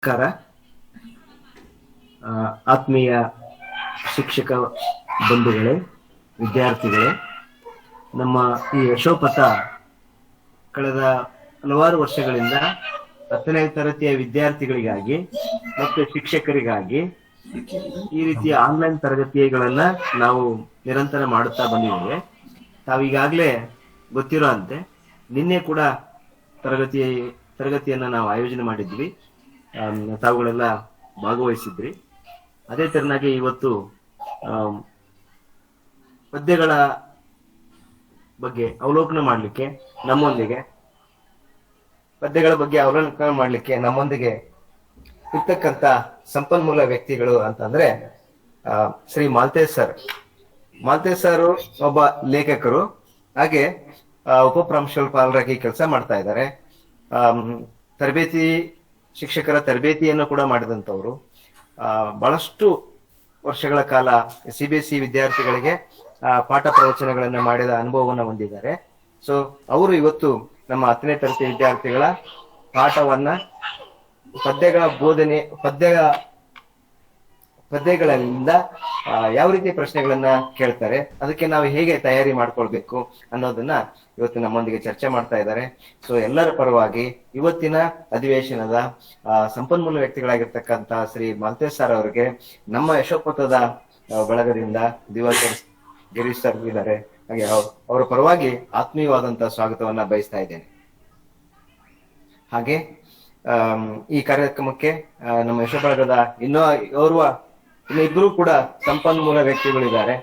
ನಮಸ್ಕಾರ. ಆತ್ಮೀಯ ಶಿಕ್ಷಕ ಬಂಧುಗಳೇ, ವಿದ್ಯಾರ್ಥಿಗಳೇ, ನಮ್ಮ ಈ ಯಶೋಪಥ ಕಳೆದ ಹಲವಾರು ವರ್ಷಗಳಿಂದ 10ನೇ ತರಗತಿಯ ವಿದ್ಯಾರ್ಥಿಗಳಿಗಾಗಿ ಮತ್ತು ಶಿಕ್ಷಕರಿಗಾಗಿ ಈ ರೀತಿಯ ಆನ್ಲೈನ್ ತರಗತಿಗಳನ್ನ ನಾವು ನಿರಂತರ ಮಾಡುತ್ತಾ ಬಂದಿದ್ದೇವೆ. ತಾವೀಗಾಗಲೇ ಗೊತ್ತಿರೋ ಅಂತೆ ನಿನ್ನೆ ಕೂಡ ತರಗತಿಯನ್ನ ನಾವು ಆಯೋಜನೆ ಮಾಡಿದ್ವಿ. ತಾವುಗಳೆಲ್ಲ ಭಾಗವಹಿಸಿದ್ರಿ. ಅದೇ ತೆರನಾಗಿ ಇವತ್ತು ಪದ್ಯಗಳ ಬಗ್ಗೆ ಅವಲೋಕನ ಮಾಡಲಿಕ್ಕೆ ನಮ್ಮೊಂದಿಗೆ ಇರ್ತಕ್ಕಂಥ ಸಂಪನ್ಮೂಲ ವ್ಯಕ್ತಿಗಳು ಅಂತಂದ್ರೆ ಶ್ರೀ ಮಾಲ್ತೇಶ್ ಸರ್ ಒಬ್ಬ ಲೇಖಕರು, ಹಾಗೆ ಉಪಪ್ರಾಂಶುಪಾಲರಾಗಿ ಕೆಲಸ ಮಾಡ್ತಾ ಇದ್ದಾರೆ. ಶಿಕ್ಷಕರ ತರಬೇತಿಯನ್ನು ಕೂಡ ಮಾಡಿದಂಥವ್ರು. ಬಹಳಷ್ಟು ವರ್ಷಗಳ ಕಾಲ CBSE ವಿದ್ಯಾರ್ಥಿಗಳಿಗೆ ಪಾಠ ಪ್ರವಚನಗಳನ್ನ ಮಾಡಿದ ಅನುಭವವನ್ನು ಹೊಂದಿದ್ದಾರೆ. ಸೊ ಅವರು ಇವತ್ತು ನಮ್ಮ 10ನೇ ತರಗತಿ ವಿದ್ಯಾರ್ಥಿಗಳ ಪಾಠವನ್ನ ಪದ್ಯಗಳ ಬೋಧನೆ, ಪದ್ಯಗಳಿಂದ ಯಾವ ರೀತಿ ಪ್ರಶ್ನೆಗಳನ್ನ ಕೇಳ್ತಾರೆ, ಅದಕ್ಕೆ ನಾವು ಹೇಗೆ ತಯಾರಿ ಮಾಡ್ಕೊಳ್ಬೇಕು ಅನ್ನೋದನ್ನ ಇವತ್ತು ನಮ್ಮೊಂದಿಗೆ ಚರ್ಚೆ ಮಾಡ್ತಾ ಇದ್ದಾರೆ. ಸೊ ಎಲ್ಲರ ಪರವಾಗಿ ಇವತ್ತಿನ ಅಧಿವೇಶನದ ಸಂಪನ್ಮೂಲ ವ್ಯಕ್ತಿಗಳಾಗಿರ್ತಕ್ಕಂಥ ಶ್ರೀ ಮಾಲ್ತೇಶ್ ಸರ್ ಅವರಿಗೆ ನಮ್ಮ ಯಶೋಪಥದ ಬಳಗದಿಂದ ದಿವಾಕರ್ ಗಿರೀಶ್ ಸರ್ ಇದ್ದಾರೆ, ಹಾಗೆ ಅವರ ಪರವಾಗಿ ಆತ್ಮೀಯವಾದಂತಹ ಸ್ವಾಗತವನ್ನ ಬಯಸ್ತಾ ಇದ್ದೇನೆ. ಹಾಗೆ ಈ ಕಾರ್ಯಕ್ರಮಕ್ಕೆ ನಮ್ಮ ಯಶೋಬಳಗದ ಇಬ್ಬರು ಕೂಡ ಸಂಪನ್ಮೂಲ ವ್ಯಕ್ತಿಗಳಿದ್ದಾರೆ.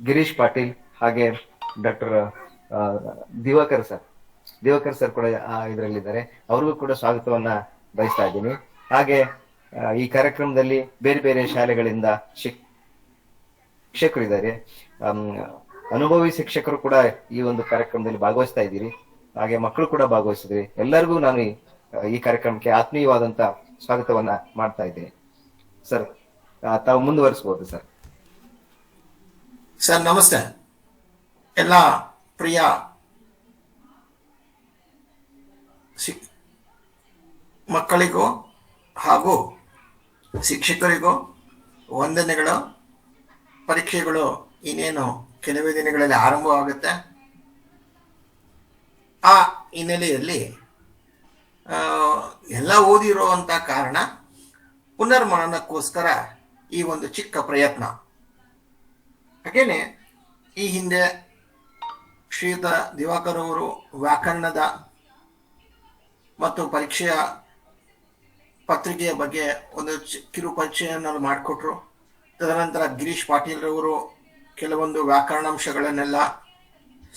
ಗಿರೀಶ್ ಪಾಟೀಲ್ ಹಾಗೆ ಡಾಕ್ಟರ್ ದಿವಾಕರ್ ಸರ್ ಕೂಡ ಇದರಲ್ಲಿದ್ದಾರೆ. ಅವ್ರಿಗೂ ಕೂಡ ಸ್ವಾಗತವನ್ನ ಬಯಸ್ತಾ ಇದ್ದೀನಿ. ಹಾಗೆ ಈ ಕಾರ್ಯಕ್ರಮದಲ್ಲಿ ಬೇರೆ ಬೇರೆ ಶಾಲೆಗಳಿಂದ ಶಿಕ್ಷಕರು ಇದ್ದಾರೆ. ಅನುಭವಿ ಶಿಕ್ಷಕರು ಕೂಡ ಈ ಒಂದು ಕಾರ್ಯಕ್ರಮದಲ್ಲಿ ಭಾಗವಹಿಸ್ತಾ ಇದ್ದೀರಿ. ಹಾಗೆ ಮಕ್ಕಳು ಕೂಡ ಭಾಗವಹಿಸಿದ್ರಿ. ಎಲ್ಲರಿಗೂ ನಾನು ಈ ಕಾರ್ಯಕ್ರಮಕ್ಕೆ ಆತ್ಮೀಯವಾದಂತ ಸ್ವಾಗತವನ್ನ ಮಾಡ್ತಾ ಇದ್ದೀನಿ. ಸರ್, ತಾವು ಮುಂದುವರಿಸಬಹುದು ಸರ್. ಸರ್ ನಮಸ್ತೆ. ಎಲ್ಲ ಪ್ರಿಯ ಮಕ್ಕಳಿಗೂ ಹಾಗೂ ಶಿಕ್ಷಕರಿಗೂ ವಂದನೆಗಳು. ಪರೀಕ್ಷೆಗಳು ಇನ್ನೇನು ಕೆಲವೇ ದಿನಗಳಲ್ಲಿ ಆರಂಭವಾಗುತ್ತೆ. ಆ ಹಿನ್ನೆಲೆಯಲ್ಲಿ ಎಲ್ಲ ಓದಿರುವಂಥ ಕಾರಣ ಪುನರ್ಮನನಕ್ಕೋಸ್ಕರ ಈ ಒಂದು ಚಿಕ್ಕ ಪ್ರಯತ್ನ. ಹಾಗೇನೆ ಈ ಹಿಂದೆ ಶ್ರೀಯುತ ದಿವಾಕರ್ ಅವರು ವ್ಯಾಕರಣದ ಮತ್ತು ಪರೀಕ್ಷೆಯ ಪತ್ರಿಕೆಯ ಬಗ್ಗೆ ಒಂದು ಕಿರು ಪರಿಚಯವನ್ನು ಮಾಡಿಕೊಟ್ರು. ತದನಂತರ ಗಿರೀಶ್ ಪಾಟೀಲ್ ರವರು ಕೆಲವೊಂದು ವ್ಯಾಕರಣಾಂಶಗಳನ್ನೆಲ್ಲ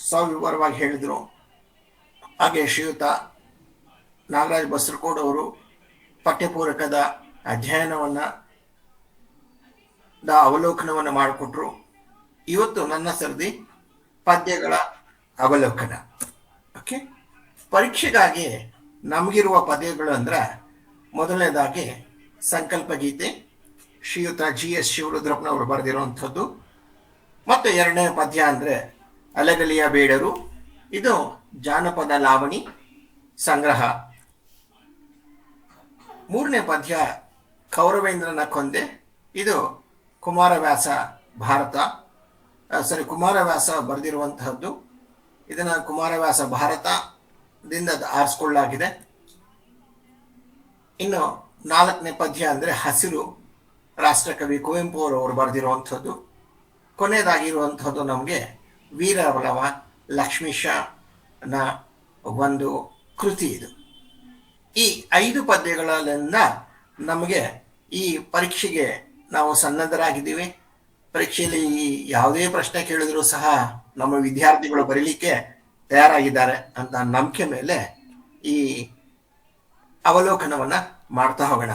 ಸವಿವರವಾಗಿ ಹೇಳಿದರು. ಹಾಗೆ ಶ್ರೀಯುತ ನಾಗರಾಜ್ ಬಸರಕೋಡ್ ಅವರು ಪಠ್ಯಪೂರಕದ ಅವಲೋಕನವನ್ನು ಮಾಡಿಕೊಟ್ರು. ಇವತ್ತು ನನ್ನ ಸರದಿ ಪದ್ಯಗಳ ಅವಲೋಕನ. ಓಕೆ, ಪರೀಕ್ಷೆಗಾಗಿ ನಮಗಿರುವ ಪದ್ಯಗಳು ಅಂದ್ರೆ ಮೊದಲನೇದಾಗಿ ಸಂಕಲ್ಪ ಗೀತೆ, ಶ್ರೀಯುತ GS ಶಿವರುದ್ರಪ್ಪನವರು ಬರೆದಿರುವಂಥದ್ದು. ಮತ್ತು ಎರಡನೇ ಪದ್ಯ ಅಂದರೆ ಅಲೆಗಲಿಯ ಬೇಡರು, ಇದು ಜಾನಪದ ಲಾವಣಿ ಸಂಗ್ರಹ. ಮೂರನೇ ಪದ್ಯ ಕೌರವೇಂದ್ರನ ಕೊಂದೆ, ಇದು ಕುಮಾರವ್ಯಾಸ ಬರೆದಿರುವಂತಹದ್ದು. ಇದನ್ನು ಕುಮಾರವ್ಯಾಸ ಭಾರತದಿಂದ ಆರಿಸ್ಕೊಳ್ಳಲಾಗಿದೆ. ಇನ್ನು ನಾಲ್ಕನೇ ಪದ್ಯ ಅಂದರೆ ಹಸಿರು, ರಾಷ್ಟ್ರಕವಿ ಕುವೆಂಪು ಅವರು ಬರೆದಿರುವಂಥದ್ದು. ಕೊನೆಯದಾಗಿರುವಂಥದ್ದು ನಮಗೆ ವೀರವಲವ ಲಕ್ಷ್ಮೀಶನ ಒಂದು ಕೃತಿ. ಇದು ಈ 5 ಪದ್ಯಗಳಿಂದ ನಮಗೆ ಈ ಪರೀಕ್ಷೆಗೆ ನಾವು ಸನ್ನದ್ಧರಾಗಿದ್ದೀವಿ. ಪರೀಕ್ಷೆಯಲ್ಲಿ ಯಾವುದೇ ಪ್ರಶ್ನೆ ಕೇಳಿದ್ರು ಸಹ ನಮ್ಮ ವಿದ್ಯಾರ್ಥಿಗಳು ಬರೀಲಿಕ್ಕೆ ತಯಾರಾಗಿದ್ದಾರೆ ಅಂತ ನಂಬಿಕೆ ಮೇಲೆ ಈ ಅವಲೋಕನವನ್ನ ಮಾಡ್ತಾ ಹೋಗೋಣ.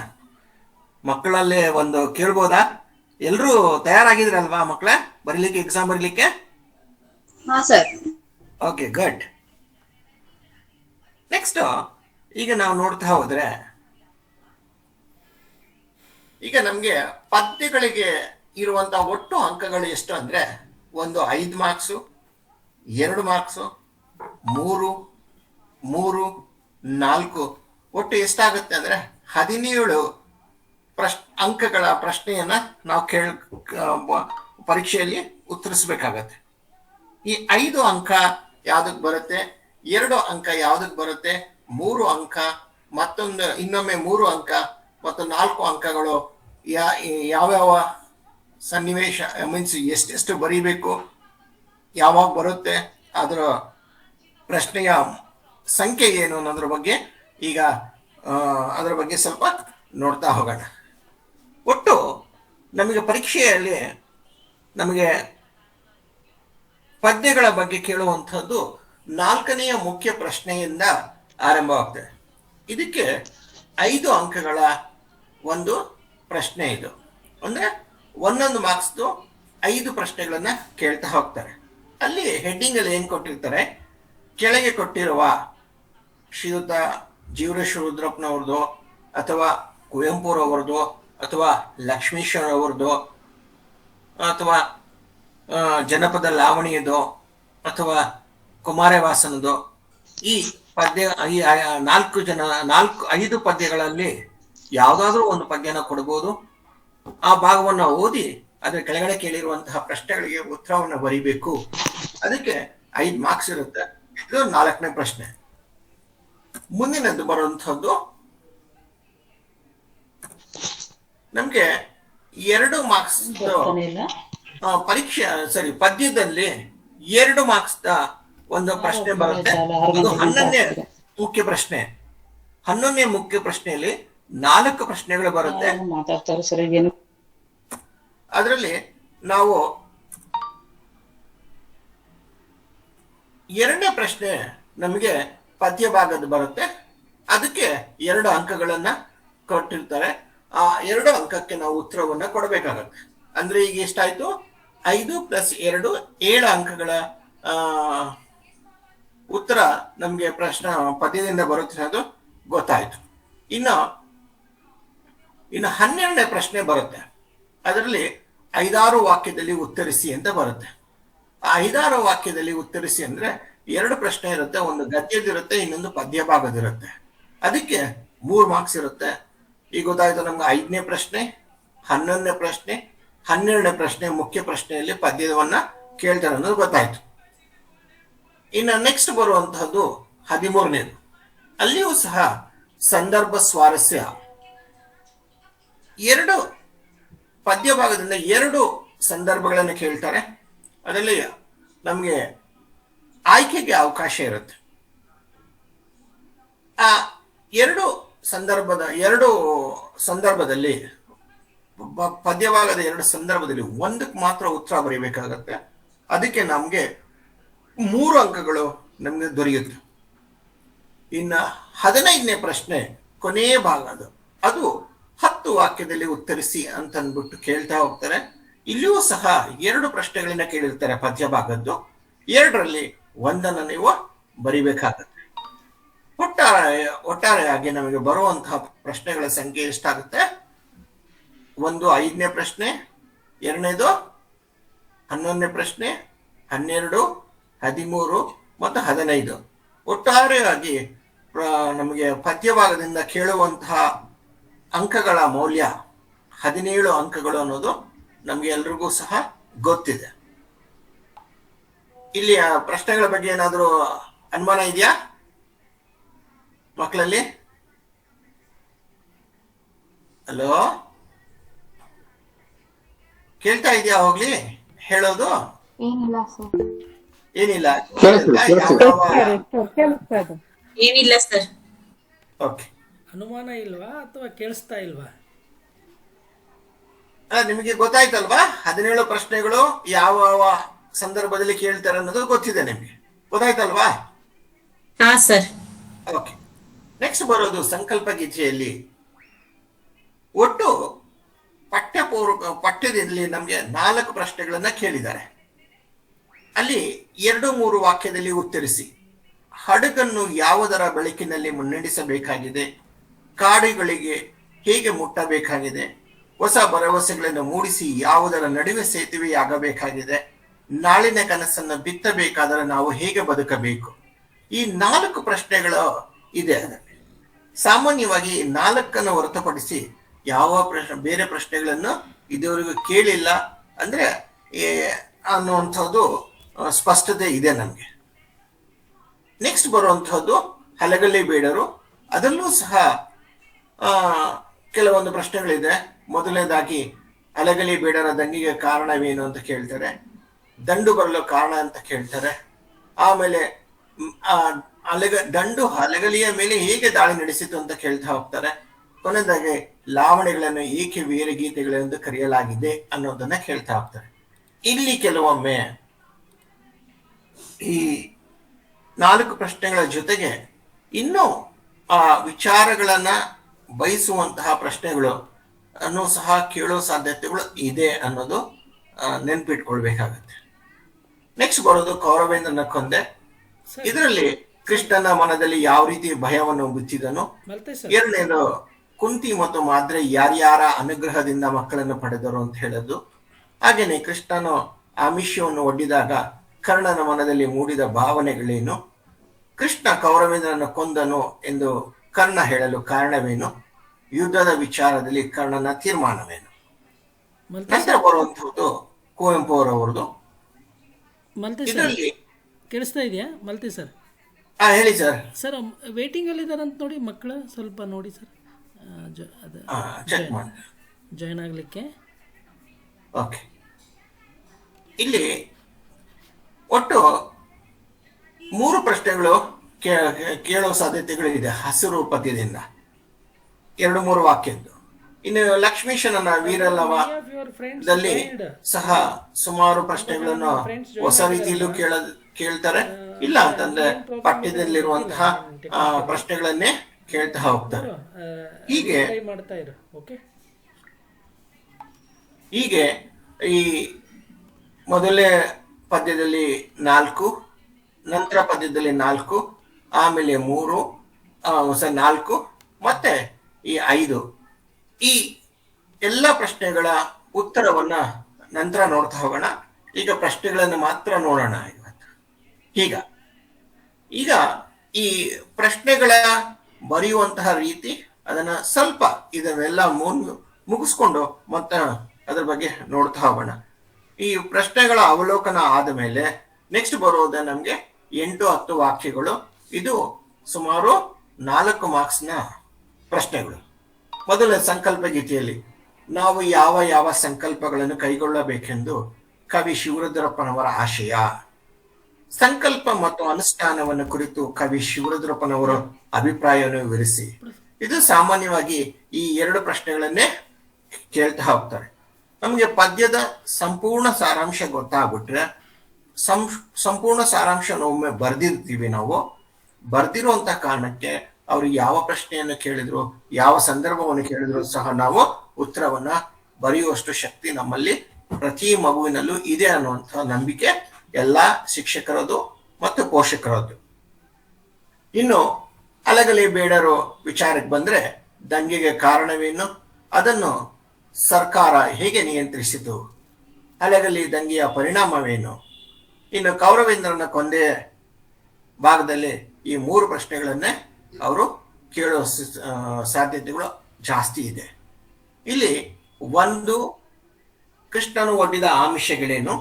ಮಕ್ಕಳಲ್ಲೇ ಒಂದು ಕೇಳ್ಬೋದಾ? ಎಲ್ರೂ ತಯಾರಾಗಿದ್ರಲ್ವಾ ಮಕ್ಕಳ ಬರೀಲಿಕ್ಕೆ, ಎಕ್ಸಾಮ್ ಬರೀಲಿಕ್ಕೆ? Okay, good. ನೆಕ್ಸ್ಟ್ ಈಗ ನಾವು ನೋಡ್ತಾ ಹೋದ್ರೆ, ಈಗ ನಮಗೆ ಪದ್ಯಗಳಿಗೆ ಇರುವಂತ ಒಟ್ಟು ಅಂಕಗಳು ಎಷ್ಟು ಅಂದ್ರೆ, ಒಂದು 5 ಮಾರ್ಕ್ಸು, 2 ಮಾರ್ಕ್ಸು, 3, 4 ಒಟ್ಟು ಎಷ್ಟಾಗುತ್ತೆ ಅಂದ್ರೆ 17 ಅಂಕಗಳ ಪ್ರಶ್ನೆಯನ್ನ ನಾವು ಪರೀಕ್ಷೆಯಲ್ಲಿ ಉತ್ತರಿಸಬೇಕಾಗತ್ತೆ. ಈ 5 ಅಂಕ ಯಾವ್ದಕ್ ಬರುತ್ತೆ, 2 ಅಂಕ ಯಾವ್ದಕ್ ಬರುತ್ತೆ, 3 ಅಂಕ ಇನ್ನೊಮ್ಮೆ 3 ಅಂಕ ಮತ್ತು 4 ಅಂಕಗಳು ಯಾವ್ಯಾವ ಸನ್ನಿವೇಶ ಮೀನ್ಸ್ ಎಷ್ಟೆಷ್ಟು ಬರೀಬೇಕು, ಯಾವಾಗ ಬರುತ್ತೆ, ಅದರ ಪ್ರಶ್ನೆಯ ಸಂಖ್ಯೆ ಏನು ಅನ್ನೋದ್ರ ಬಗ್ಗೆ ಈಗ ಅದರ ಬಗ್ಗೆ ಸ್ವಲ್ಪ ನೋಡ್ತಾ ಹೋಗೋಣ. ಒಟ್ಟು ನಮಗೆ ಪರೀಕ್ಷೆಯಲ್ಲಿ ನಮಗೆ ಪದ್ಯಗಳ ಬಗ್ಗೆ ಕೇಳುವಂಥದ್ದು 4ನೆಯ ಮುಖ್ಯ ಪ್ರಶ್ನೆಯಿಂದ ಆರಂಭವಾಗ್ತದೆ. ಇದಕ್ಕೆ 5 ಅಂಕಗಳ ಒಂದು ಪ್ರಶ್ನೆ ಇದು. ಅಂದ್ರೆ 1 ಮಾರ್ಕ್ಸ್ದು 5 ಪ್ರಶ್ನೆಗಳನ್ನ ಕೇಳ್ತಾ ಹೋಗ್ತಾರೆ. ಅಲ್ಲಿ ಹೆಡ್ಡಿಂಗ್ ಅಲ್ಲಿ ಏನ್ ಕೊಟ್ಟಿರ್ತಾರೆ, ಕೆಳಗೆ ಕೊಟ್ಟಿರುವ ಶ್ರೀಯುತ ಜೀವರೇಶ್ ರುದ್ರಪ್ಪನವ್ರದ್ದು ಅಥವಾ ಕುವೆಂಪುರವ್ರದ್ದು ಅಥವಾ ಲಕ್ಷ್ಮೀಶ್ವರವ್ರದ್ದು ಅಥವಾ ಜನಪದ ಲಾವಣಿಯದು ಅಥವಾ ಕುಮಾರವಾಸನದು, ಈ 5 ಪದ್ಯಗಳಲ್ಲಿ ಯಾವುದಾದ್ರೂ ಒಂದು ಪದ್ಯನ ಕೊಡ್ಬೋದು. ಆ ಭಾಗವನ್ನು ಓದಿ ಅದರ ಕೆಳಗಡೆ ಕೇಳಿರುವಂತಹ ಪ್ರಶ್ನೆಗಳಿಗೆ ಉತ್ತರವನ್ನು ಬರೀಬೇಕು. ಅದಕ್ಕೆ 5 ಮಾರ್ಕ್ಸ್ ಇರುತ್ತೆ. ಇದು 4ನೇ ಪ್ರಶ್ನೆ. ಮುಂದಿನದ್ದು ಬರುವಂತಹದ್ದು ನಮ್ಗೆ 2 ಮಾರ್ಕ್ಸ್ ಪದ್ಯದಲ್ಲಿ 2 ಮಾರ್ಕ್ಸ್ ಒಂದು ಪ್ರಶ್ನೆ ಬರುತ್ತೆ. ಅದು 11ನೇ ಮುಖ್ಯ ಪ್ರಶ್ನೆ. 11ನೇ ಮುಖ್ಯ ಪ್ರಶ್ನೆಯಲ್ಲಿ 4 ಪ್ರಶ್ನೆಗಳು ಬರುತ್ತೆ. ಅದರಲ್ಲಿ ನಾವು 2ನೇ ಪ್ರಶ್ನೆ ನಮಗೆ ಪದ್ಯ ಭಾಗದ ಬರುತ್ತೆ. ಅದಕ್ಕೆ 2 ಅಂಕಗಳನ್ನ ಕೊಟ್ಟಿರ್ತಾರೆ. ಆ 2 ಅಂಕಕ್ಕೆ ನಾವು ಉತ್ತರವನ್ನ ಕೊಡಬೇಕಾಗತ್ತೆ. ಅಂದ್ರೆ ಈಗ ಎಷ್ಟಾಯ್ತು, 5 + 2 7 ಅಂಕಗಳ ಉತ್ತರ ನಮ್ಗೆ ಪದ್ಯದಿಂದ ಬರುತ್ತೆ ಅನ್ನೋದು ಗೊತ್ತಾಯ್ತು. ಇನ್ನು 12ನೇ ಪ್ರಶ್ನೆ ಬರುತ್ತೆ. ಅದರಲ್ಲಿ 5-6 ವಾಕ್ಯದಲ್ಲಿ ಉತ್ತರಿಸಿ ಅಂತ ಬರುತ್ತೆ. ಆ 5-6 ವಾಕ್ಯದಲ್ಲಿ ಉತ್ತರಿಸಿ ಅಂದ್ರೆ 2 ಪ್ರಶ್ನೆ ಇರುತ್ತೆ, ಒಂದು ಗದ್ಯದಿರುತ್ತೆ, ಇನ್ನೊಂದು ಪದ್ಯ ಭಾಗದಿರುತ್ತೆ. ಅದಕ್ಕೆ 3 ಮಾರ್ಕ್ಸ್ ಇರುತ್ತೆ. ಈಗ ಗೊತ್ತಾಯ್ತು ನಮ್ಗೆ 5ನೇ ಪ್ರಶ್ನೆ, 11ನೇ ಪ್ರಶ್ನೆ, 12ನೇ ಪ್ರಶ್ನೆ ಮುಖ್ಯ ಪ್ರಶ್ನೆಯಲ್ಲಿ ಪದ್ಯವನ್ನ ಕೇಳ್ತಾರೆ ಅನ್ನೋದು ಗೊತ್ತಾಯ್ತು. ಇನ್ನು ನೆಕ್ಸ್ಟ್ ಬರುವಂತಹದ್ದು 13ನೇದು. ಅಲ್ಲಿಯೂ ಸಹ ಸಂದರ್ಭ ಸ್ವಾರಸ್ಯ. 2 ಪದ್ಯ ಭಾಗದಿಂದ 2 ಸಂದರ್ಭಗಳನ್ನು ಕೇಳ್ತಾರೆ. ಅದರಲ್ಲಿ ನಮಗೆ ಆಯ್ಕೆಗೆ ಅವಕಾಶ ಇರುತ್ತೆ. ಆ 2 ಸಂದರ್ಭದಲ್ಲಿ ಪದ್ಯಭಾಗದ 2 ಸಂದರ್ಭದಲ್ಲಿ ಒಂದಕ್ಕೆ ಮಾತ್ರ ಉತ್ತರ ಬರೀಬೇಕಾಗತ್ತೆ. ಅದಕ್ಕೆ ನಮ್ಗೆ 3 ಅಂಕಗಳು ನಮ್ಗೆ ದೊರೆಯುತ್ತೆ. ಇನ್ನ 15ನೇ ಪ್ರಶ್ನೆ ಕೊನೆಯ ಭಾಗ, ಅದು 10 ವಾಕ್ಯದಲ್ಲಿ ಉತ್ತರಿಸಿ ಅಂತ ಅಂದ್ಬಿಟ್ಟು ಕೇಳ್ತಾ ಹೋಗ್ತಾರೆ. ಇಲ್ಲಿಯೂ ಸಹ 2 ಪ್ರಶ್ನೆಗಳನ್ನ ಕೇಳಿರ್ತಾರೆ ಪದ್ಯ ಭಾಗದ್ದು. 2ರಲ್ಲಿ 1ಅನ್ನು ನೀವು ಬರಿಬೇಕಾಗತ್ತೆ. ಒಟ್ಟಾರೆಯಾಗಿ ನಮಗೆ ಬರುವಂತಹ ಪ್ರಶ್ನೆಗಳ ಸಂಖ್ಯೆ ಎಷ್ಟಾಗುತ್ತೆ, 1 5ನೇ ಪ್ರಶ್ನೆ, 2ನೇದು 11ನೇ ಪ್ರಶ್ನೆ, 12, 13 ಮತ್ತು 15. ಒಟ್ಟಾರೆಯಾಗಿ ನಮಗೆ ಪದ್ಯಭಾಗದಿಂದ ಕೇಳುವಂತಹ ಅಂಕಗಳ ಮೌಲ್ಯ 17 ಅಂಕಗಳು ಅನ್ನೋದು ನಮ್ಗೆ ಎಲ್ರಿಗೂ ಸಹ ಗೊತ್ತಿದೆ. ಇಲ್ಲಿ ಪ್ರಶ್ನೆಗಳ ಬಗ್ಗೆ ಏನಾದರೂ ಅನುಮಾನ ಇದೆಯಾ ಮಕ್ಕಳಲ್ಲಿ? ಹಲೋ, ಕೇಳ್ತಾ ಇದೆಯಾ? ಹೋಗ್ಲಿ ಹೇಳೋದು ಏನಿಲ್ಲ ಸರ್. ಏನಿಲ್ಲ. ಏನಿಲ್ಲ ಸರ್. ಓಕೆ. ಅನುಮಾನ ಇಲ್ವಾ ಅಥವಾ ಕೇಳಿಸ್ತಾ ಇಲ್ವಾ? ನಿಮಗೆ ಗೊತ್ತಾಯ್ತಲ್ವಾ 17 ಪ್ರಶ್ನೆಗಳು ಯಾವ ಸಂದರ್ಭದಲ್ಲಿ ಕೇಳ್ತಾರೆ ಅನ್ನೋದು ಗೊತ್ತಿದೆ ನಿಮ್ಗೆ, ಗೊತ್ತಾಯ್ತಲ್ವಾ? ಹಾ ಸರ್. ಓಕೆ. ನೆಕ್ಸ್ಟ್ ಬರೋದು ಸಂಕಲ್ಪ ಗೀತೆಯಲ್ಲಿ. ಒಟ್ಟು ಪಠ್ಯದಲ್ಲಿ ನಮ್ಗೆ 4 ಪ್ರಶ್ನೆಗಳನ್ನ ಕೇಳಿದ್ದಾರೆ. ಅಲ್ಲಿ 2-3 ವಾಕ್ಯದಲ್ಲಿ ಉತ್ತರಿಸಿ. ಹಡಗನ್ನು ಯಾವುದರ ಬೆಳಕಿನಲ್ಲಿ ಮುನ್ನಡೆಸಬೇಕಾಗಿದೆ, ಕಾಡುಗಳಿಗೆ ಹೇಗೆ ಮುಟ್ಟಬೇಕಾಗಿದೆ, ಹೊಸ ಭರವಸೆಗಳನ್ನು ಮೂಡಿಸಿ ಯಾವುದರ ನಡುವೆ ಸೇತುವೆಯಾಗಬೇಕಾಗಿದೆ, ನಾಳಿನ ಕನಸನ್ನು ಬಿತ್ತಬೇಕಾದರೆ ನಾವು ಹೇಗೆ ಬದುಕಬೇಕು. ಈ 4 ಪ್ರಶ್ನೆಗಳು ಇದೆ. ಸಾಮಾನ್ಯವಾಗಿ 4 ಹೊರತುಪಡಿಸಿ ಯಾವ ಬೇರೆ ಪ್ರಶ್ನೆಗಳನ್ನು ಇದುವರೆಗೂ ಕೇಳಿಲ್ಲ ಅಂದ್ರೆ ಅನ್ನುವಂಥದ್ದು ಸ್ಪಷ್ಟತೆ ಇದೆ ನಮಗೆ. ನೆಕ್ಸ್ಟ್ ಬರುವಂತಹದ್ದು ಹಲಗಲಿ ಬೇಡರು. ಅದರಲ್ಲೂ ಸಹ ಕೆಲವೊಂದು ಪ್ರಶ್ನೆಗಳಿದೆ. ಮೊದಲನೇದಾಗಿ ಹಲಗಲಿ ಬೇಡರ ದಂಗೆಗೆ ಕಾರಣವೇನು ಅಂತ ಕೇಳ್ತಾರೆ, ದಂಡು ಬರಲು ಕಾರಣ ಅಂತ ಕೇಳ್ತಾರೆ. ಆಮೇಲೆ ದಂಡು ಹಲಗಲಿಯ ಮೇಲೆ ಹೇಗೆ ದಾಳಿ ನಡೆಸಿತು ಅಂತ ಕೇಳ್ತಾ ಹೋಗ್ತಾರೆ. ಕೊನೆಯದಾಗಿ ಲಾವಣಿಗಳನ್ನು ಏಕೆ ವೀರ ಗೀತೆಗಳೆಂದು ಕರೆಯಲಾಗಿದೆ ಅನ್ನೋದನ್ನ ಕೇಳ್ತಾ ಹೋಗ್ತಾರೆ. ಇಲ್ಲಿ ಕೆಲವೊಮ್ಮೆ ಈ 4 ಪ್ರಶ್ನೆಗಳ ಜೊತೆಗೆ ಇನ್ನೂ ಆ ವಿಚಾರಗಳನ್ನ ಬಯಸುವಂತಹ ಪ್ರಶ್ನೆಗಳು ಅನ್ನು ಸಹ ಕೇಳೋ ಸಾಧ್ಯತೆಗಳು ಇದೆ ಅನ್ನೋದು ನೆನ್ಪಿಟ್ಕೊಳ್ಬೇಕಾಗತ್ತೆ. ನೆಕ್ಸ್ಟ್ ಬರೋದು ಕೌರವೇಂದ್ರನ ಕೊಂದೆ. ಇದರಲ್ಲಿ ಕೃಷ್ಣನ ಮನದಲ್ಲಿ ಯಾವ ರೀತಿ ಭಯವನ್ನು ಬಿಚ್ಚಿದನು. ಎರಡನೇದು ಕುಂತಿ ಮತ್ತು ಮಾದ್ರೆ ಯಾರ್ಯಾರ ಅನುಗ್ರಹದಿಂದ ಮಕ್ಕಳನ್ನು ಪಡೆದರು ಅಂತ ಹೇಳೋದು. ಹಾಗೇನೆ ಕೃಷ್ಣನು ಆಮಿಷವನ್ನು ಒಡ್ಡಿದಾಗ ಕರ್ಣನ ಮನದಲ್ಲಿ ಮೂಡಿದ ಭಾವನೆಗಳೇನು, ಕೃಷ್ಣ ಕೌರವೇಂದ್ರನ ಕೊಂದನು ಎಂದು ಕರ್ಣ ಹೇಳಲು ಕಾರಣವೇನು, ಯುದ್ಧದ ವಿಚಾರದಲ್ಲಿ ಕರ್ಣನ ತೀರ್ಮಾನವೇನು. ನಂತರ ಬರುವಂತಹದ್ದು ಕುವೆಂಪು ಅವರವ್ರದ್ದು. ಇದರಲ್ಲಿ ಕೇಳಿಸ್ತಾ ಇದೆಯಾ ಮಲ್ತಿ ಸರ್? ಹೇಳಿ ಸರ್. ಸರ್ ವೇಟಿಂಗ್ ಅಲ್ಲಿ ಇದಾರಂತ ನೋಡಿ, ಮಕ್ಕಳು ಸ್ವಲ್ಪ ನೋಡಿ ಸರ್, ಚೆಕ್ ಮಾಡಿ ಜಾಯ್ನ್ ಆಗ್ಲಿಕ್ಕೆ. ಓಕೆ. ಇಲ್ಲಿ ಒಟ್ಟು 3 ಪ್ರಶ್ನೆಗಳು ಕೇಳೋ ಸಾಧ್ಯತೆಗಳು ಇದೆ ಹಸಿರು ಪದ್ಯದಿಂದ, 2-3 ವಾಕ್ಯದ್ದು. ಇನ್ನು ಲಕ್ಷ್ಮೀಶನ ವೀರಲವದಲ್ಲಿ ಸಹ ಸುಮಾರು ಪ್ರಶ್ನೆಗಳನ್ನು ಹೊಸ ರೀತಿಯಲ್ಲೂ ಕೇಳ್ತಾರೆ. ಇಲ್ಲ ಅಂತಂದ್ರೆ ಪಠ್ಯದಲ್ಲಿರುವಂತಹ ಪ್ರಶ್ನೆಗಳನ್ನೇ ಕೇಳ್ತಾ ಹೋಗ್ತಾರೆ. ಹೀಗೆ ಈ ಮೊದಲನೇ ಪದ್ಯದಲ್ಲಿ 4, ನಂತರ ಪದ್ಯದಲ್ಲಿ 4, ಆಮೇಲೆ 3, 4 ಮತ್ತೆ ಈ 5, ಈ ಎಲ್ಲ ಪ್ರಶ್ನೆಗಳ ಉತ್ತರವನ್ನ ನಂತರ ನೋಡ್ತಾ ಹೋಗೋಣ. ಈಗ ಪ್ರಶ್ನೆಗಳನ್ನು ಮಾತ್ರ ನೋಡೋಣ ಇವತ್ತು. ಈಗ ಈ ಪ್ರಶ್ನೆಗಳ ಬರೆಯುವಂತಹ ರೀತಿ, ಅದನ್ನ ಸ್ವಲ್ಪ ಇದನ್ನೆಲ್ಲ ಮುಗಿಸ್ಕೊಂಡು ಮತ್ತೆ ಅದ್ರ ಬಗ್ಗೆ ನೋಡ್ತಾ ಹೋಗೋಣ. ಈ ಪ್ರಶ್ನೆಗಳ ಅವಲೋಕನ ಆದ ಮೇಲೆ ನೆಕ್ಸ್ಟ್ ಬರೋದ ನಮ್ಗೆ 8-10 ವಾಕ್ಯಗಳು. ಇದು ಸುಮಾರು 4 ಮಾರ್ಕ್ಸ್ನ ಪ್ರಶ್ನೆಗಳು. ಮೊದಲ ಸಂಕಲ್ಪ ಗೀತೆಯಲ್ಲಿ ನಾವು ಯಾವ ಯಾವ ಸಂಕಲ್ಪಗಳನ್ನು ಕೈಗೊಳ್ಳಬೇಕೆಂದು ಕವಿ ಶಿವರುದ್ರಪ್ಪನವರ ಆಶಯ. ಸಂಕಲ್ಪ ಮತ್ತು ಅನುಷ್ಠಾನವನ್ನು ಕುರಿತು ಕವಿ ಶಿವರುದ್ರಪ್ಪನವರ ಅಭಿಪ್ರಾಯವನ್ನು ವಿವರಿಸಿ. ಇದು ಸಾಮಾನ್ಯವಾಗಿ ಈ 2 ಪ್ರಶ್ನೆಗಳನ್ನೇ ಕೇಳ್ತಾ ಹೋಗ್ತಾರೆ. ನಮಗೆ ಪದ್ಯದ ಸಂಪೂರ್ಣ ಸಾರಾಂಶ ಗೊತ್ತಾಗ್ಬಿಟ್ರೆ ಸಂಪೂರ್ಣ ಸಾರಾಂಶ ಒಮ್ಮೆ ಬರ್ದಿರ್ತೀವಿ. ನಾವು ಬರ್ದಿರುವಂತ ಕಾರಣಕ್ಕೆ ಅವ್ರು ಯಾವ ಪ್ರಶ್ನೆಯನ್ನು ಕೇಳಿದ್ರು, ಯಾವ ಸಂದರ್ಭವನ್ನು ಕೇಳಿದ್ರು ಸಹ ನಾವು ಉತ್ತರವನ್ನ ಬರೆಯುವಷ್ಟು ಶಕ್ತಿ ನಮ್ಮಲ್ಲಿ ಪ್ರತಿ ಮಗುವಿನಲ್ಲೂ ಇದೆ ಅನ್ನುವಂಥ ನಂಬಿಕೆ ಎಲ್ಲ ಶಿಕ್ಷಕರದು ಮತ್ತು ಪೋಷಕರದ್ದು. ಇನ್ನು ಅಲಗಲಿ ಬೇಡರು ವಿಚಾರಕ್ಕೆ ಬಂದ್ರೆ, ದಂಗೆಗೆ ಕಾರಣವೇನು, ಅದನ್ನು ಸರ್ಕಾರ ಹೇಗೆ ನಿಯಂತ್ರಿಸಿತು, ಅಲಗಲಿ ದಂಗೆಯ ಪರಿಣಾಮವೇನು. ಇನ್ನು ಕೌರವೇಂದ್ರನ ಕೊಂದೆ ಭಾಗದಲ್ಲಿ ಈ 3 ಪ್ರಶ್ನೆಗಳನ್ನೇ ಅವರು ಕೇಳೋ ಸಾಧ್ಯತೆಗಳು ಜಾಸ್ತಿ ಇದೆ. ಇಲ್ಲಿ 1, ಕೃಷ್ಣನು ಒಡ್ಡಿದ ಆಮಿಷಗಳೇನು,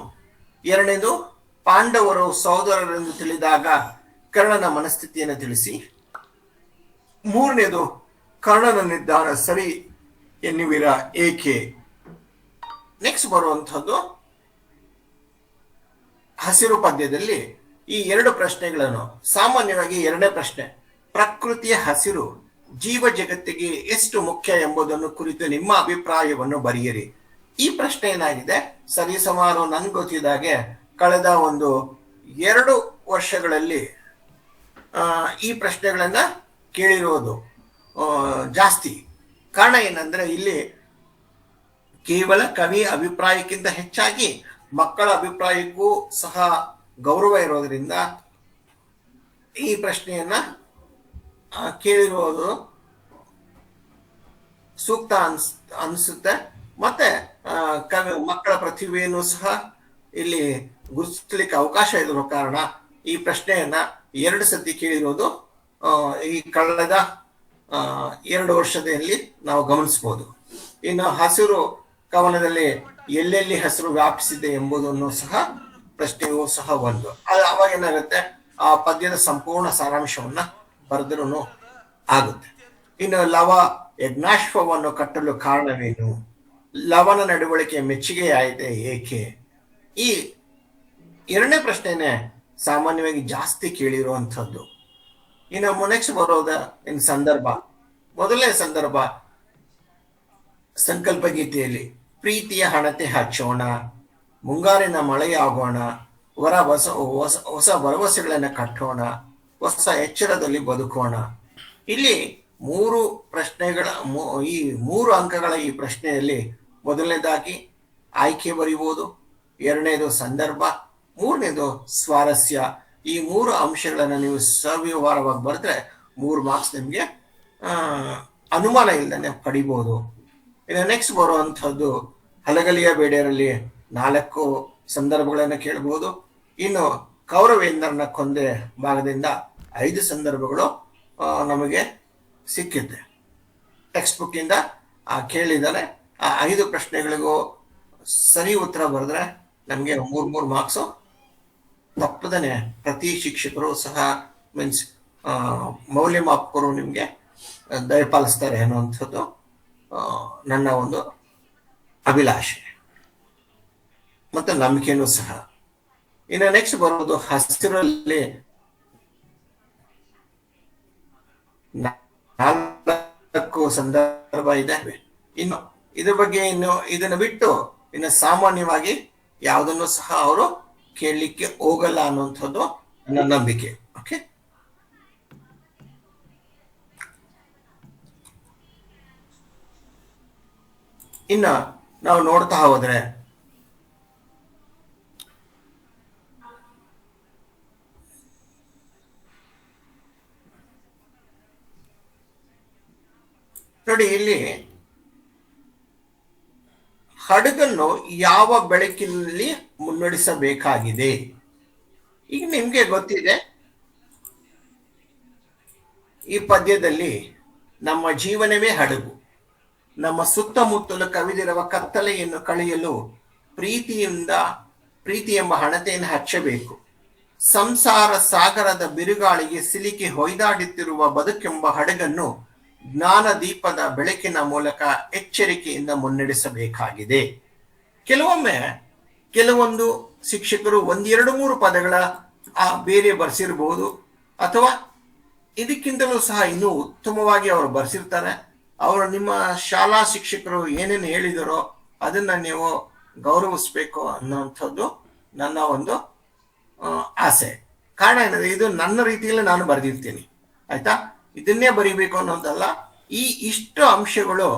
2ನೇದು ಪಾಂಡವರು ಸಹೋದರರೆಂದು ತಿಳಿದಾಗ ಕರ್ಣನ ಮನಸ್ಥಿತಿಯನ್ನು ತಿಳಿಸಿ, 3ನೇದು ಕರ್ಣನ ನಿರ್ಧಾರ ಸರಿ ಎನ್ನುವಿರ ಏಕೆ. ನೆಕ್ಸ್ಟ್ ಬರುವಂತಹದ್ದು ಹಸಿರು ಪದ್ಯದಲ್ಲಿ ಈ 2 ಪ್ರಶ್ನೆಗಳನ್ನು, ಸಾಮಾನ್ಯವಾಗಿ 2ನೇ ಪ್ರಶ್ನೆ, ಪ್ರಕೃತಿಯ ಹಸಿರು ಜೀವ ಜಗತ್ತಿಗೆ ಎಷ್ಟು ಮುಖ್ಯ ಎಂಬುದನ್ನು ಕುರಿತು ನಿಮ್ಮ ಅಭಿಪ್ರಾಯವನ್ನು ಬರೆಯಿರಿ. ಈ ಪ್ರಶ್ನೆ ಏನಾಗಿದೆ, ಸರಿಸುಮಾರು ನನ್ಗೆ ಗೊತ್ತಿದ್ದಾಗೆ ಕಳೆದ 2 ವರ್ಷಗಳಲ್ಲಿ ಈ ಪ್ರಶ್ನೆಗಳನ್ನ ಕೇಳಿರೋದು ಜಾಸ್ತಿ. ಕಾರಣ ಏನಂದ್ರೆ, ಇಲ್ಲಿ ಕೇವಲ ಕವಿ ಅಭಿಪ್ರಾಯಕ್ಕಿಂತ ಹೆಚ್ಚಾಗಿ ಮಕ್ಕಳ ಅಭಿಪ್ರಾಯಕ್ಕೂ ಸಹ ಗೌರವ ಇರೋದ್ರಿಂದ ಈ ಪ್ರಶ್ನೆಯನ್ನ ಕೇಳಿರೋದು ಸೂಕ್ತ ಅನಿಸುತ್ತೆ. ಮತ್ತೆ ಮಕ್ಕಳ ಪ್ರತಿಭೆಯನ್ನು ಸಹ ಇಲ್ಲಿ ಗುರುತಿಸ್ಲಿಕ್ಕೆ ಅವಕಾಶ ಇರೋ ಕಾರಣ ಈ ಪ್ರಶ್ನೆಯನ್ನ 2 ಸತಿ ಕೇಳಿರೋದು ಈ ಕಳೆದ 2 ವರ್ಷದಲ್ಲಿ ನಾವು ಗಮನಿಸ್ಬೋದು. ಇನ್ನು ಹಸಿರು ಕವನದಲ್ಲಿ ಎಲ್ಲೆಲ್ಲಿ ಹಸಿರು ವ್ಯಾಪಿಸಿದೆ ಎಂಬುದನ್ನು ಸಹ ಪ್ರಶ್ನೆಯೂ ಸಹ ಒಂದು. ಅವಾಗ ಏನಾಗುತ್ತೆ, ಆ ಪದ್ಯದ ಸಂಪೂರ್ಣ ಸಾರಾಂಶವನ್ನ ಬರೆದ್ರೂ ಆಗುತ್ತೆ. ಇನ್ನು ಲವ ಯಜ್ಞಾಶ್ವವನ್ನು ಕಟ್ಟಲು ಕಾರಣವೇನು, ಲವನ ನಡವಳಿಕೆ ಮೆಚ್ಚುಗೆಯಾಯಿತೆ ಏಕೆ, ಈ 2ನೇ ಪ್ರಶ್ನೆನೇ ಸಾಮಾನ್ಯವಾಗಿ ಜಾಸ್ತಿ ಕೇಳಿರುವಂಥದ್ದು. ಇನ್ನು ನೆಕ್ಸ್ಟ್ ಬರೋದ ಇನ್ ಸಂದರ್ಭ. ಮೊದಲನೇ ಸಂದರ್ಭ ಸಂಕಲ್ಪ ಗೀತೆಯಲ್ಲಿ ಪ್ರೀತಿಯ ಹಣತೆ ಹಚ್ಚೋಣ, ಮುಂಗಾರಿನ ಮಳೆಯಾಗೋಣ, ಹೊಸ ಭರವಸೆಗಳನ್ನು ಕಟ್ಟೋಣ, ಹೊಸ ಎಚ್ಚರದಲ್ಲಿ ಬದುಕೋಣ. ಇಲ್ಲಿ 3 ಪ್ರಶ್ನೆಗಳ ಈ 3 ಅಂಕಗಳ ಈ ಪ್ರಶ್ನೆಯಲ್ಲಿ ಮೊದಲನೇದಾಗಿ ಆಯ್ಕೆ ಬರೀಬಹುದು, 2ನೇದು ಸಂದರ್ಭ, 3ನೇದು ಸ್ವಾರಸ್ಯ. ಈ 3 ಅಂಶಗಳನ್ನು ನೀವು ಸವಿವರವಾಗಿ ಬರೆದ್ರೆ 3 ಮಾರ್ಕ್ಸ್ ನಿಮಗೆ ಅನುಮಾನ ಇಲ್ಲದೆ ಪಡಿಬಹುದು. ಇನ್ನು ನೆಕ್ಸ್ಟ್ ಬರುವಂಥದ್ದು ಹಲಗಲಿಯ ಬೇಡೆಯರಲ್ಲಿ 4 ಸಂದರ್ಭಗಳನ್ನು ಕೇಳಬಹುದು. ಇನ್ನು ಕೌರವೇಂದ್ರನ ಕೊಂದೆ ಭಾಗದಿಂದ 5 ಸಂದರ್ಭಗಳು ನಮಗೆ ಸಿಕ್ಕಿದೆ. ಟೆಕ್ಸ್ಟ್ ಬುಕ್ ಇಂದ ಕೇಳಿದರೆ ಆ 5 ಪ್ರಶ್ನೆಗಳಿಗೂ ಸರಿ ಉತ್ತರ ಬರೆದ್ರೆ ನಮಗೆ 3 ಮಾರ್ಕ್ಸು ತಪ್ಪದನೆ ಪ್ರತಿ ಶಿಕ್ಷಕರು ಸಹ ಮೀನ್ಸ್ ಮೌಲ್ಯಮಾಪಕರು ನಿಮಗೆ ದಯಪಾಲಿಸ್ತಾರೆ ಅನ್ನುವಂಥದ್ದು ನನ್ನ ಒಂದು ಅಭಿಲಾಷೆ ಮತ್ತು ನಂಬಿಕೆನೂ ಸಹ. ಇನ್ನು ನೆಕ್ಸ್ಟ್ ಬರೋದು ಹಸಿರಲ್ಲಿ 4 ಸಂದರ್ಭ ಇದೆ. ಇನ್ನು ಇದ್ರ ಬಗ್ಗೆ ಇದನ್ನು ಬಿಟ್ಟು ಇನ್ನು ಸಾಮಾನ್ಯವಾಗಿ ಯಾವುದನ್ನು ಸಹ ಅವರು ಕೇಳಲಿಕ್ಕೆ ಹೋಗಲ್ಲ ಅನ್ನುವಂಥದ್ದು ನನ್ನ ನಂಬಿಕೆ. ಓಕೆ, ಇನ್ನ ನಾವು ನೋಡ್ತಾ ಹೋದ್ರೆ ನೋಡಿ, ಇಲ್ಲಿ ಹಡಗನ್ನು ಯಾವ ಬೆಳಕಿನಲ್ಲಿ ಮುನ್ನಡೆಸಬೇಕಾಗಿದೆ. ಈಗ ನಿಮ್ಗೆ ಗೊತ್ತಿದೆ, ಈ ಪದ್ಯದಲ್ಲಿ ನಮ್ಮ ಜೀವನವೇ ಹಡಗು, ನಮ್ಮ ಸುತ್ತಮುತ್ತಲು ಕವಿದಿರುವ ಕತ್ತಲೆಯನ್ನು ಕಳೆಯಲು ಪ್ರೀತಿ ಎಂಬ ಹಣತೆಯನ್ನು ಹಚ್ಚಬೇಕು. ಸಂಸಾರ ಸಾಗರದ ಬಿರುಗಾಳಿಗೆ ಸಿಲುಕಿ ಹೊಯ್ದಾಡುತ್ತಿರುವ ಬದುಕೆಂಬ ಹಡಗನ್ನು ಜ್ಞಾನ ದೀಪದ ಬೆಳಕಿನ ಮೂಲಕ ಎಚ್ಚರಿಕೆಯಿಂದ ಮುನ್ನಡೆಸಬೇಕಾಗಿದೆ. ಕೆಲವೊಂದು ಶಿಕ್ಷಕರು 1-2-3 ಪದಗಳ ಬೇರೆ ಬರ್ಸಿರ್ಬೋದು, ಅಥವಾ ಇದಕ್ಕಿಂತಲೂ ಸಹ ಇನ್ನೂ ಉತ್ತಮವಾಗಿ ಅವರು ಬರ್ಸಿರ್ತಾರೆ. ಅವರು ನಿಮ್ಮ ಶಾಲಾ ಶಿಕ್ಷಕರು ಏನೇನು ಹೇಳಿದರೋ ಅದನ್ನ ನೀವು ಗೌರವಿಸ್ಬೇಕು ಅನ್ನೋಂಥದ್ದು ನನ್ನ ಒಂದು ಆಸೆ. ಕಾರಣ ಏನಂದ್ರೆ, ಇದು ನನ್ನ ರೀತಿಯಲ್ಲಿ ನಾನು ಬರೆದಿರ್ತೀನಿ, ಆಯ್ತಾ. ಇದನ್ನೇ ಬರೀಬೇಕು ಅನ್ನೋದಲ್ಲ. ಇಷ್ಟು ಅಂಶಗಳು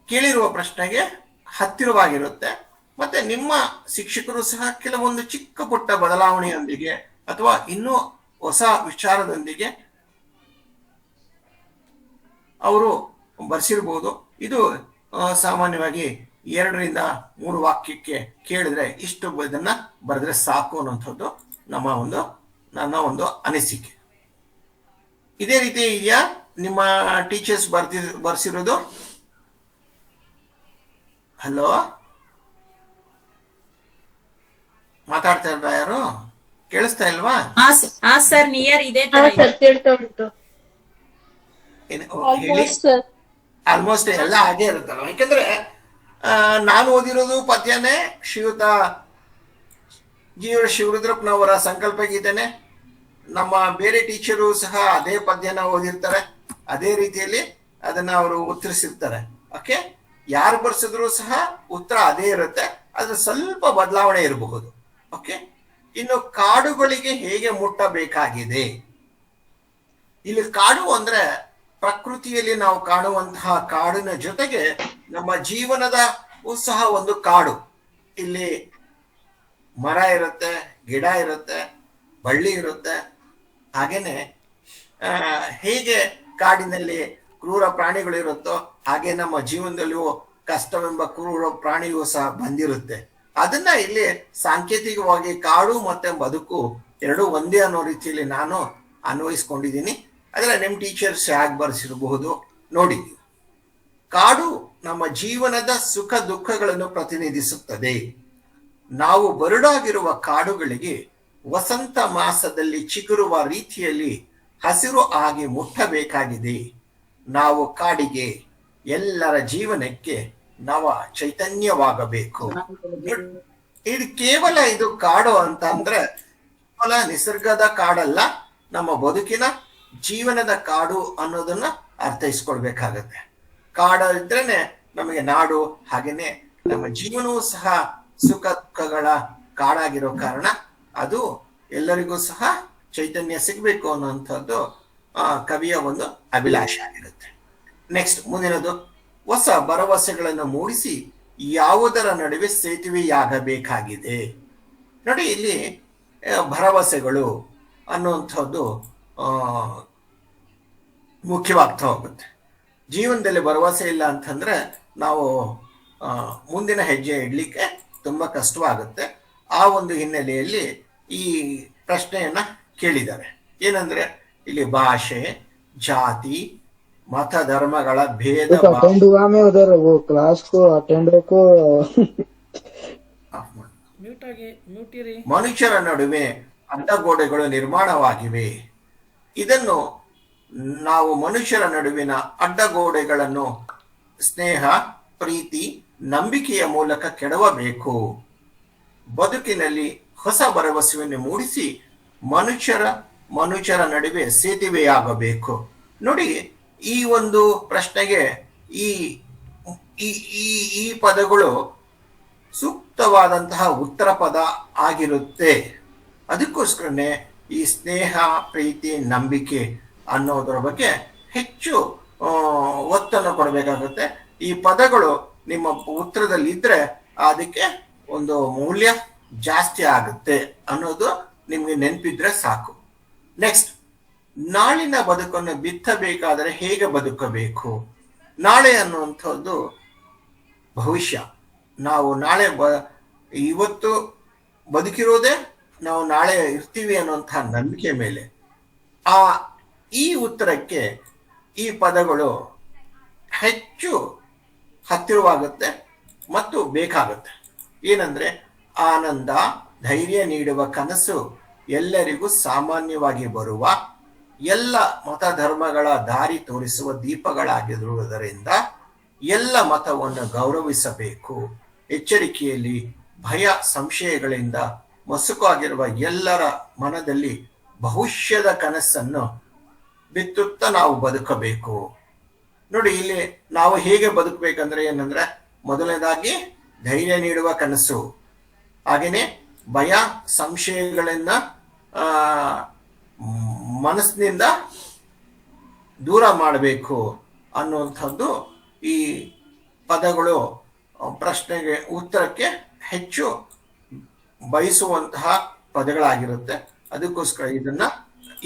ಕೇಳಿರುವ ಪ್ರಶ್ನೆಗೆ ಹತ್ತಿರವಾಗಿರುತ್ತೆ. ಮತ್ತೆ ನಿಮ್ಮ ಶಿಕ್ಷಕರು ಸಹ ಕೆಲವೊಂದು ಚಿಕ್ಕ ಪುಟ್ಟ ಬದಲಾವಣೆಯೊಂದಿಗೆ ಅಥವಾ ಇನ್ನೂ ಹೊಸ ವಿಚಾರದೊಂದಿಗೆ ಅವರು ಬರ್ಸಿರ್ಬೋದು. ಇದು ಸಾಮಾನ್ಯವಾಗಿ 2-3 ವಾಕ್ಯಕ್ಕೆ ಕೇಳಿದ್ರೆ ಇಷ್ಟು ಇದನ್ನ ಬರೆದ್ರೆ ಸಾಕು ಅನ್ನುವಂಥದ್ದು ನನ್ನ ಒಂದು ಅನಿಸಿಕೆ. ಇದೇ ರೀತಿ ಇದೆಯಾ ನಿಮ್ಮ ಟೀಚರ್ಸ್ ಬರ್ಸಿರೋದು? ಹಲೋ, ಮಾತಾಡ್ತಾ ಇಲ್ವಾ ಯಾರು? ಕೇಳಿಸ್ತಾ ಇಲ್ವಾ? ಸರ್ ನಿಯರ್ ಇದೆ ಹೇಳಿ. ಆಲ್ಮೋಸ್ಟ್ ಎಲ್ಲ ಹಾಗೆ ಇರುತ್ತಲ್ಲ, ಯಾಕಂದ್ರೆ ನಾನು ಓದಿರೋದು ಪದ್ಯನೇ ಶ್ರೀಯುತ ಶಿವರುದ್ರಪ್ಪನವರ ಸಂಕಲ್ಪ ಗೀತೆನೆ. ನಮ್ಮ ಬೇರೆ ಟೀಚರು ಸಹ ಅದೇ ಪದ್ಯನ ಓದಿರ್ತಾರೆ, ಅದೇ ರೀತಿಯಲ್ಲಿ ಅದನ್ನ ಅವರು ಉತ್ತರಿಸಿರ್ತಾರೆ. ಓಕೆ, ಯಾರು ಬರ್ಸಿದ್ರು ಸಹ ಉತ್ತರ ಅದೇ ಇರುತ್ತೆ, ಅದ್ರ ಸ್ವಲ್ಪ ಬದಲಾವಣೆ ಇರಬಹುದು. ಓಕೆ, ಇನ್ನು ಕಾಡುಗಳಿಗೆ ಹೇಗೆ ಮುಟ್ಟಬೇಕಾಗಿದೆ. ಇಲ್ಲಿ ಕಾಡು ಅಂದ್ರೆ ಪ್ರಕೃತಿಯಲ್ಲಿ ನಾವು ಕಾಣುವಂತಹ ಕಾಡಿನ ಜೊತೆಗೆ ನಮ್ಮ ಜೀವನದ ಸಹ ಒಂದು ಕಾಡು. ಇಲ್ಲಿ ಮರ ಇರುತ್ತೆ, ಗಿಡ ಇರುತ್ತೆ, ಬಳ್ಳಿ ಇರುತ್ತೆ. ಹಾಗೇನೆ ಹೇಗೆ ಕಾಡಿನಲ್ಲಿ ಕ್ರೂರ ಪ್ರಾಣಿಗಳು ಇರುತ್ತೋ ಹಾಗೆ ನಮ್ಮ ಜೀವನದಲ್ಲಿಯೂ ಕಷ್ಟವೆಂಬ ಕ್ರೂರ ಪ್ರಾಣಿಯೂ ಸಹ ಬಂದಿರುತ್ತೆ. ಅದನ್ನ ಇಲ್ಲಿ ಸಾಂಕೇತಿಕವಾಗಿ ಕಾಡು ಮತ್ತೆ ಬದುಕು ಎರಡೂ ಒಂದೇ ಅನ್ನೋ ರೀತಿಯಲ್ಲಿ ನಾನು ಅನ್ವಯಿಸ್ಕೊಂಡಿದ್ದೀನಿ. ಅದೆಲ್ಲ ನಿಮ್ಮ ಟೀಚರ್ಸ್ ಹೇಗೆ ಬರ್ಸಿರಬಹುದು ನೋಡಿದ್ದೀವಿ. ಕಾಡು ನಮ್ಮ ಜೀವನದ ಸುಖ ದುಃಖಗಳನ್ನು ಪ್ರತಿನಿಧಿಸುತ್ತದೆ. ನಾವು ಬರಡಾಗಿರುವ ಕಾಡುಗಳಿಗೆ ವಸಂತ ಮಾಸದಲ್ಲಿ ಚಿಗುರುವ ರೀತಿಯಲ್ಲಿ ಹಸಿರು ಆಗಿ ಮುಟ್ಟಬೇಕಾಗಿದೆ. ನಾವು ಕಾಡಿಗೆ ಎಲ್ಲರ ಜೀವನಕ್ಕೆ ನವ ಚೈತನ್ಯವಾಗಬೇಕು. ಇದು ಕೇವಲ ಇದು ಕಾಡು ಅಂತ ಅಂದ್ರೆ ಕೇವಲ ನಿಸರ್ಗದ ಕಾಡಲ್ಲ, ನಮ್ಮ ಬದುಕಿನ ಜೀವನದ ಕಾಡು ಅನ್ನೋದನ್ನ ಅರ್ಥೈಸ್ಕೊಳ್ಬೇಕಾಗತ್ತೆ. ಕಾಡು ಇದ್ರೇನೆ ನಮಗೆ ನಾಡು, ಹಾಗೇನೆ ನಮ್ಮ ಜೀವನವೂ ಸಹ ಸುಖ ದುಃಖಗಳ ಕಾಡಾಗಿರೋ ಕಾರಣ ಅದು ಎಲ್ಲರಿಗೂ ಸಹ ಚೈತನ್ಯ ಸಿಗ್ಬೇಕು ಅನ್ನುವಂಥದ್ದು ಕವಿಯ ಒಂದು ಅಭಿಲಾಷೆ ಆಗಿರುತ್ತೆ. ನೆಕ್ಸ್ಟ್ ಮುಂದಿನದು, ಹೊಸ ಭರವಸೆಗಳನ್ನು ಮೂಡಿಸಿ ಯಾವುದರ ನಡುವೆ ಸೇತುವೆಯಾಗಬೇಕಾಗಿದೆ. ನೋಡಿ, ಇಲ್ಲಿ ಭರವಸೆಗಳು ಅನ್ನುವಂಥದ್ದು ಮುಖ್ಯವಾಗ್ತಾ ಹೋಗುತ್ತೆ. ಜೀವನದಲ್ಲಿ ಭರವಸೆ ಇಲ್ಲ ಅಂತಂದ್ರೆ ನಾವು ಮುಂದಿನ ಹೆಜ್ಜೆ ಇಡ್ಲಿಕ್ಕೆ ತುಂಬಾ ಕಷ್ಟವಾಗುತ್ತೆ. ಆ ಒಂದು ಹಿನ್ನೆಲೆಯಲ್ಲಿ ಈ ಪ್ರಶ್ನೆಯನ್ನ ಕೇಳಿದ್ದಾರೆ. ಏನಂದ್ರೆ ಇಲ್ಲಿ ಭಾಷೆ, ಜಾತಿ, मत धर्मಗಳ भेद अटेंड हुआ मैं उधर वो क्लास को अटेंड को ಮ್ಯೂಟ್ ಇರಿ. ಮನುಷ್ಯರ ನಡುವೆ ಅಡ್ಡಗೋಡೆಗಳು ನಿರ್ಮಾಣವಾಗಿವೆ. ಇದನ್ನು ನಾವು ಮನುಷ್ಯರ ನಡುವಿನ ಅಡ್ಡಗೋಡೆಗಳನ್ನು ಸ್ನೇಹ, ಪ್ರೀತಿ, ನಂಬಿಕೆಯ ಮೂಲಕ ಕೆಡವಬೇಕು. ಬದುಕಿನಲ್ಲಿ ಹೊಸ ಭರವಸೆಯನ್ನು ಮೂಡಿಸಿ ಮನುಷ್ಯರ ನಡುವೆ ಸೇತುವೆಯಾಗಬೇಕು. ನೋಡಿ, ಈ ಒಂದು ಪ್ರಶ್ನೆಗೆ ಈ ಈ ಪದಗಳು ಸೂಕ್ತವಾದಂತಹ ಉತ್ತರ ಪದ ಆಗಿರುತ್ತೆ. ಅದಕ್ಕೋಸ್ಕರನೇ ಈ ಸ್ನೇಹ, ಪ್ರೀತಿ, ನಂಬಿಕೆ ಅನ್ನೋದರ ಬಗ್ಗೆ ಹೆಚ್ಚು ಒತ್ತನ್ನು ಕೊಡಬೇಕಾಗುತ್ತೆ. ಈ ಪದಗಳು ನಿಮ್ಮ ಉತ್ತರದಲ್ಲಿ ಇದ್ರೆ ಅದಕ್ಕೆ ಒಂದು ಮೂಲ್ಯ ಜಾಸ್ತಿ ಆಗುತ್ತೆ ಅನ್ನೋದು ನಿಮ್ಗೆ ನೆನಪಿದ್ರೆ ಸಾಕು. ನೆಕ್ಸ್ಟ್, ನಾಳಿನ ಬದುಕನ್ನು ಬಿತ್ತಬೇಕಾದರೆ ಹೇಗೆ ಬದುಕಬೇಕು? ನಾಳೆ ಅನ್ನುವಂಥದ್ದು ಭವಿಷ್ಯ. ನಾವು ನಾಳೆ ಇವತ್ತು ಬದುಕಿರೋದೇ ನಾವು ನಾಳೆ ಇರ್ತೀವಿ ಅನ್ನುವಂತಹ ನಂಬಿಕೆ ಮೇಲೆ. ಈ ಉತ್ತರಕ್ಕೆ ಈ ಪದಗಳು ಹೆಚ್ಚು ಹತ್ತಿರವಾಗುತ್ತೆ ಮತ್ತು ಬೇಕಾಗುತ್ತೆ. ಏನಂದ್ರೆ, ಆನಂದ, ಧೈರ್ಯ ನೀಡುವ ಕನಸು ಎಲ್ಲರಿಗೂ ಸಾಮಾನ್ಯವಾಗಿ ಬರುವ, ಎಲ್ಲ ಮತ ಧರ್ಮಗಳ ದಾರಿ ತೋರಿಸುವ ದೀಪಗಳಾಗಿರುವುದರಿಂದ ಎಲ್ಲ ಮತವನ್ನು ಗೌರವಿಸಬೇಕು. ಎಚ್ಚರಿಕೆಯಲ್ಲಿ ಭಯ, ಸಂಶಯಗಳಿಂದ ಮಸುಕಾಗಿರುವ ಎಲ್ಲರ ಮನದಲ್ಲಿ ಭವಿಷ್ಯದ ಕನಸನ್ನು ಬಿತ್ತುತ್ತಾ ನಾವು ಬದುಕಬೇಕು. ನೋಡಿ, ಇಲ್ಲಿ ನಾವು ಹೇಗೆ ಬದುಕಬೇಕಂದ್ರೆ ಏನಂದ್ರೆ, ಮೊದಲನೇದಾಗಿ ಧೈರ್ಯ ನೀಡುವ ಕನಸು, ಹಾಗೇನೆ ಭಯ, ಸಂಶಯಗಳನ್ನ ಮನಸ್ಸಿನಿಂದ ದೂರ ಮಾಡಬೇಕು ಅನ್ನುವಂಥದ್ದು ಈ ಪದಗಳು ಪ್ರಶ್ನೆಗೆ ಉತ್ತರಕ್ಕೆ ಹೆಚ್ಚು ಬಯಸುವಂತಹ ಪದಗಳಾಗಿರುತ್ತೆ. ಅದಕ್ಕೋಸ್ಕರ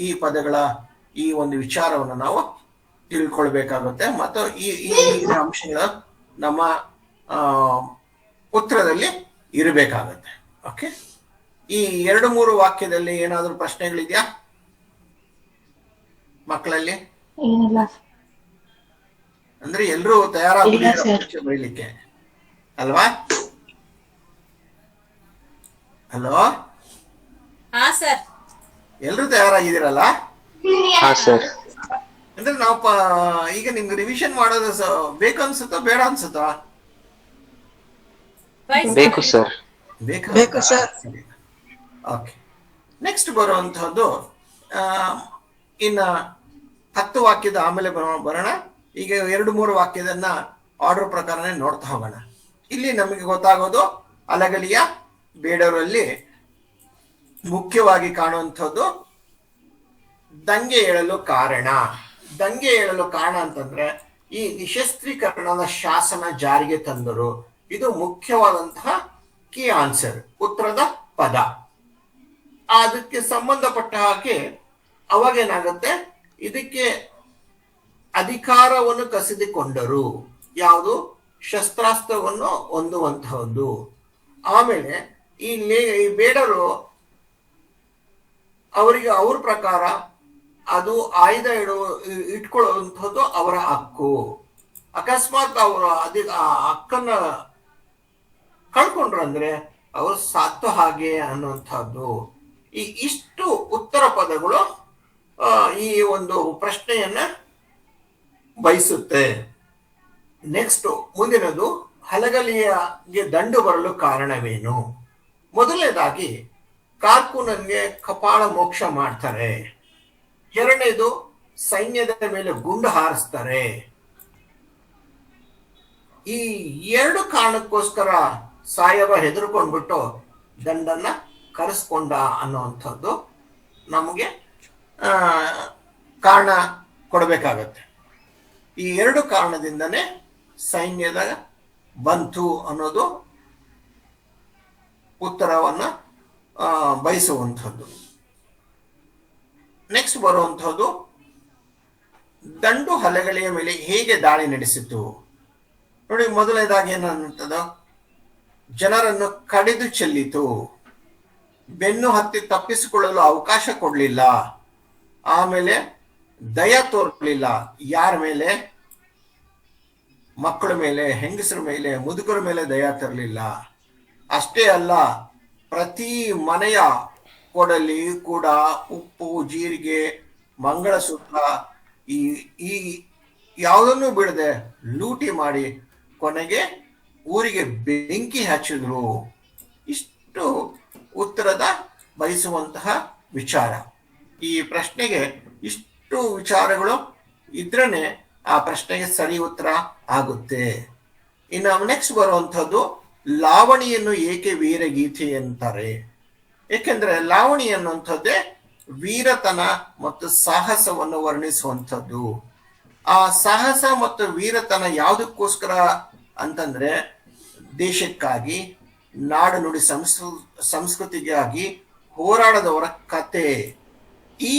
ಈ ಪದಗಳ ಈ ಒಂದು ವಿಚಾರವನ್ನು ನಾವು ತಿಳ್ಕೊಳ್ಬೇಕಾಗುತ್ತೆ ಮತ್ತು ಈ ಅಂಶಗಳ ನಮ್ಮ ಉತ್ತರದಲ್ಲಿ ಇರಬೇಕಾಗತ್ತೆ. ಓಕೆ, ಈ 2-3 ವಾಕ್ಯದಲ್ಲಿ ಏನಾದರೂ ಪ್ರಶ್ನೆಗಳಿದೆಯಾ ಮಕ್ಕಳಲ್ಲಿ? ಅಂದ್ರೆ ಎಲ್ರೂ ತಯಾರಾಗಿದ್ದಾರೆ ಬರೀಲಿಕ್ಕೆ ಅಲ್ವಾ? ಹಲೋ, ಹಾ ಸರ್. ಎಲ್ರೂ ತಯಾರಾಗಿದ್ದೀರಲ್ಲ? ಹಾ ಸರ್. ಅಂದ್ರೆ ನಾವು ಈಗ ನಿಮ್ಗೆ ರಿವಿಷನ್ ಮಾಡೋದು ಬೇಕು ಅನ್ಸುತ್ತೋ ಬೇಡ ಅನ್ಸುತ್ತೋ? ಬೇಕು ಸರ್. ಬೇಕು ಸರ್. ಓಕೆ, ನೆಕ್ಸ್ಟ್ ಬರುವಂತಹದ್ದು ಇನ್ನ 10 ವಾಕ್ಯದ ಆಮೇಲೆ ಬರೋಣ. ಈಗ 2-3 ವಾಕ್ಯದನ್ನ ಆರ್ಡರ್ ಪ್ರಕಾರನೇ ನೋಡ್ತಾ ಹೋಗೋಣ. ಇಲ್ಲಿ ನಮಗೆ ಗೊತ್ತಾಗೋದು ಅಲಗಲಿಯ ಬೇಡವರಲ್ಲಿ ಮುಖ್ಯವಾಗಿ ಕಾಣುವಂಥದ್ದು ದಂಗೆ ಏಳಲು ಕಾರಣ. ದಂಗೆ ಏಳಲು ಕಾರಣ ಅಂತಂದ್ರೆ ಈ ನಿಶಸ್ತ್ರೀಕರಣದ ಶಾಸನ ಜಾರಿಗೆ ತಂದರು. ಇದು ಮುಖ್ಯವಾದಂತಹ ಕೀ ಆನ್ಸರ್, ಉತ್ತರದ ಪದ. ಅದಕ್ಕೆ ಸಂಬಂಧಪಟ್ಟ ಹಾಗೆ ಅವಾಗೇನಾಗುತ್ತೆ, ಇದಕ್ಕೆ ಅಧಿಕಾರವನ್ನು ಕಸಿದುಕೊಂಡರು. ಯಾವುದು? ಶಸ್ತ್ರಾಸ್ತ್ರವನ್ನು ಹೊಂದುವಂತಹದ್ದು. ಆಮೇಲೆ ಈ ಬೇಡರು ಅವರಿಗೆ ಅವ್ರ ಪ್ರಕಾರ ಅದು ಆಯುಧ ಇಟ್ಕೊಳ್ಳುವಂಥದ್ದು ಅವರ ಹಕ್ಕು. ಅಕಸ್ಮಾತ್ ಅವರು ಆ ಹಕ್ಕನ್ನ ಕಳ್ಕೊಂಡ್ರು ಅಂದ್ರೆ ಅವರು ಸಾತ್ತು ಹಾಗೆ ಅನ್ನುವಂಥದ್ದು. ಇಷ್ಟು ಉತ್ತರ ಪದಗಳು ಈ ಒಂದು ಪ್ರಶ್ನೆಯನ್ನ ಬಯಸುತ್ತೆ. ನೆಕ್ಸ್ಟ್ ಮುಂದಿನದು, ಹಲಗಲಿಗೆ ದಂಡು ಬರಲು ಕಾರಣವೇನು? ಮೊದಲನೇದಾಗಿ ಕಾರ್ಕುನನ್ಗೆ ಕಪಾಳ ಮೋಕ್ಷ ಮಾಡ್ತಾರೆ. ಎರಡನೇದು, ಸೈನ್ಯದ ಮೇಲೆ ಗುಂಡು ಹಾರಿಸ್ತಾರೆ. ಈ ಎರಡು ಕಾರಣಕ್ಕೋಸ್ಕರ ಸಾಯವ ಹೆದರ್ಕೊಂಡ್ಬಿಟ್ಟು ದಂಡನ್ನ ಕರೆಸ್ಕೊಂಡ ಅನ್ನುವಂಥದ್ದು ನಮಗೆ ಕಾರಣ ಕೊಡಬೇಕಾಗತ್ತೆ. ಈ ಎರಡು ಕಾರಣದಿಂದನೇ ಸೈನ್ಯದ ಬಂತು ಅನ್ನೋದು ಉತ್ತರವನ್ನ ಬಯಸುವಂಥದ್ದು. ನೆಕ್ಸ್ಟ್ ಬರುವಂಥದ್ದು, ದಂಡು ಹಲಗಲಿಯ ಮೇಲೆ ಹೇಗೆ ದಾಳಿ ನಡೆಸಿತು? ನೋಡಿ, ಮೊದಲನೇದಾಗಿ ಏನಂತದ, ಜನರನ್ನು ಕಡಿದು ಚೆಲ್ಲಿತು, ಬೆನ್ನು ಹತ್ತಿ ತಪ್ಪಿಸಿಕೊಳ್ಳಲು ಅವಕಾಶ ಕೊಡಲಿಲ್ಲ, ಆಮೇಲೆ ದಯ ತೋರ್ಲಿಲ್ಲ. ಯಾರ ಮೇಲೆ? ಮಕ್ಕಳ ಮೇಲೆ, ಹೆಂಗಸರ ಮೇಲೆ, ಮುದುಕರ ಮೇಲೆ ದಯ ತರಲಿಲ್ಲ. ಅಷ್ಟೇ ಅಲ್ಲ, ಪ್ರತಿ ಮನೆಯ ಕೊಡಲಿ ಕೂಡ ಉಪ್ಪು, ಜೀರಿಗೆ, ಮಂಗಳಸೂತ್ರ ಈ ಯಾವುದನ್ನು ಬಿಡದೆ ಲೂಟಿ ಮಾಡಿ ಕೊನೆಗೆ ಊರಿಗೆ ಬೆಂಕಿ ಹಚ್ಚಿದ್ರು. ಇಷ್ಟು ಉತ್ತರದ ಬಯಸುವಂತಹ ವಿಚಾರ. ಈ ಪ್ರಶ್ನೆಗೆ ಇಷ್ಟು ವಿಚಾರಗಳು ಇದ್ರನೆ ಆ ಪ್ರಶ್ನೆಗೆ ಸರಿ ಉತ್ತರ ಆಗುತ್ತೆ. ಇನ್ನು ನೆಕ್ಸ್ಟ್ ಬರುವಂಥದ್ದು, ಲಾವಣಿಯನ್ನು ಏಕೆ ವೀರಗೀತೆ ಅಂತಾರೆ? ಏಕೆಂದ್ರೆ ಲಾವಣಿ ಅನ್ನುವಂಥದ್ದೇ ವೀರತನ ಮತ್ತು ಸಾಹಸವನ್ನು ವರ್ಣಿಸುವಂಥದ್ದು. ಆ ಸಾಹಸ ಮತ್ತು ವೀರತನ ಯಾವುದಕ್ಕೋಸ್ಕರ ಅಂತಂದ್ರೆ, ದೇಶಕ್ಕಾಗಿ, ನಾಡು ನುಡಿ ಸಂಸ್ಕೃತಿಗಾಗಿ ಹೋರಾಡದವರ ಕತೆ. ಈ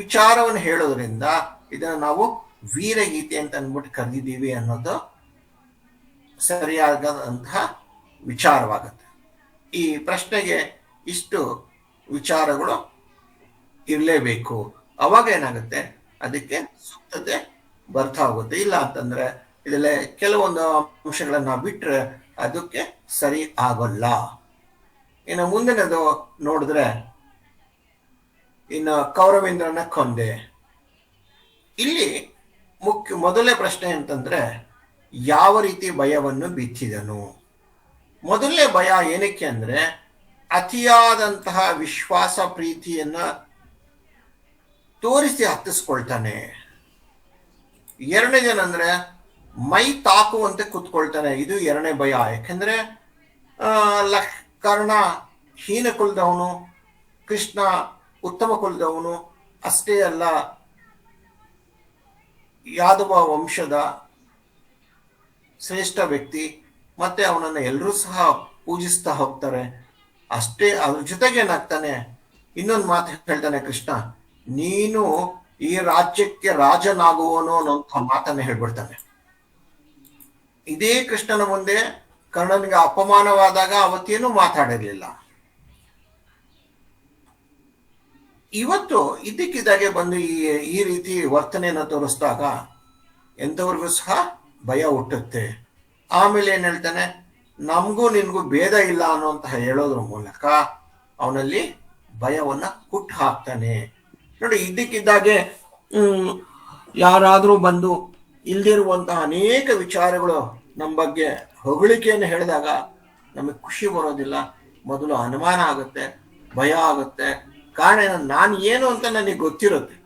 ವಿಚಾರವನ್ನು ಹೇಳೋದ್ರಿಂದ ಇದನ್ನು ನಾವು ವೀರಗೀತೆ ಅಂತ ಅಂದ್ಬಿಟ್ಟು ಕರೆದಿದ್ದೀವಿ ಅನ್ನೋದು ಸರಿಯಾದಂತಹ ವಿಚಾರವಾಗುತ್ತೆ. ಈ ಪ್ರಶ್ನೆಗೆ ಇಷ್ಟು ವಿಚಾರಗಳು ಇರಲೇಬೇಕು. ಅವಾಗ ಏನಾಗುತ್ತೆ, ಅದಕ್ಕೆ ಸೂಕ್ತತೆ ಬರ್ತಾ ಹೋಗುತ್ತೆ. ಇಲ್ಲ ಅಂತಂದ್ರೆ ಇದರಲ್ಲಿ ಕೆಲವೊಂದು ಅಂಶಗಳನ್ನ ಬಿಟ್ರೆ ಅದಕ್ಕೆ ಸರಿ ಆಗೋಲ್ಲ. ಇನ್ನು ಮುಂದಿನದು ನೋಡಿದ್ರೆ, ಇನ್ನು ಕೌರವೇಂದ್ರನ ಕೊಂದೆ. ಇಲ್ಲಿ ಮೊದಲನೇ ಪ್ರಶ್ನೆ ಅಂತಂದ್ರೆ, ಯಾವ ರೀತಿ ಭಯವನ್ನು ಬಿತ್ತಿದನು? ಮೊದಲನೇ ಭಯ ಏನಕ್ಕೆ ಅಂದ್ರೆ, ಅತಿಯಾದಂತಹ ವಿಶ್ವಾಸ ಪ್ರೀತಿಯನ್ನ ತೋರಿಸಿ ಹತ್ತಿಸ್ಕೊಳ್ತಾನೆ. ಎರಡನೇದೇನಂದ್ರೆ, ಮೈ ತಾಕುವಂತೆ ಕೂತ್ಕೊಳ್ತಾನೆ. ಇದು ಎರಡನೇ ಭಯ. ಯಾಕೆಂದ್ರೆ ಕರ್ಣ ಹೀನ ಕುಲದವನು, ಕೃಷ್ಣ ಉತ್ತಮ ಕುಲದವನು. ಅಷ್ಟೇ ಅಲ್ಲ, ಯಾದವ ವಂಶದ ಶ್ರೇಷ್ಠ ವ್ಯಕ್ತಿ. ಮತ್ತೆ ಅವನನ್ನು ಎಲ್ಲರೂ ಸಹ ಪೂಜಿಸ್ತಾ ಹೋಗ್ತಾರೆ. ಅಷ್ಟೇ, ಅದ್ರ ಜೊತೆಗೆ ಏನಾಗ್ತಾನೆ, ಇನ್ನೊಂದು ಮಾತು ಹೇಳ್ತಾನೆ ಕೃಷ್ಣ, ನೀನು ಈ ರಾಜ್ಯಕ್ಕೆ ರಾಜನಾಗುವನು ಅನ್ನೋಂಥ ಮಾತನ್ನ ಹೇಳ್ಬಿಡ್ತಾನೆ. ಇದೇ ಕೃಷ್ಣನ ಮುಂದೆ ಕರ್ಣನಿಗೆ ಅಪಮಾನವಾದಾಗ ಅವತ್ತೇನು ಮಾತಾಡಿರ್ಲಿಲ್ಲ. ಇವತ್ತು ಇದ್ದಕ್ಕಿದ್ದಾಗೆ ಬಂದು ಈ ರೀತಿ ವರ್ತನೆಯನ್ನು ತೋರಿಸಿದಾಗ ಎಂಥವ್ರಿಗೂ ಸಹ ಭಯ ಹುಟ್ಟುತ್ತೆ. ಆಮೇಲೆ ಏನ್ ಹೇಳ್ತಾನೆ, ನಮಗೂ ನಿನ್ಗೂ ಭೇದ ಇಲ್ಲ ಅನ್ನುವಂತಹ ಹೇಳೋದ್ರ ಮೂಲಕ ಅವನಲ್ಲಿ ಭಯವನ್ನ ಹುಟ್ಟು ಹಾಕ್ತಾನೆ. ನೋಡಿ, ಇದ್ದಕ್ಕಿದ್ದಾಗೆ ಯಾರಾದ್ರೂ ಬಂದು ಇಲ್ದಿರುವಂತಹ ಅನೇಕ ವಿಚಾರಗಳು ನಮ್ಮ ಬಗ್ಗೆ ಹೊಗಳಿಕೆಯನ್ನು ಹೇಳಿದಾಗ ನಮಗೆ ಖುಷಿ ಬರೋದಿಲ್ಲ. ಮೊದಲು ಅನುಮಾನ ಆಗುತ್ತೆ, ಭಯ ಆಗುತ್ತೆ. ಕಾರಣ ನಾನು ಏನು ಅಂತ ನನಗೆ ಗೊತ್ತಿರುತ್ತೆ.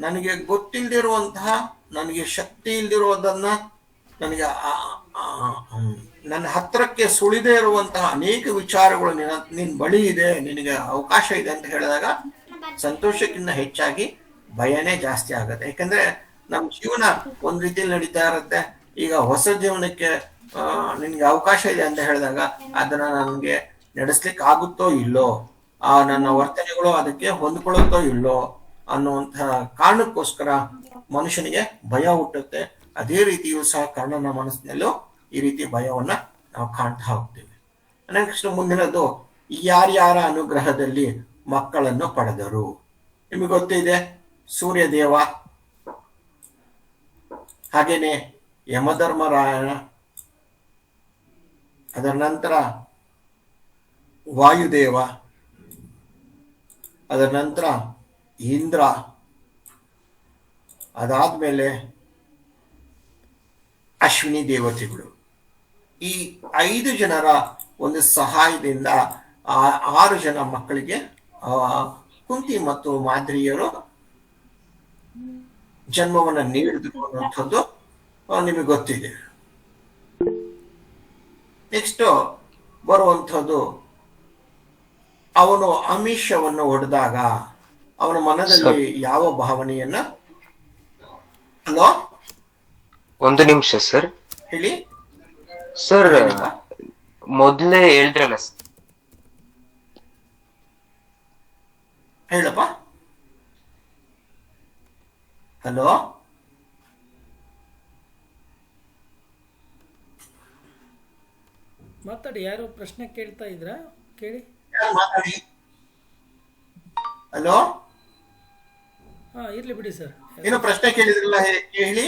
ನನಗೆ ಗೊತ್ತಿಲ್ದಿರುವಂತಹ, ನನಗೆ ಶಕ್ತಿ ಇಲ್ದಿರೋದನ್ನ, ನನಗೆ ನನ್ನ ಹತ್ರಕ್ಕೆ ಸುಳಿದೇ ಇರುವಂತಹ ಅನೇಕ ವಿಚಾರಗಳು ನಿನ್ ಬಳಿ ಇದೆ, ನಿನಗೆ ಅವಕಾಶ ಇದೆ ಅಂತ ಹೇಳಿದಾಗ ಸಂತೋಷಕ್ಕಿಂತ ಹೆಚ್ಚಾಗಿ ಭಯನೇ ಜಾಸ್ತಿ ಆಗುತ್ತೆ. ಯಾಕಂದ್ರೆ ನಮ್ಮ ಜೀವನ ಒಂದ್ ರೀತಿಯಲ್ಲಿ ನಡೀತಾ ಇರುತ್ತೆ. ಈಗ ಹೊಸ ಜೀವನಕ್ಕೆ ನಿನ್ಗೆ ಅವಕಾಶ ಇದೆ ಅಂತ ಹೇಳಿದಾಗ ಅದನ್ನ ನನಗೆ ನಡೆಸ್ಲಿಕ್ಕೆ ಆಗುತ್ತೋ ಇಲ್ಲೋ, ನನ್ನ ವರ್ತನೆಗಳು ಅದಕ್ಕೆ ಹೊಂದ್ಕೊಳ್ಳುತ್ತೋ ಇಲ್ಲೋ ಅನ್ನುವಂತಹ ಕಾರಣಕ್ಕೋಸ್ಕರ ಮನುಷ್ಯನಿಗೆ ಭಯ ಹುಟ್ಟುತ್ತೆ. ಅದೇ ರೀತಿಯೂ ಸಹ ಕರ್ಣನ ಮನಸ್ಸಿನಲ್ಲೂ ಈ ರೀತಿ ಭಯವನ್ನ ನಾವು ಕಾಣ್ತಾ ಹೋಗ್ತೀವಿ. ನೆಕ್ಸ್ಟ್ ಮುಂದಿನದು, ಯಾರ್ಯಾರ ಅನುಗ್ರಹದಲ್ಲಿ ಮಕ್ಕಳನ್ನು ಪಡೆದರು? ನಿಮಗೆ ಗೊತ್ತಿದೆ ಸೂರ್ಯದೇವ, ಹಾಗೇನೆ ಯಮಧರ್ಮರಾಯಣ, ಅದರ ನಂತರ ವಾಯುದೇವ, ಅದರ ನಂತರ ಇಂದ್ರ, ಅದಾದ್ಮೇಲೆ ಅಶ್ವಿನಿ ದೇವತೆಗಳು. ಈ 5 ಜನರ ಒಂದು ಸಹಾಯದಿಂದ 6 ಜನ ಮಕ್ಕಳಿಗೆ ಕುಂತಿ ಮತ್ತು ಮಾದ್ರಿಯರು ಜನ್ಮವನ್ನು ನೀಡಿದ್ರು ಅನ್ನುವಂಥದ್ದು ನಿಮಗೆ ಗೊತ್ತಿದೆ. ನೆಕ್ಸ್ಟ್ ಬರುವಂಥದ್ದು, ಅವನು ಆಮಿಷವನ್ನು ಹೊಡೆದಾಗ ಅವನ ಮನದಲ್ಲಿ ಯಾವ ಭಾವನೆಯನ್ನ, ಹಲೋ ಒಂದು ನಿಮಿಷ ಸರ್. ಹೇಳಿ ಸರ್, ಮೊದ್ಲೇ ಹೇಳಿದ್ರಲ್ಲ ಸರ್. ಹೇಳಪ್ಪ. ಹಲೋ, ಮಾತಾಡಿ. ಯಾರು ಪ್ರಶ್ನೆ ಕೇಳ್ತಾ ಇದ್ರಾ? ಕೇಳಿ. ಮಾತಾಡಿ. ಹಲೋ, ಹಾ, ಇರ್ಲಿ ಬಿಡಿ ಸರ್. ಏನೋ ಪ್ರಶ್ನೆ ಕೇಳಿದ್ರಲ್ಲ, ಹೇಳಿ.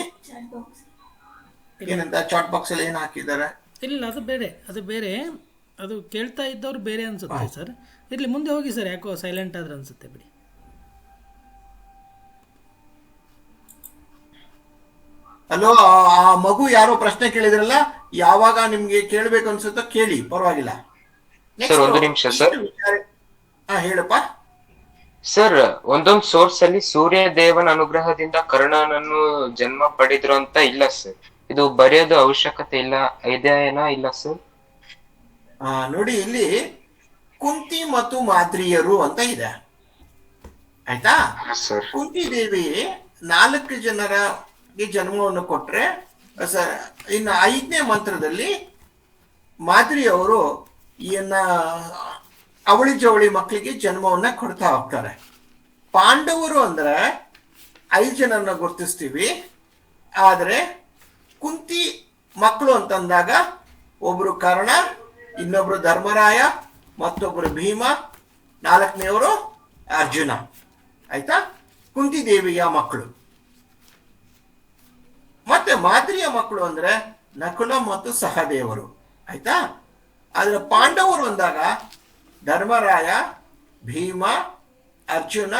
ಏನಂತ ಚಾಟ್ ಬಾಕ್ಸ್ ಅಲ್ಲಿ ಏನು ಹಾಕಿದ್ದಾರೆ? ಇಲ್ಲ, ಅದು ಬೇರೆ, ಅದು ಬೇರೆ. ಅದು ಕೇಳ್ತಾ ಇದ್ದವ್ರು ಬೇರೆ ಅನ್ಸುತ್ತೆ ಸರ್. ಇರ್ಲಿ, ಮುಂದೆ ಹೋಗಿ ಸರ್. ಯಾಕೋ ಸೈಲೆಂಟ್ ಆದ್ರೆ ಅನ್ಸುತ್ತೆ, ಬಿಡಿ. ಹಲೋ, ಆ ಮಗು ಯಾರೋ ಪ್ರಶ್ನೆ ಕೇಳಿದ್ರಲ್ಲ, ಯಾವಾಗ ನಿಮ್ಗೆ ಕೇಳ್ಬೇಕು ಅನ್ಸುತ್ತೋ ಕೇಳಿ, ಪರವಾಗಿಲ್ಲ. ಸರ್, ಒಂದು ನಿಮಿಷ ಸರ್. ಹೇಳಪ್ಪ. ಸರ್, ಒಂದೊಂದು ಸೋರ್ಸ್ ಅಲ್ಲಿ ಸೂರ್ಯ ದೇವನ ಅನುಗ್ರಹದಿಂದ ಕರ್ಣನನ್ನು ಜನ್ಮ ಪಡೆದ್ರು ಅಂತ ಇಲ್ಲ ಸರ್. ಇದು ಬರೆಯೋದು ಅವಶ್ಯಕತೆ ಇಲ್ಲ ಇದೇನಾ? ಇಲ್ಲ ಸರ್. ನೋಡಿ, ಇಲ್ಲಿ ಕುಂತಿ ಮತ್ತು ಮಾದ್ರಿಯರು ಅಂತ ಇದೆ, ಆಯ್ತಾ? ಸರ್, ಕುಂತಿ ದೇವಿ 4 ಜನರಿಗೆ ಜನ್ಮವನ್ನು ಕೊಟ್ರೆ, ಇನ್ನು 5ನೇ ಮಂತ್ರದಲ್ಲಿ ಮಾದ್ರಿಯವರು ಅವಳಿ ಜವಳಿ ಮಕ್ಕಳಿಗೆ ಜನ್ಮವನ್ನ ಕೊಡ್ತಾ ಹೋಗ್ತಾರೆ. ಪಾಂಡವರು ಅಂದ್ರೆ 5 ಜನರನ್ನ ಗುರ್ತಿಸ್ತೀವಿ, ಆದ್ರೆ ಕುಂತಿ ಮಕ್ಕಳು ಅಂತಂದಾಗ ಒಬ್ರು ಕರ್ಣ, ಇನ್ನೊಬ್ರು ಧರ್ಮರಾಯ, ಮತ್ತೊಬ್ರು ಭೀಮ, 4ನೇವರು ಅರ್ಜುನ. ಆಯ್ತಾ? ಕುಂತಿ ದೇವಿಯ ಮಕ್ಕಳು. ಮತ್ತೆ ಮಾದ್ರಿಯ ಮಕ್ಕಳು ಅಂದ್ರೆ ನಕುಲ ಮತ್ತು ಸಹದೇವರು. ಆಯ್ತಾ? ಆದ್ರೆ ಪಾಂಡವರು ಅಂದಾಗ ಧರ್ಮರಾಯ, ಭೀಮ, ಅರ್ಜುನ,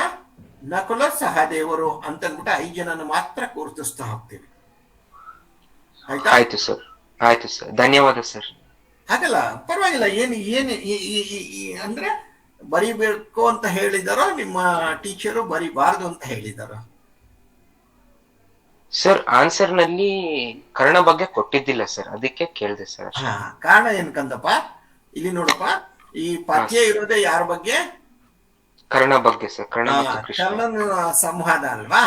ನಕುಲ, ಸಹದೇವರು ಅಂತಂದ್ಬಿಟ್ಟು 5 ಜನನ ಮಾತ್ರ ಗುರುತಿಸ್ತಾ ಹೋಗ್ತೀವಿ. ಆಯ್ತಾ? ಆಯ್ತು ಸರ್. ಆಯ್ತು ಸರ್, ಧನ್ಯವಾದ ಸರ್. ಹಾಗಲ್ಲ, ಪರವಾಗಿಲ್ಲ. ಏನು ಏನು ಅಂದ್ರೆ ಬರಿಬೇಕು ಅಂತ ಹೇಳಿದಾರೋ, ನಿಮ್ಮ ಟೀಚರು ಬರಿಬಾರ್ದು ಅಂತ ಹೇಳಿದಾರೋ? ಸರ್, ಆನ್ಸರ್ ನಲ್ಲಿ ಕರ್ಣ ಬಗ್ಗೆ ಕೊಟ್ಟಿದ್ದಿಲ್ಲ ಸರ್, ಅದಕ್ಕೆ ಕೇಳಿದೆ ಸರ್. ಕಾರಣ ಏನ್ಕಂದಪ್ಪ, ಇಲ್ಲಿ ನೋಡಪ್ಪ, ಈ ಪದ್ಯ ಇರೋದೇ ಯಾರ ಬಗ್ಗೆ? ಕರ್ಣ ಬಗ್ಗೆ ಸರ್. ಕರ್ಣ ಮತ್ತು ಕೃಷ್ಣ. ಕರ್ಣನ ಸಂವಾದ ಅಲ್ವಾ?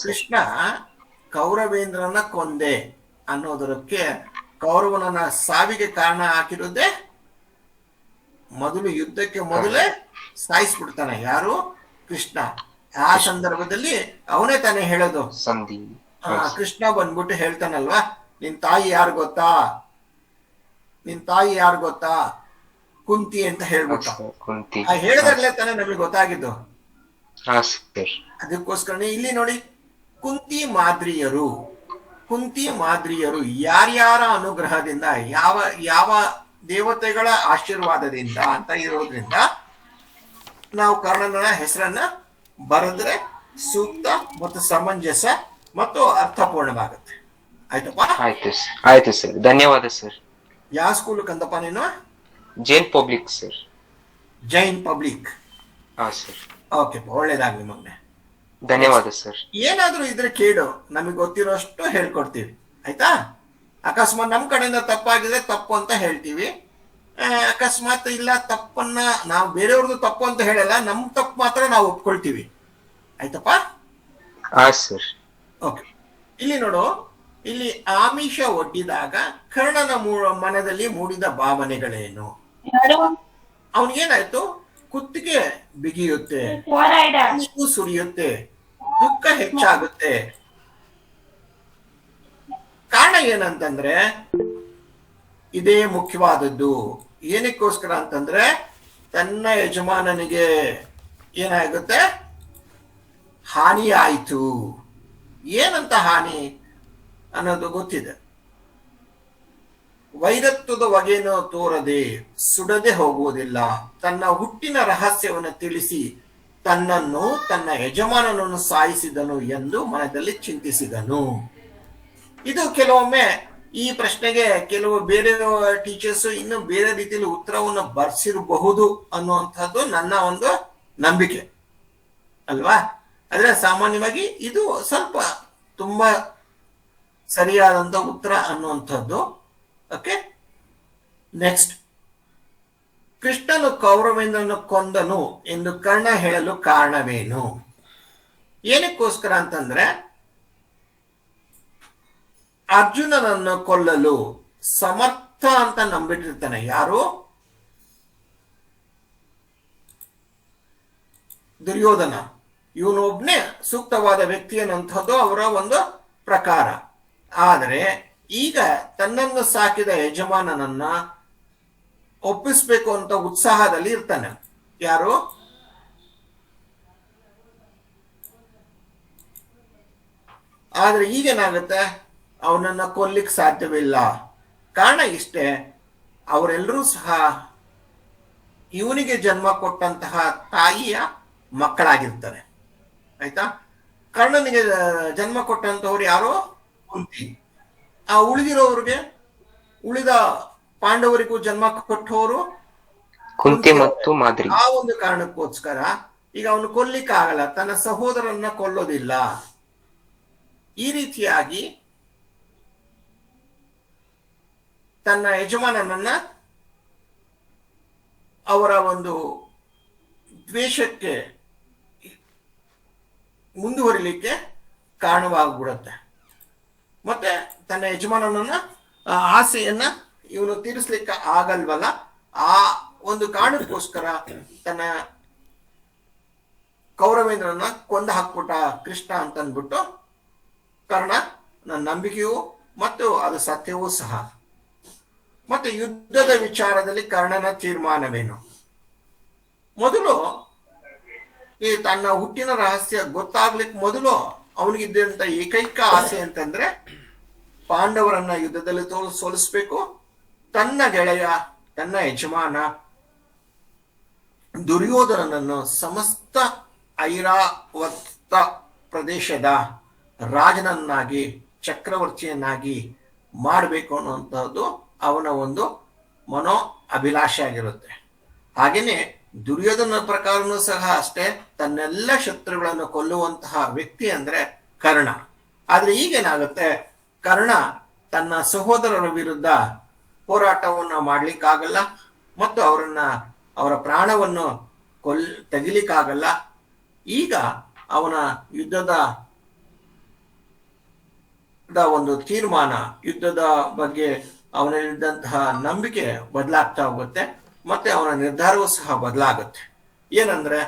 ಕೃಷ್ಣ ಕೌರವೇಂದ್ರನ ಕೊಂದೆ ಅನ್ನೋದಕ್ಕೆ, ಕೌರವನ ಸಾವಿಗೆ ಕಾರಣ ಹಾಕಿರೋದೇ ಮೊದಲು ಯುದ್ಧಕ್ಕೆ ಮೊದಲೇ ಸಾಯಿಸ್ಬಿಡ್ತಾನೆ. ಯಾರು? ಕೃಷ್ಣ. ಆ ಸಂದರ್ಭದಲ್ಲಿ ಅವನೇ ತಾನೇ ಹೇಳೋದು, ಸಂಧಿ. ಕೃಷ್ಣ ಬಂದ್ಬಿಟ್ಟು ಹೇಳ್ತಾನಲ್ವಾ, ನಿನ್ ತಾಯಿ ಯಾರು ಗೊತ್ತಾ? ನಿನ್ ತಾಯಿ ಯಾರು ಗೊತ್ತಾ? ಕುಂತಿ ಅಂತ ಹೇಳ್ಬಿಟ್ಟ. ಕುಂತಿ ಹೇಳಿದಾಗ್ಲೇ ತಾನೇ ನಮಗೆ ಗೊತ್ತಾಗಿದ್ದು. ಅದಕ್ಕೋಸ್ಕರ ಅದಕ್ಕೋಸ್ಕರನೇ ಇಲ್ಲಿ ನೋಡಿ, ಕುಂತಿ ಮಾದ್ರಿಯರು. ಕುಂತಿ ಮಾದ್ರಿಯರು ಯಾರ್ಯಾರ ಅನುಗ್ರಹದಿಂದ, ಯಾವ ಯಾವ ದೇವತೆಗಳ ಆಶೀರ್ವಾದದಿಂದ ಅಂತ ಇರೋದ್ರಿಂದ ನಾವು ಕರ್ಣನ ಹೆಸರನ್ನ ಬರೆದ್ರೆ ಸೂಕ್ತ ಮತ್ತು ಸಮಂಜಸ ಮತ್ತು ಅರ್ಥಪೂರ್ಣವಾಗುತ್ತೆ. ಆಯ್ತಪ್ಪ? ಆಯ್ತು ಸರ್, ಧನ್ಯವಾದ ಸರ್. ಯಾವ ಸ್ಕೂಲ್ ಕಂದಪ್ಪ ನೀನು? Jain public sir. Jain public. ಹಾ ಸರ್. ಓಕೆ, ಒಳ್ಳೇದಾಗ್ಲಿ ಮಗನೆ. ಧನ್ಯವಾದ ಸರ್. ಏನಾದ್ರೂ ಇದ್ರೆ ಕೇಳು, ನಮಗೆ ಗೊತ್ತಿರೋಷ್ಟು ಹೇಳ್ಕೊಡ್ತೀವಿ. ಆಯ್ತಾ? ಅಕಸ್ಮಾತ್ ನಮ್ ಕಡೆಯಿಂದ ತಪ್ಪಾಗಿದ್ರೆ ತಪ್ಪು ಅಂತ ಹೇಳ್ತೀವಿ. ಅಕಸ್ಮಾತ್ ಇಲ್ಲ, ತಪ್ಪನ್ನ ನಾವು ಬೇರೆಯವ್ರದ್ದು ತಪ್ಪು ಅಂತ ಹೇಳಲ್ಲ, ನಮ್ ತಪ್ಪು ಮಾತ್ರ ನಾವು ಒಪ್ಕೊಳ್ತೀವಿ. ಆಯ್ತಪ್ಪ? ಸರ್. ಓಕೆ, ಇಲ್ಲಿ ನೋಡು, ಇಲ್ಲಿ ಆಮಿಷ ಒಡ್ಡಿದಾಗ ಕರ್ಣನ ಮನದಲ್ಲಿ ಮೂಡಿದ ಭಾವನೆಗಳೇನು? ಅವನಿಗೇನಾಯ್ತು? ಕುತ್ತಿಗೆ ಬಿಗಿಯುತ್ತೆ, ಸುರಿಯುತ್ತೆ, ದುಃಖ ಹೆಚ್ಚಾಗುತ್ತೆ. ಕಾರಣ ಏನಂತಂದ್ರೆ ಇದೇ ಮುಖ್ಯವಾದದ್ದು. ಏನಕ್ಕೋಸ್ಕರ ಅಂತಂದ್ರೆ ತನ್ನ ಯಜಮಾನನಿಗೆ ಏನಾಗುತ್ತೆ? ಹಾನಿ ಆಯಿತು. ಏನಂತ ಹಾನಿ ಅನ್ನೋದು ಗೊತ್ತಿದೆ. ವೈರತ್ವದ ಹೊಗೆಯನ್ನು ತೋರದೆ ಸುಡದೆ ಹೋಗುವುದಿಲ್ಲ. ತನ್ನ ಹುಟ್ಟಿನ ರಹಸ್ಯವನ್ನು ತಿಳಿಸಿ ತನ್ನನ್ನು ತನ್ನ ಯಜಮಾನನನ್ನು ಸಾಯಿಸಿದನು ಎಂದು ಮನದಲ್ಲಿ ಚಿಂತಿಸಿದನು. ಇದು ಕೆಲವೊಮ್ಮೆ ಈ ಪ್ರಶ್ನೆಗೆ ಕೆಲವು ಬೇರೆ ಟೀಚರ್ಸ್ ಇನ್ನು ಬೇರೆ ರೀತಿಯಲ್ಲಿ ಉತ್ತರವನ್ನು ಬರ್ಸಿರಬಹುದು ಅನ್ನುವಂಥದ್ದು ನನ್ನ ಒಂದು ನಂಬಿಕೆ ಅಲ್ವಾ. ಆದ್ರೆ ಸಾಮಾನ್ಯವಾಗಿ ಇದು ಸ್ವಲ್ಪ ತುಂಬಾ ಸರಿಯಾದಂತ ಉತ್ತರ ಅನ್ನುವಂಥದ್ದು. Okay, next. ಕೃಷ್ಣನು ಕೌರವೇಂದ್ರನು ಕೊಂದನು ಎಂದು ಕರ್ಣ ಹೇಳಲು ಕಾರಣವೇನು? ಏನಕ್ಕೋಸ್ಕರ ಅಂತಂದ್ರೆ ಅರ್ಜುನನನ್ನು ಕೊಲ್ಲಲು ಸಮರ್ಥ ಅಂತ ನಂಬಿಟ್ಟಿರ್ತಾನೆ. ಯಾರು? ದುರ್ಯೋಧನ. ಇವನೊಬ್ನೇ ಸೂಕ್ತವಾದ ವ್ಯಕ್ತಿ ಅನ್ನುವಂಥದ್ದು ಅವರ ಒಂದು ಪ್ರಕಾರ. ಆದರೆ ಈಗ ತನ್ನನ್ನು ಸಾಕಿದ ಯಜಮಾನನನ್ನ ಒಪ್ಪಿಸ್ಬೇಕು ಅಂತ ಉತ್ಸಾಹದಲ್ಲಿ ಇರ್ತಾನೆ. ಯಾರು? ಆದ್ರೆ ಈಗೇನಾಗುತ್ತೆ, ಅವನನ್ನ ಕೊಲ್ಲಿಕ್ ಸಾಧ್ಯವಿಲ್ಲ. ಕಾರಣ ಇಷ್ಟೇ, ಅವರೆಲ್ಲರೂ ಸಹ ಇವನಿಗೆ ಜನ್ಮ ಕೊಟ್ಟಂತಹ ತಾಯಿಯ ಮಕ್ಕಳಾಗಿರ್ತಾರೆ. ಆಯ್ತಾ? ಕರ್ಣನಿಗೆ ಜನ್ಮ ಕೊಟ್ಟಂತವ್ರು ಯಾರು? ಕುಂತಿ. ಆ ಉಳಿದಿರೋವ್ರಿಗೆ, ಉಳಿದ ಪಾಂಡವರಿಗೂ ಜನ್ಮ ಕೊಟ್ಟವರು ಕುಂತಿ ಮತ್ತು ಮಾದ್ರಿ. ಆ ಒಂದು ಕಾರಣಕ್ಕೋಸ್ಕರ ಈಗ ಅವನು ಕೊಲ್ಲಿಕ್ ಆಗಲ್ಲ, ತನ್ನ ಸಹೋದರನ್ನ ಕೊಲ್ಲೋದಿಲ್ಲ. ಈ ರೀತಿಯಾಗಿ ತನ್ನ ಯಜಮಾನನನ್ನ ಅವರ ಒಂದು ದ್ವೇಷಕ್ಕೆ ಮುಂದುವರಿಲಿಕ್ಕೆ ಕಾರಣವಾಗ್ಬಿಡುತ್ತೆ. ಮತ್ತೆ ತನ್ನ ಯಜಮಾನನನ್ನ ಆಸೆಯನ್ನ ಇವನು ತೀರಿಸ್ಲಿಕ್ಕೆ ಆಗಲ್ವಲ್ಲ, ಆ ಒಂದು ಕಾರಣಕ್ಕೋಸ್ಕರ ತನ್ನ ಕೌರವೇಂದ್ರನ ಕೊಂದು ಹಾಕ್ಬಿಟ್ಟ ಕೃಷ್ಣ ಅಂತ ಅಂದ್ಬಿಟ್ಟು ಕರ್ಣ ನನ್ನ ನಂಬಿಕೆಯೂ ಮತ್ತು ಅದು ಸತ್ಯವೂ ಸಹ. ಮತ್ತೆ ಯುದ್ಧದ ವಿಚಾರದಲ್ಲಿ ಕರ್ಣನ ತೀರ್ಮಾನವೇನು? ಮೊದಲು ಈ ತನ್ನ ಹುಟ್ಟಿನ ರಹಸ್ಯ ಗೊತ್ತಾಗ್ಲಿಕ್ಕೆ ಮೊದಲು ಅವನಿಗಿದ್ದಂತ ಏಕೈಕ ಆಸೆ ಅಂತಂದ್ರೆ ಪಾಂಡವರನ್ನ ಯುದ್ಧದಲ್ಲಿ ಸೋಲಿಸ್ಬೇಕು. ತನ್ನ ಗೆಳೆಯ, ತನ್ನ ಯಜಮಾನ ದುರ್ಯೋಧನನನ್ನು ಸಮಸ್ತ ಐರಾವತ ಪ್ರದೇಶದ ರಾಜನನ್ನಾಗಿ, ಚಕ್ರವರ್ತಿಯನ್ನಾಗಿ ಮಾಡಬೇಕು ಅನ್ನುವಂಥದ್ದು ಅವನ ಒಂದು ಮನೋ ಅಭಿಲಾಷೆ ಆಗಿರುತ್ತೆ. ಹಾಗೇನೆ ದುರ್ಯೋಧನ ಪ್ರಕಾರನೂ ಸಹ ಅಷ್ಟೇ, ತನ್ನೆಲ್ಲ ಶತ್ರುಗಳನ್ನು ಕೊಲ್ಲುವಂತಹ ವ್ಯಕ್ತಿ ಅಂದ್ರೆ ಕರ್ಣ. ಆದ್ರೆ ಈಗೇನಾಗುತ್ತೆ, ಕರ್ಣ ತನ್ನ ಸಹೋದರರ ವಿರುದ್ಧ ಹೋರಾಟವನ್ನ ಮಾಡ್ಲಿಕ್ಕಾಗಲ್ಲ ಮತ್ತು ಅವರ ಪ್ರಾಣವನ್ನು ತೆಗಿಲಿಕ್ಕಾಗಲ್ಲ. ಈಗ ಅವನ ಯುದ್ಧದ ಒಂದು ತೀರ್ಮಾನ, ಯುದ್ಧದ ಬಗ್ಗೆ ಅವನಲ್ಲಿದ್ದಂತಹ ನಂಬಿಕೆ ಬದಲಾಗ್ತಾ ಹೋಗುತ್ತೆ. ಮತ್ತೆ ಅವನ ನಿರ್ಧಾರವೂ ಸಹ ಬದಲಾಗುತ್ತೆ. ಏನಂದ್ರೆ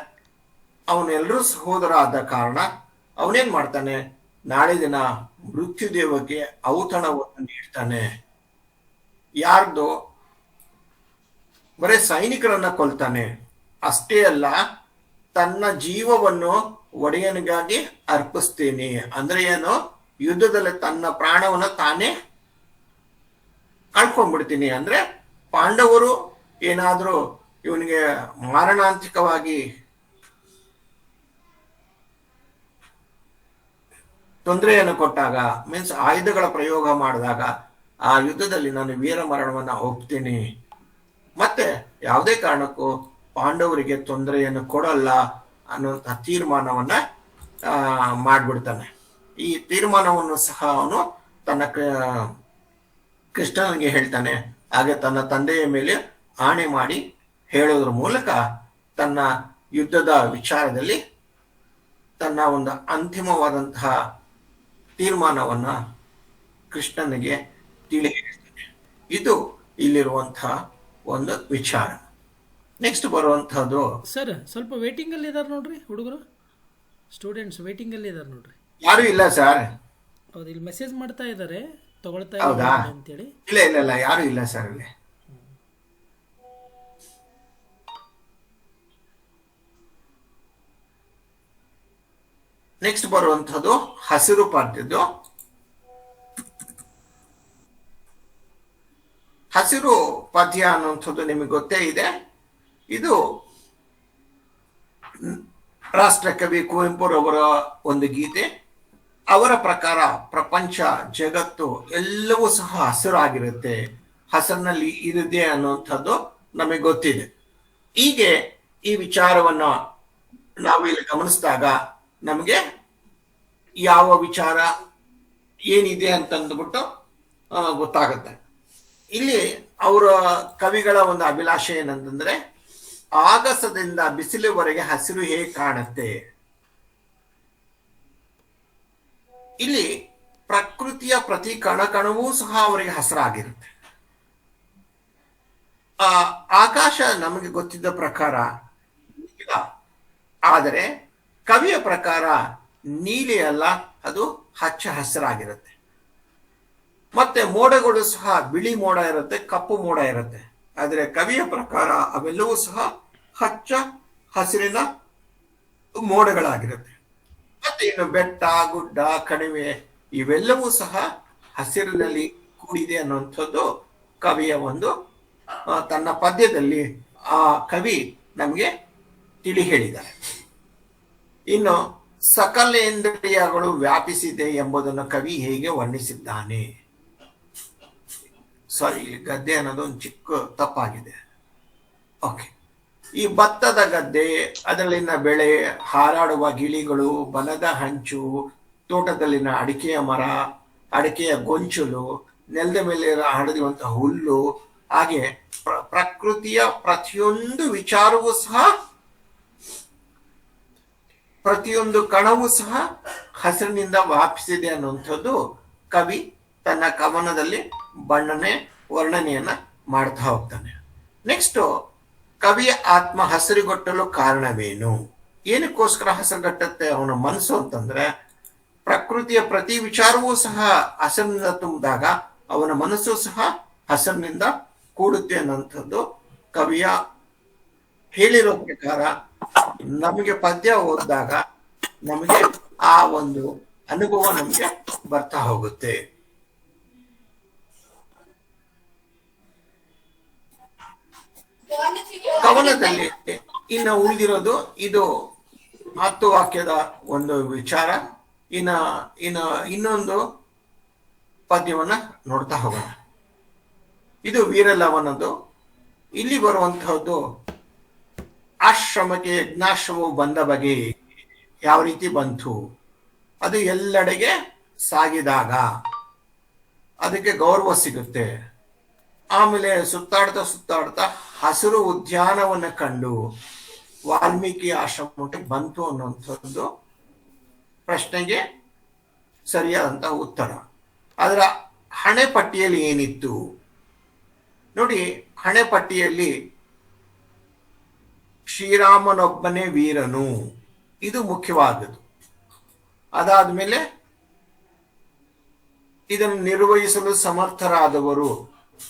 ಅವನೆಲ್ಲರೂ ಸಹೋದರ ಆದ ಕಾರಣ ಅವನೇನ್ ಮಾಡ್ತಾನೆ, ನಾಳೆ ದಿನ ಮೃತ್ಯುದೇವಕ್ಕೆ ಔತಣವನ್ನು ನೀಡ್ತಾನೆ. ಯಾರ್ದು? ಬರೇ ಸೈನಿಕರನ್ನ ಕೊಲ್ತಾನೆ. ಅಷ್ಟೇ ಅಲ್ಲ, ತನ್ನ ಜೀವವನ್ನು ಒಡೆಯನಿಗಾಗಿ ಅರ್ಪಿಸ್ತೇನೆ ಅಂದ್ರೆ ಏನು? ಯುದ್ಧದಲ್ಲಿ ತನ್ನ ಪ್ರಾಣವನ್ನ ತಾನೇ ಕಳ್ಕೊಂಡ್ಬಿಡ್ತೀನಿ. ಅಂದ್ರೆ ಪಾಂಡವರು ಏನಾದ್ರೂ ಇವನಿಗೆ ಮಾರಣಾಂತಿಕವಾಗಿ ತೊಂದರೆಯನ್ನು ಕೊಟ್ಟಾಗ, ಮೀನ್ಸ್ ಆಯುಧಗಳ ಪ್ರಯೋಗ ಮಾಡಿದಾಗ, ಆ ಯುದ್ಧದಲ್ಲಿ ನಾನು ವೀರ ಮರಣವನ್ನ ಒಪ್ತೀನಿ. ಮತ್ತೆ ಯಾವುದೇ ಕಾರಣಕ್ಕೂ ಪಾಂಡವರಿಗೆ ತೊಂದರೆಯನ್ನು ಕೊಡಲ್ಲ ಅನ್ನುವಂತಹ ತೀರ್ಮಾನವನ್ನ ಮಾಡ್ಬಿಡ್ತಾನೆ. ಈ ತೀರ್ಮಾನವನ್ನು ಸಹ ಅವನು ತನ್ನ ಕೃಷ್ಣನಿಗೆ ಹೇಳ್ತಾನೆ. ಹಾಗೆ ತನ್ನ ತಂದೆಯ ಮೇಲೆ ಆಣೆ ಮಾಡಿ ಹೇಳೋದ್ರ ಮೂಲಕ ತನ್ನ ಯುದ್ಧದ ವಿಚಾರದಲ್ಲಿ ತನ್ನ ಒಂದು ಅಂತಿಮವಾದಂತಹ ತೀರ್ಮಾನವನ್ನ ಕೃಷ್ಣನಿಗೆ ತಿಳಿ ಹೇಳ್ತಾನೆ. ಇದು ಇಲ್ಲಿರುವಂತಹ ಒಂದು ವಿಚಾರ. ನೆಕ್ಸ್ಟ್ ಬರುವಂತಹದ್ದು, ಸರ್ ಸ್ವಲ್ಪ ವೇಟಿಂಗ್ ಅಲ್ಲಿ ಇದಾರೆ ನೋಡ್ರಿ, ಹುಡುಗರು ಸ್ಟೂಡೆಂಟ್ಸ್ ವೇಟಿಂಗ್ ಅಲ್ಲಿ ಇದಾರೆ ನೋಡ್ರಿ. ಯಾರು ಇಲ್ಲ ಸರ್. ಹೌದು, ಇಲ್ಲಿ ಮೆಸೇಜ್ ಮಾಡ್ತಾ ಇದ್ದಾರೆ, ತಗೊಳ್ತಾ ಹೌದಾ? ಇದ್ದಾರೆ ಅಂತೇಳಿ. ಇಲ್ಲ ಯಾರು ಇಲ್ಲ ಸರ್ ಇಲ್ಲಿ. ನೆಕ್ಸ್ಟ್ ಬರುವಂಥದ್ದು ಹಸಿರು ಪದ್ಯದ್ದು. ಹಸಿರು ಪದ್ಯ ಅನ್ನುವಂಥದ್ದು ನಿಮಗೆ ಗೊತ್ತೇ ಇದೆ. ಇದು ರಾಷ್ಟ್ರಕವಿ ಕುವೆಂಪುರವರ ಒಂದು ಗೀತೆ. ಅವರ ಪ್ರಕಾರ ಪ್ರಪಂಚ, ಜಗತ್ತು ಎಲ್ಲವೂ ಸಹ ಹಸಿರಾಗಿರುತ್ತೆ, ಹಸಿರಿನಲ್ಲಿ ಇರಿದೆ ಅನ್ನುವಂಥದ್ದು ನಮಗೆ ಗೊತ್ತಿದೆ. ಹೀಗೆ ಈ ವಿಚಾರವನ್ನ ನಾವು ಇಲ್ಲಿ ಗಮನಿಸಿದಾಗ ನಮಗೆ ಯಾವ ವಿಚಾರ ಏನಿದೆ ಅಂತಂದ್ಬಿಟ್ಟು ಗೊತ್ತಾಗುತ್ತೆ. ಇಲ್ಲಿ ಅವರ ಕವಿಗಳ ಒಂದು ಅಭಿಲಾಷೆ ಏನಂತಂದ್ರೆ, ಆಗಸದಿಂದ ಬಿಸಿಲುವರೆಗೆ ಹಸಿರು ಹೇಗೆ ಕಾಣುತ್ತೆ. ಇಲ್ಲಿ ಪ್ರಕೃತಿಯ ಪ್ರತಿ ಕಣಕಣವೂ ಸಹ ಅವರಿಗೆ ಹಸಿರಾಗಿರುತ್ತೆ. ಆಕಾಶ ನಮಗೆ ಗೊತ್ತಿದ್ದ ಪ್ರಕಾರ ನೀಲ, ಆದರೆ ಕವಿಯ ಪ್ರಕಾರ ನೀಲಿ ಅಲ್ಲ, ಅದು ಹಚ್ಚ ಹಸಿರಾಗಿರುತ್ತೆ. ಮತ್ತೆ ಮೋಡಗಳು ಸಹ ಬಿಳಿ ಮೋಡ ಇರುತ್ತೆ, ಕಪ್ಪು ಮೋಡ ಇರುತ್ತೆ. ಆದರೆ ಕವಿಯ ಪ್ರಕಾರ ಅವೆಲ್ಲವೂ ಸಹ ಹಚ್ಚ ಹಸಿರಿನ ಮೋಡಗಳಾಗಿರುತ್ತೆ. ಮತ್ತೆ ಇನ್ನು ಬೆಟ್ಟ, ಗುಡ್ಡ, ಕಣಿವೆ ಇವೆಲ್ಲವೂ ಸಹ ಹಸಿರಿನಲ್ಲಿ ಕೂಡಿದೆ ಅನ್ನುವಂಥದ್ದು ಕವಿಯ ಒಂದು ತನ್ನ ಪದ್ಯದಲ್ಲಿ ಆ ಕವಿ ನಮಗೆ ತಿಳಿ ಹೇಳಿದ್ದಾರೆ. ಇನ್ನು ಸಕಲೇಂದ್ರಿಯಗಳು ವ್ಯಾಪಿಸಿದೆ ಎಂಬುದನ್ನು ಕವಿ ಹೇಗೆ ವರ್ಣಿಸಿದ್ದಾನೆ. ಸಾರಿ, ಗದ್ದೆ ಅನ್ನೋದು ಒಂದು ಚಿಕ್ಕ ತಪ್ಪಾಗಿದೆ. ಓಕೆ, ಈ ಭತ್ತದ ಗದ್ದೆ, ಅದರಲ್ಲಿನ ಬೆಳೆ, ಹಾರಾಡುವ ಗಿಳಿಗಳು, ಬನದ ಹಂಚು, ತೋಟದಲ್ಲಿನ ಅಡಿಕೆಯ ಮರ, ಅಡಿಕೆಯ ಗೊಂಚಲು, ನೆಲದ ಮೇಲೆ ಹರಿಯುವಂತಹ ಹುಲ್ಲು, ಹಾಗೆ ಪ್ರಕೃತಿಯ ಪ್ರತಿಯೊಂದು ವಿಚಾರವೂ ಸಹ, ಪ್ರತಿಯೊಂದು ಕಣವೂ ಸಹ ಹಸಿರಿನಿಂದ ವ್ಯಾಪಿಸಿದೆ ಅನ್ನುವಂಥದ್ದು ಕವಿ ತನ್ನ ಕವನದಲ್ಲಿ ವರ್ಣನೆಯನ್ನ ಮಾಡ್ತಾ ಹೋಗ್ತಾನೆ. ನೆಕ್ಸ್ಟ್, ಕವಿಯ ಆತ್ಮ ಹಸಿರುಗೊಟ್ಟಲು ಕಾರಣವೇನು? ಏನಕ್ಕೋಸ್ಕರ ಹಸಿರುಗಟ್ಟುತ್ತೆ ಅವನ ಮನಸ್ಸು ಅಂತಂದ್ರೆ, ಪ್ರಕೃತಿಯ ಪ್ರತಿ ವಿಚಾರವೂ ಸಹ ಹಸಿರಿನಿಂದ ತುಂಬಿದಾಗ ಅವನ ಮನಸ್ಸು ಸಹ ಹಸಿರಿನಿಂದ ಕೂಡುತ್ತೆ ಅನ್ನುವಂಥದ್ದು ಕವಿಯ ಹೇಳಿರೋ ಪ್ರಕಾರ ನಮಗೆ ಪದ್ಯ ಓದಿದಾಗ ನಮಗೆ ಆ ಒಂದು ಅನುಭವ ನಮಗೆ ಬರ್ತಾ ಹೋಗುತ್ತೆ. ಕವನದಲ್ಲಿ ಇನ್ನು ಉಳಿದಿರೋದು ಇದು 10 ವಾಕ್ಯದ ಒಂದು ವಿಚಾರ. ಇನ್ನೊಂದು ಪದ್ಯವನ್ನ ನೋಡ್ತಾ ಹೋಗೋಣ. ಇದು ವೀರಲವನದು. ಇಲ್ಲಿ ಬರುವಂತಹದ್ದು ಆಶ್ರಮಕ್ಕೆ ಯಜ್ಞಾಶ್ರಮವು ಬಂದ ಬಗೆ ಯಾವ ರೀತಿ ಬಂತು, ಅದು ಎಲ್ಲೆಡೆಗೆ ಸಾಗಿದಾಗ ಅದಕ್ಕೆ ಗೌರವ ಸಿಗುತ್ತೆ. ಆಮೇಲೆ ಸುತ್ತಾಡ್ತಾ ಹಸಿರು ಉದ್ಯಾನವನ್ನ ಕಂಡು ವಾಲ್ಮೀಕಿ ಆಶ್ರಮಕ್ಕೆ ಬಂತು ಅನ್ನುವಂಥದ್ದು ಪ್ರಶ್ನೆಗೆ ಸರಿಯಾದಂತಹ ಉತ್ತರ. ಅದರ ಹಣೆ ಪಟ್ಟಿಯಲ್ಲಿ ಏನಿತ್ತು ನೋಡಿ. ಹಣೆ ಪಟ್ಟಿಯಲ್ಲಿ ಶ್ರೀರಾಮನೊಬ್ಬನೇ ವೀರನು, ಇದು ಮುಖ್ಯವಾದದ್ದು. ಅದಾದ್ಮೇಲೆ ಇದನ್ನು ನಿರ್ವಹಿಸಲು ಸಮರ್ಥರಾದವರು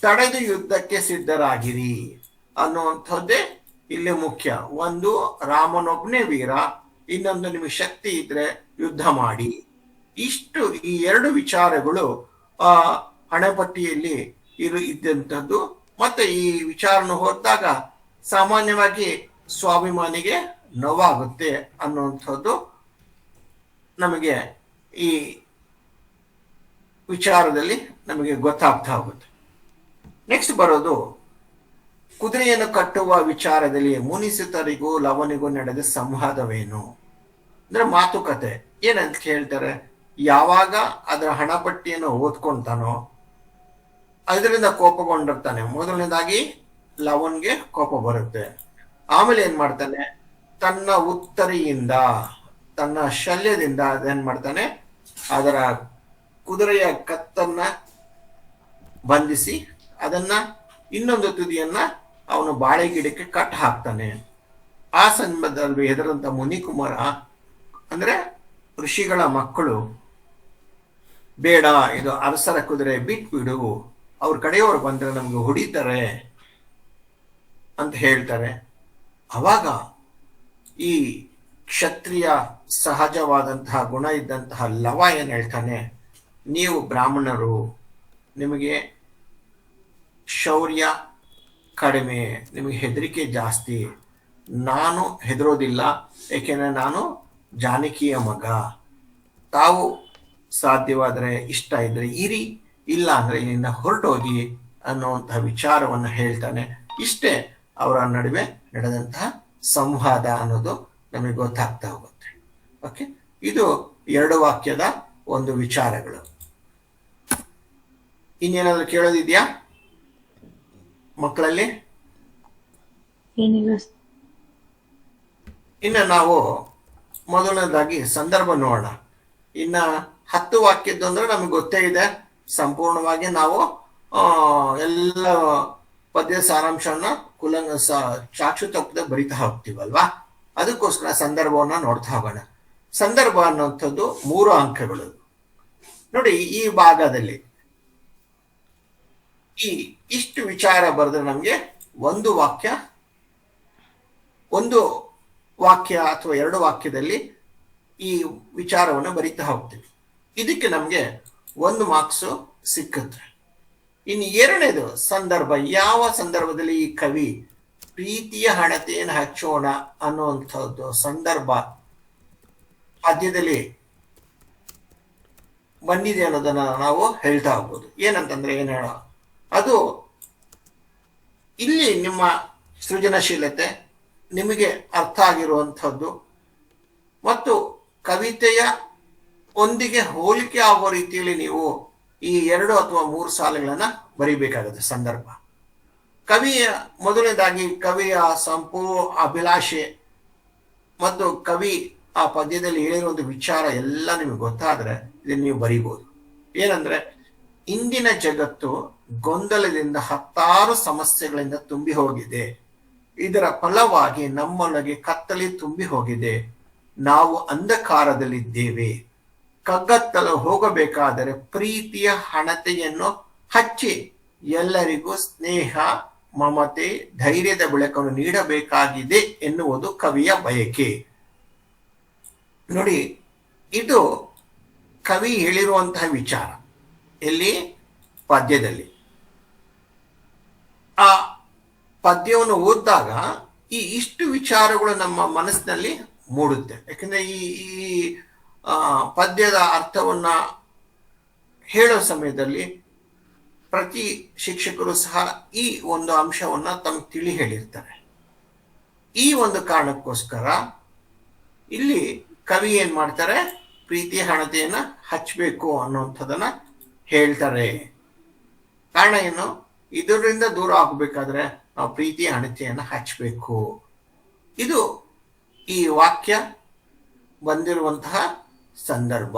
ತಡೆದು ಯುದ್ಧಕ್ಕೆ ಸಿದ್ಧರಾಗಿರಿ ಅನ್ನುವಂಥದ್ದೇ ಇಲ್ಲಿ ಮುಖ್ಯ. ಒಂದು, ರಾಮನೊಬ್ಬನೇ ವೀರ, ಇನ್ನೊಂದು, ನಿಮಗೆ ಶಕ್ತಿ ಇದ್ರೆ ಯುದ್ಧ ಮಾಡಿ. ಈ ಎರಡು ವಿಚಾರಗಳು ಹಣೆಪಟ್ಟಿಯಲ್ಲಿ ಇದ್ದಂಥದ್ದು. ಮತ್ತೆ ಈ ವಿಚಾರನ ಹೊರದಾಗ ಸಾಮಾನ್ಯವಾಗಿ ಸ್ವಾಭಿಮಾನಿಗೆ ನೋವಾಗುತ್ತೆ ಅನ್ನುವಂಥದ್ದು ನಮಗೆ ಈ ವಿಚಾರದಲ್ಲಿ ನಮಗೆ ಗೊತ್ತಾಗ್ತಾ ಹೋಗುತ್ತೆ. ನೆಕ್ಸ್ಟ್ ಬರೋದು ಕುದುರೆಯನ್ನು ಕಟ್ಟುವ ವಿಚಾರದಲ್ಲಿ ಮುನಿಸಿತರಿಗೂ ಲವನಿಗೂ ನಡೆದ ಸಂವಾದವೇನು ಅಂದ್ರೆ ಮಾತುಕತೆ. ಏನಂತ ಕೇಳ್ತಾರೆ, ಯಾವಾಗ ಅದರ ಹಣಪಟ್ಟಿಯನ್ನು ಓದ್ಕೊಂತಾನೋ ಅದರಿಂದ ಕೋಪಗೊಂಡಿರ್ತಾನೆ. ಮೊದಲನೇದಾಗಿ ಲವನ್ಗೆ ಕೋಪ ಬರುತ್ತೆ. ಆಮೇಲೆ ಏನ್ ಮಾಡ್ತಾನೆ, ತನ್ನ ಉತ್ತರಿಯಿಂದ, ತನ್ನ ಶಲ್ಯದಿಂದ ಅದೇನ್ ಮಾಡ್ತಾನೆ, ಅದರ ಕುದುರೆಯ ಕತ್ತನ್ನ ಬಂಧಿಸಿ ಅದನ್ನ ಇನ್ನೊಂದು ತುದಿಯನ್ನ ಅವನು ಬಾಳೆ ಗಿಡಕ್ಕೆ ಕಟ್ ಹಾಕ್ತಾನೆ. ಆ ಸಂದರ್ಭದಲ್ಲಿ ಹೆದರಂತ ಮುನಿಕುಮಾರ ಅಂದ್ರೆ ಋಷಿಗಳ ಮಕ್ಕಳು, ಬೇಡ ಇದು ಅರಸರ ಕುದುರೆ, ಬಿಟ್ಬಿಡು, ಅವ್ರ ಕಡೆಯವರು ಬಂದ್ರೆ ನಮ್ಗೆ ಹೊಡಿತಾರೆ ಅಂತ ಹೇಳ್ತಾರೆ. ಅವಾಗ ಈ ಕ್ಷತ್ರಿಯ ಸಹಜವಾದಂತಹ ಗುಣ ಇದ್ದಂತಹ ಲವ ಏನ್ ಹೇಳ್ತಾನೆ, ನೀವು ಬ್ರಾಹ್ಮಣರು, ನಿಮಗೆ ಶೌರ್ಯ ಕಡಿಮೆ, ನಿಮಗೆ ಹೆದರಿಕೆ ಜಾಸ್ತಿ, ನಾನು ಹೆದರೋದಿಲ್ಲ, ಏಕೆಂದರೆ ನಾನು ಜಾನಕಿಯ ಮಗ, ತಾವು ಸಾಧ್ಯವಾದರೆ ಇಷ್ಟ ಇದ್ರೆ ಇರಿ, ಇಲ್ಲ ಅಂದ್ರೆ ಇಲ್ಲಿಂದ ಹೊರಟೋಗಿ ಅನ್ನುವಂತಹ ವಿಚಾರವನ್ನು ಹೇಳ್ತಾನೆ. ಇಷ್ಟೇ ಅವರ ನಡುವೆ ನಡೆದಂತಹ ಸಂವಾದ ಅನ್ನೋದು ನಮಗೆ ಗೊತ್ತಾಗ್ತಾ ಹೋಗುತ್ತೆ. ಓಕೆ, ಇದು 2 ವಾಕ್ಯದ ಒಂದು ವಿಚಾರಗಳು. ಇನ್ನೇನಾದ್ರು ಕೇಳೋದಿದ್ಯಾ ಮಕ್ಕಳಲ್ಲಿ? ಇನ್ನು ನಾವು ಮೊದಲನೇದಾಗಿ ಸಂದರ್ಭ ನೋಡೋಣ. ಇನ್ನ 10 ವಾಕ್ಯದ್ದು ಅಂದ್ರೆ ನಮಗೆ ಗೊತ್ತೇ ಇದೆ, ಸಂಪೂರ್ಣವಾಗಿ ನಾವು ಎಲ್ಲ ಪದ್ಯ ಸಾರಾಂಶವನ್ನ ಚಾಚು ತಪ್ಪದೆ ಬರಿತಾ ಹೋಗ್ತೀವಲ್ವಾ, ಅದಕ್ಕೋಸ್ಕರ ಸಂದರ್ಭವನ್ನ ನೋಡ್ತಾ ಹೋಗೋಣ. ಸಂದರ್ಭ ಅನ್ನುವಂಥದ್ದು 3 ಅಂಕಗಳು. ನೋಡಿ, ಈ ಭಾಗದಲ್ಲಿ ಇಷ್ಟು ವಿಚಾರ ಬರೆದ್ರೆ ನಮ್ಗೆ ಒಂದು ವಾಕ್ಯ ಅಥವಾ 2 ವಾಕ್ಯದಲ್ಲಿ ಈ ವಿಚಾರವನ್ನು ಬರಿತಾ ಹೋಗ್ತೀವಿ. ಇದಕ್ಕೆ ನಮ್ಗೆ 1 ಮಾರ್ಕ್ಸ್ ಸಿಕ್ಕುತ್ತೆ. ಇನ್ನು 2ನೇದು ಸಂದರ್ಭ. ಯಾವ ಸಂದರ್ಭದಲ್ಲಿ ಈ ಕವಿ ಪ್ರೀತಿಯ ಹಣತೆಯನ್ನು ಹಚ್ಚೋಣ ಅನ್ನುವಂಥದ್ದು ಸಂದರ್ಭ ಪದ್ಯದಲ್ಲಿ ಬಂದಿದೆ ಅನ್ನೋದನ್ನ ನಾವು ಹೇಳ್ತಾ ಹೋಗ್ಬೋದು. ಏನಂತಂದ್ರೆ ಏನ್ ಹೇಳೋ, ಅದು ಇಲ್ಲಿ ನಿಮ್ಮ ಸೃಜನಶೀಲತೆ, ನಿಮಗೆ ಅರ್ಥ ಆಗಿರುವಂಥದ್ದು ಮತ್ತು ಕವಿತೆಯ ಒಂದಿಗೆ ಹೋಲಿಕೆ ಆಗೋ ರೀತಿಯಲ್ಲಿ ನೀವು ಈ 2 ಅಥವಾ 3 ಸಾಲುಗಳನ್ನ ಬರಿಬೇಕಾಗುತ್ತೆ. ಸಂದರ್ಭ ಕವಿಯ ಮೊದಲನೇದಾಗಿ ಕವಿಯ ಅಭಿಲಾಷೆ ಮತ್ತು ಕವಿ ಆ ಪದ್ಯದಲ್ಲಿ ಹೇಳಿರೋ ಒಂದು ವಿಚಾರ ಎಲ್ಲ ನಿಮಗೆ ಗೊತ್ತಾದ್ರೆ ಇದನ್ನು ನೀವು ಬರಿಬೋದು. ಏನಂದ್ರೆ, ಇಂದಿನ ಜಗತ್ತು ಗೊಂದಲದಿಂದ 10 ಸಮಸ್ಯೆಗಳಿಂದ ತುಂಬಿ ಹೋಗಿದೆ. ಇದರ ಫಲವಾಗಿ ನಮ್ಮೊಳಗೆ ಕತ್ತಲೆ ತುಂಬಿ ಹೋಗಿದೆ. ನಾವು ಅಂಧಕಾರದಲ್ಲಿದ್ದೇವೆ. ಕಗ್ಗತ್ತಲು ಹೋಗಬೇಕಾದರೆ ಪ್ರೀತಿಯ ಹಣತೆಯನ್ನು ಹಚ್ಚಿ ಎಲ್ಲರಿಗೂ ಸ್ನೇಹ, ಮಮತೆ, ಧೈರ್ಯದ ಬೆಳಕನ್ನು ನೀಡಬೇಕಾಗಿದೆ ಎನ್ನುವುದು ಕವಿಯ ಬಯಕೆ. ನೋಡಿ, ಇದು ಕವಿ ಹೇಳಿರುವಂತಹ ವಿಚಾರ ಎಲ್ಲಿ ಪದ್ಯದಲ್ಲಿ. ಆ ಪದ್ಯವನ್ನು ಓದಿದಾಗ ಇಷ್ಟು ವಿಚಾರಗಳು ನಮ್ಮ ಮನಸ್ಸಿನಲ್ಲಿ ಮೂಡುತ್ತೆ. ಯಾಕಂದ್ರೆ ಈ ಪದ್ಯದ ಅರ್ಥವನ್ನ ಹೇಳೋ ಸಮಯದಲ್ಲಿ ಪ್ರತಿ ಶಿಕ್ಷಕರು ಸಹ ಈ ಒಂದು ಅಂಶವನ್ನ ತಮ್ಮ ತಿಳಿ ಹೇಳಿರ್ತಾರೆ. ಈ ಒಂದು ಕಾರಣಕ್ಕೋಸ್ಕರ ಇಲ್ಲಿ ಕವಿ ಏನ್ ಮಾಡ್ತಾರೆ, ಪ್ರೀತಿಯ ಹಣತೆಯನ್ನ ಹಚ್ಚಬೇಕು ಅನ್ನುವಂಥದ್ದನ್ನ ಹೇಳ್ತಾರೆ. ಕಾರಣ ಏನು, ಇದರಿಂದ ದೂರ ಆಗಬೇಕಾದ್ರೆ ನಾವು ಪ್ರೀತಿಯ ಹಣತೆಯನ್ನ ಹಚ್ಚಬೇಕು. ಇದು ಈ ವಾಕ್ಯ ಬಂದಿರುವಂತಹ ಸಂದರ್ಭ.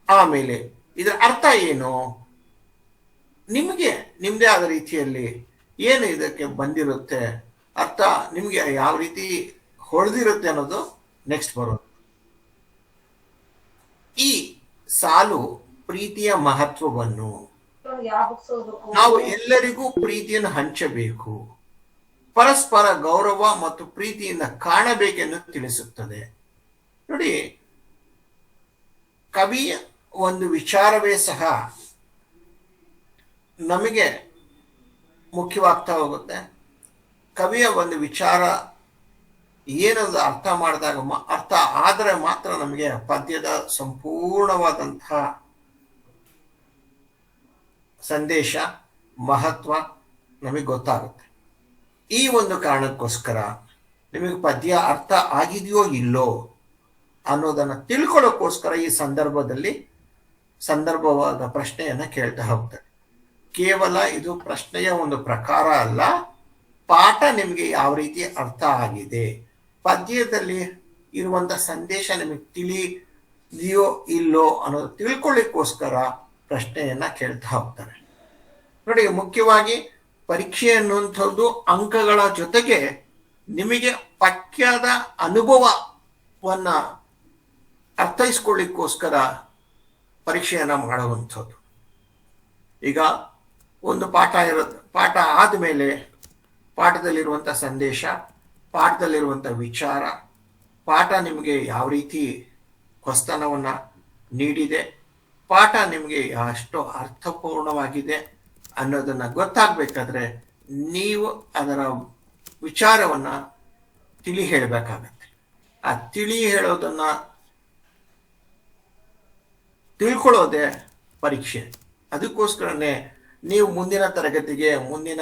ಆಮೇಲೆ ಇದರ ಅರ್ಥ ಏನು, ನಿಮಗೆ ನಿಮ್ದೇ ಆದ ರೀತಿಯಲ್ಲಿ ಏನು ಇದಕ್ಕೆ ಬಂದಿರುತ್ತೆ, ಅರ್ಥ ನಿಮ್ಗೆ ಯಾವ ರೀತಿ ಹೊಳೆದಿರುತ್ತೆ ಅನ್ನೋದು ನೆಕ್ಸ್ಟ್ ಬರೋದು. ಈ ಸಾಲು ಪ್ರೀತಿಯ ಮಹತ್ವವನ್ನು, ನಾವು ಎಲ್ಲರಿಗೂ ಪ್ರೀತಿಯನ್ನು ಹಂಚಬೇಕು, ಪರಸ್ಪರ ಗೌರವ ಮತ್ತು ಪ್ರೀತಿಯಿಂದ ಕಾಣಬೇಕೆಂದು ತಿಳಿಸುತ್ತದೆ. ನೋಡಿ, ಕವಿಯ ಒಂದು ವಿಚಾರವೇ ಸಹ ನಮಗೆ ಮುಖ್ಯವಾಗ್ತಾ ಹೋಗುತ್ತೆ. ಕವಿಯ ಒಂದು ವಿಚಾರ ಏನದು ಅರ್ಥ ಮಾಡಿದಾಗ ಅರ್ಥ ಆದರೆ ಮಾತ್ರ ನಮಗೆ ಪದ್ಯದ ಸಂಪೂರ್ಣವಾದಂತಹ ಸಂದೇಶ, ಮಹತ್ವ ನಮಗೆ ಗೊತ್ತಾಗುತ್ತೆ. ಈ ಒಂದು ಕಾರಣಕ್ಕೋಸ್ಕರ ನಿಮಗೆ ಪದ್ಯ ಅರ್ಥ ಆಗಿದೆಯೋ ಇಲ್ಲೋ ಅನ್ನೋದನ್ನ ತಿಳ್ಕೊಳ್ಳೋಕ್ಕೋಸ್ಕರ ಈ ಸಂದರ್ಭವಾದ ಪ್ರಶ್ನೆಯನ್ನ ಕೇಳ್ತಾ ಹೋಗ್ತಾರೆ. ಕೇವಲ ಇದು ಪ್ರಶ್ನೆಯ ಒಂದು ಪ್ರಕಾರ ಅಲ್ಲ, ಪಾಠ ನಿಮಗೆ ಯಾವ ರೀತಿ ಅರ್ಥ ಆಗಿದೆ, ಪದ್ಯದಲ್ಲಿ ಇರುವಂತ ಸಂದೇಶ ನಿಮಗೆ ತಿಳಿದೆಯೋ ಇಲ್ಲೋ ಅನ್ನೋದು ತಿಳ್ಕೊಳ್ಳಿಕ್ಕೋಸ್ಕರ ಪ್ರಶ್ನೆಯನ್ನ ಕೇಳ್ತಾ ಹೋಗ್ತಾರೆ. ನೋಡಿ, ಮುಖ್ಯವಾಗಿ ಪರೀಕ್ಷೆ ಅನ್ನುವಂಥದ್ದು ಅಂಕಗಳ ಜೊತೆಗೆ ನಿಮಗೆ ಪಠ್ಯದ ಅನುಭವವನ್ನ ಅರ್ಥೈಸ್ಕೊಳ್ಳಿಕ್ಕೋಸ್ಕರ ಪರೀಕ್ಷೆಯನ್ನ ಮಾಡುವಂಥದ್ದು. ಈಗ ಒಂದು ಪಾಠ ಇರುತ್ತೆ, ಪಾಠ ಆದಮೇಲೆ ಪಾಠದಲ್ಲಿರುವಂಥ ಸಂದೇಶ, ಪಾಠದಲ್ಲಿರುವಂಥ ವಿಚಾರ ಪಾಠ ನಿಮಗೆ ಯಾವ ರೀತಿ ಹೊಸತನವನ್ನ ನೀಡಿದೆ, ಪಾಠ ನಿಮಗೆ ಎಷ್ಟು ಅರ್ಥಪೂರ್ಣವಾಗಿದೆ ಅನ್ನೋದನ್ನ ಗೊತ್ತಾಗಬೇಕಾದ್ರೆ ನೀವು ಅದರ ವಿಚಾರವನ್ನ ತಿಳಿ ಹೇಳಬೇಕಾಗತ್ತೆ. ಆ ತಿಳಿ ಹೇಳೋದನ್ನ ತಿಳ್ಕೊಳ್ಳೋದೇ ಪರೀಕ್ಷೆ. ಅದಕ್ಕೋಸ್ಕರನೇ ನೀವು ಮುಂದಿನ ತರಗತಿಗೆ ಮುಂದಿನ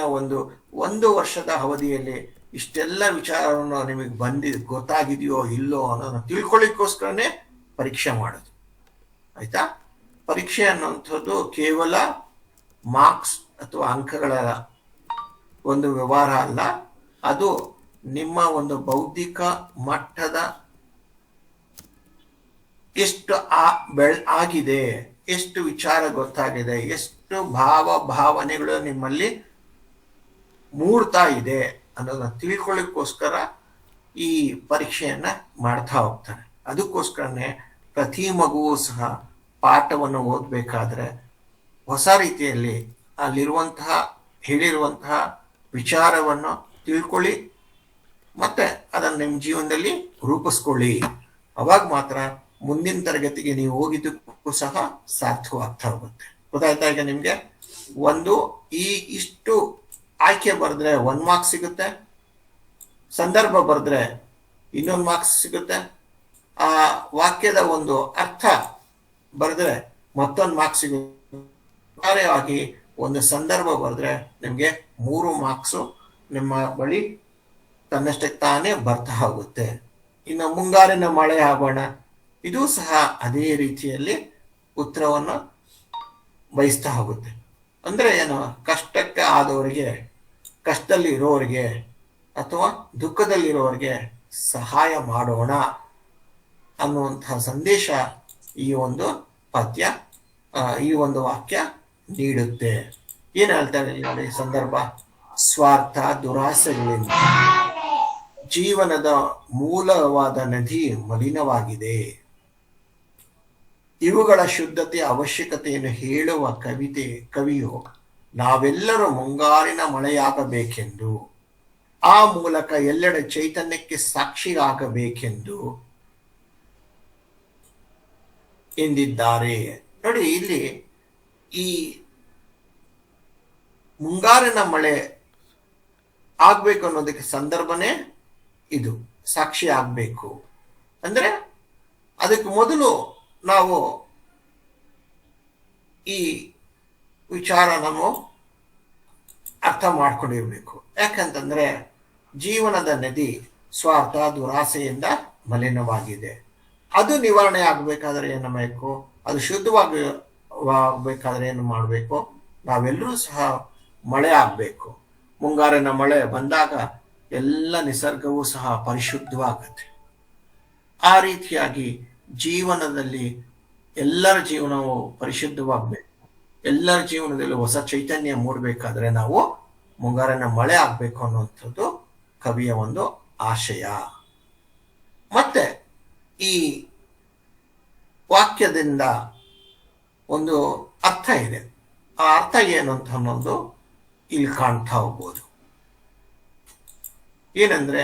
ಒಂದು ವರ್ಷದ ಅವಧಿಯಲ್ಲಿ ಇಷ್ಟೆಲ್ಲ ವಿಚಾರವನ್ನು ನಿಮಗೆ ಗೊತ್ತಾಗಿದೆಯೋ ಇಲ್ಲೋ ಅನ್ನೋದನ್ನ ತಿಳ್ಕೊಳ್ಳಿಕ್ಕೋಸ್ಕರನೇ ಪರೀಕ್ಷೆ ಮಾಡೋದು. ಆಯ್ತಾ? ಪರೀಕ್ಷೆ ಅನ್ನುವಂಥದ್ದು ಕೇವಲ ಮಾರ್ಕ್ಸ್ ಅಥವಾ ಅಂಕಗಳ ಒಂದು ವ್ಯವಹಾರ ಅಲ್ಲ, ಅದು ನಿಮ್ಮ ಒಂದು ಬೌದ್ಧಿಕ ಮಟ್ಟದ ಎಷ್ಟು ಆಗಿದೆ, ಎಷ್ಟು ವಿಚಾರ ಗೊತ್ತಾಗಿದೆ, ಎಷ್ಟು ಭಾವನೆಗಳು ನಿಮ್ಮಲ್ಲಿ ಮೂಡ್ತಾ ಇದೆ ಅನ್ನೋದನ್ನ ತಿಳ್ಕೊಳ್ಳಿಕ್ಕೋಸ್ಕರ ಈ ಪರೀಕ್ಷೆಯನ್ನ ಮಾಡ್ತಾ ಹೋಗ್ತಾರೆ. ಅದಕ್ಕೋಸ್ಕರನೇ ಪ್ರತಿ ಮಗುವೂ ಸಹ ಪಾಠವನ್ನು ಓದಬೇಕಾದ್ರೆ ಹೊಸ ರೀತಿಯಲ್ಲಿ ಅಲ್ಲಿರುವಂತಹ ಹೇಳಿರುವಂತಹ ವಿಚಾರವನ್ನು ತಿಳ್ಕೊಳ್ಳಿ, ಮತ್ತೆ ಅದನ್ನು ನಿಮ್ಮ ಜೀವನದಲ್ಲಿ ರೂಪಿಸ್ಕೊಳ್ಳಿ. ಅವಾಗ ಮಾತ್ರ ಮುಂದಿನ ತರಗತಿಗೆ ನೀವು ಹೋಗಿದ್ದಕ್ಕೂ ಸಹ ಸಾರ್ಥಕವಾಗ್ತಾ ಹೋಗುತ್ತೆ. ಗೊತ್ತಾಯ್ತಾ? ಈಗ ನಿಮ್ಗೆ ಇಷ್ಟು ಆಯ್ಕೆ ಬರೆದ್ರೆ 1 ಮಾರ್ಕ್ಸ್ ಸಿಗುತ್ತೆ, ಸಂದರ್ಭ ಬರೆದ್ರೆ ಇನ್ನೊಂದು ಮಾರ್ಕ್ಸ್ ಸಿಗುತ್ತೆ, ಆ ವಾಕ್ಯದ ಒಂದು ಅರ್ಥ ಬರೆದ್ರೆ ಮತ್ತೊಂದು ಮಾರ್ಕ್ಸ್ ಸಿಗುತ್ತೆ. ಆಗಿ ಒಂದು ಸಂದರ್ಭ ಬರೆದ್ರೆ ನಿಮ್ಗೆ 3 ಮಾರ್ಕ್ಸು ನಿಮ್ಮ ಬಳಿ ತನ್ನಷ್ಟಕ್ಕೆ ತಾನೇ ಬರ್ತಾ ಹೋಗುತ್ತೆ. ಇನ್ನು ಮುಂಗಾರಿನ ಮಳೆ ಆಗೋಣ, ಇದು ಸಹ ಅದೇ ರೀತಿಯಲ್ಲಿ ಉತ್ತರವನ್ನು ಬಯಸ್ತಾ ಹೋಗುತ್ತೆ. ಅಂದ್ರೆ ಏನು? ಕಷ್ಟಕ್ಕೆ ಆದವರಿಗೆ, ಕಷ್ಟದಲ್ಲಿ ಇರೋರಿಗೆ ಅಥವಾ ದುಃಖದಲ್ಲಿರೋರಿಗೆ ಸಹಾಯ ಮಾಡೋಣ ಅನ್ನುವಂತಹ ಸಂದೇಶ ಈ ಒಂದು ಪದ್ಯ, ಈ ಒಂದು ವಾಕ್ಯ ನೀಡುತ್ತೆ. ಏನ್ ಹೇಳ್ತಾರೆ ನೋಡಿ ಸಂದರ್ಭ? ಸ್ವಾರ್ಥ ದುರಾಸೆಗಳಿಂದ ಜೀವನದ ಮೂಲವಾದ ನದಿ ಮಲಿನವಾಗಿದೆ. ಇವುಗಳ ಶುದ್ಧತೆಯ ಅವಶ್ಯಕತೆಯನ್ನು ಹೇಳುವ ಕವಿಯು ನಾವೆಲ್ಲರೂ ಮುಂಗಾರಿನ ಮಳೆಯಾಗಬೇಕೆಂದು, ಆ ಮೂಲಕ ಎಲ್ಲೆಡೆ ಚೈತನ್ಯಕ್ಕೆ ಸಾಕ್ಷಿಯಾಗಬೇಕೆಂದು ಎಂದಿದ್ದಾರೆ. ನೋಡಿ, ಇಲ್ಲಿ ಈ ಮುಂಗಾರಿನ ಮಳೆ ಆಗ್ಬೇಕು ಅನ್ನೋದಕ್ಕೆ ಸಂದರ್ಭನೇ ಇದು, ಸಾಕ್ಷಿ ಆಗ್ಬೇಕು. ಅಂದ್ರೆ ಅದಕ್ಕೆ ಮೊದಲು ನಾವು ಈ ವಿಚಾರ ನಾವು ಅರ್ಥ ಮಾಡ್ಕೊಂಡಿರ್ಬೇಕು. ಯಾಕಂತಂದ್ರೆ ಜೀವನದ ನದಿ ಸ್ವಾರ್ಥ ದುರಾಸೆಯಿಂದ ಮಲಿನವಾಗಿದೆ. ಅದು ನಿವಾರಣೆ ಆಗ್ಬೇಕಾದ್ರೆ ಏನು ಮಾಡಬೇಕು? ಅದು ಶುದ್ಧವಾಗಬೇಕಾದ್ರೆ ಏನು ಮಾಡಬೇಕು? ನಾವೆಲ್ಲರೂ ಸಹ ಮಳೆ ಆಗ್ಬೇಕು. ಮುಂಗಾರಿನ ಮಳೆ ಬಂದಾಗ ಎಲ್ಲ ನಿಸರ್ಗವೂ ಸಹ ಪರಿಶುದ್ಧವಾಗತ್ತೆ. ಆ ರೀತಿಯಾಗಿ ಜೀವನದಲ್ಲಿ ಎಲ್ಲರ ಜೀವನವು ಪರಿಶುದ್ಧವಾಗಬೇಕು. ಎಲ್ಲರ ಜೀವನದಲ್ಲಿ ಹೊಸ ಚೈತನ್ಯ ಮೂಡಬೇಕಾದ್ರೆ ನಾವು ಮುಂಗಾರಿನ ಮಳೆ ಆಗ್ಬೇಕು ಅನ್ನುವಂಥದ್ದು ಕವಿಯ ಒಂದು ಆಶಯ. ಮತ್ತೆ ಈ ವಾಕ್ಯದಿಂದ ಒಂದು ಅರ್ಥ ಇದೆ. ಆ ಅರ್ಥ ಏನು ಅಂತ ಅನ್ನೋದು ಇಲ್ಲಿ ಕಾಣ್ತಾ ಹೋಗ್ಬೋದು. ಏನಂದ್ರೆ,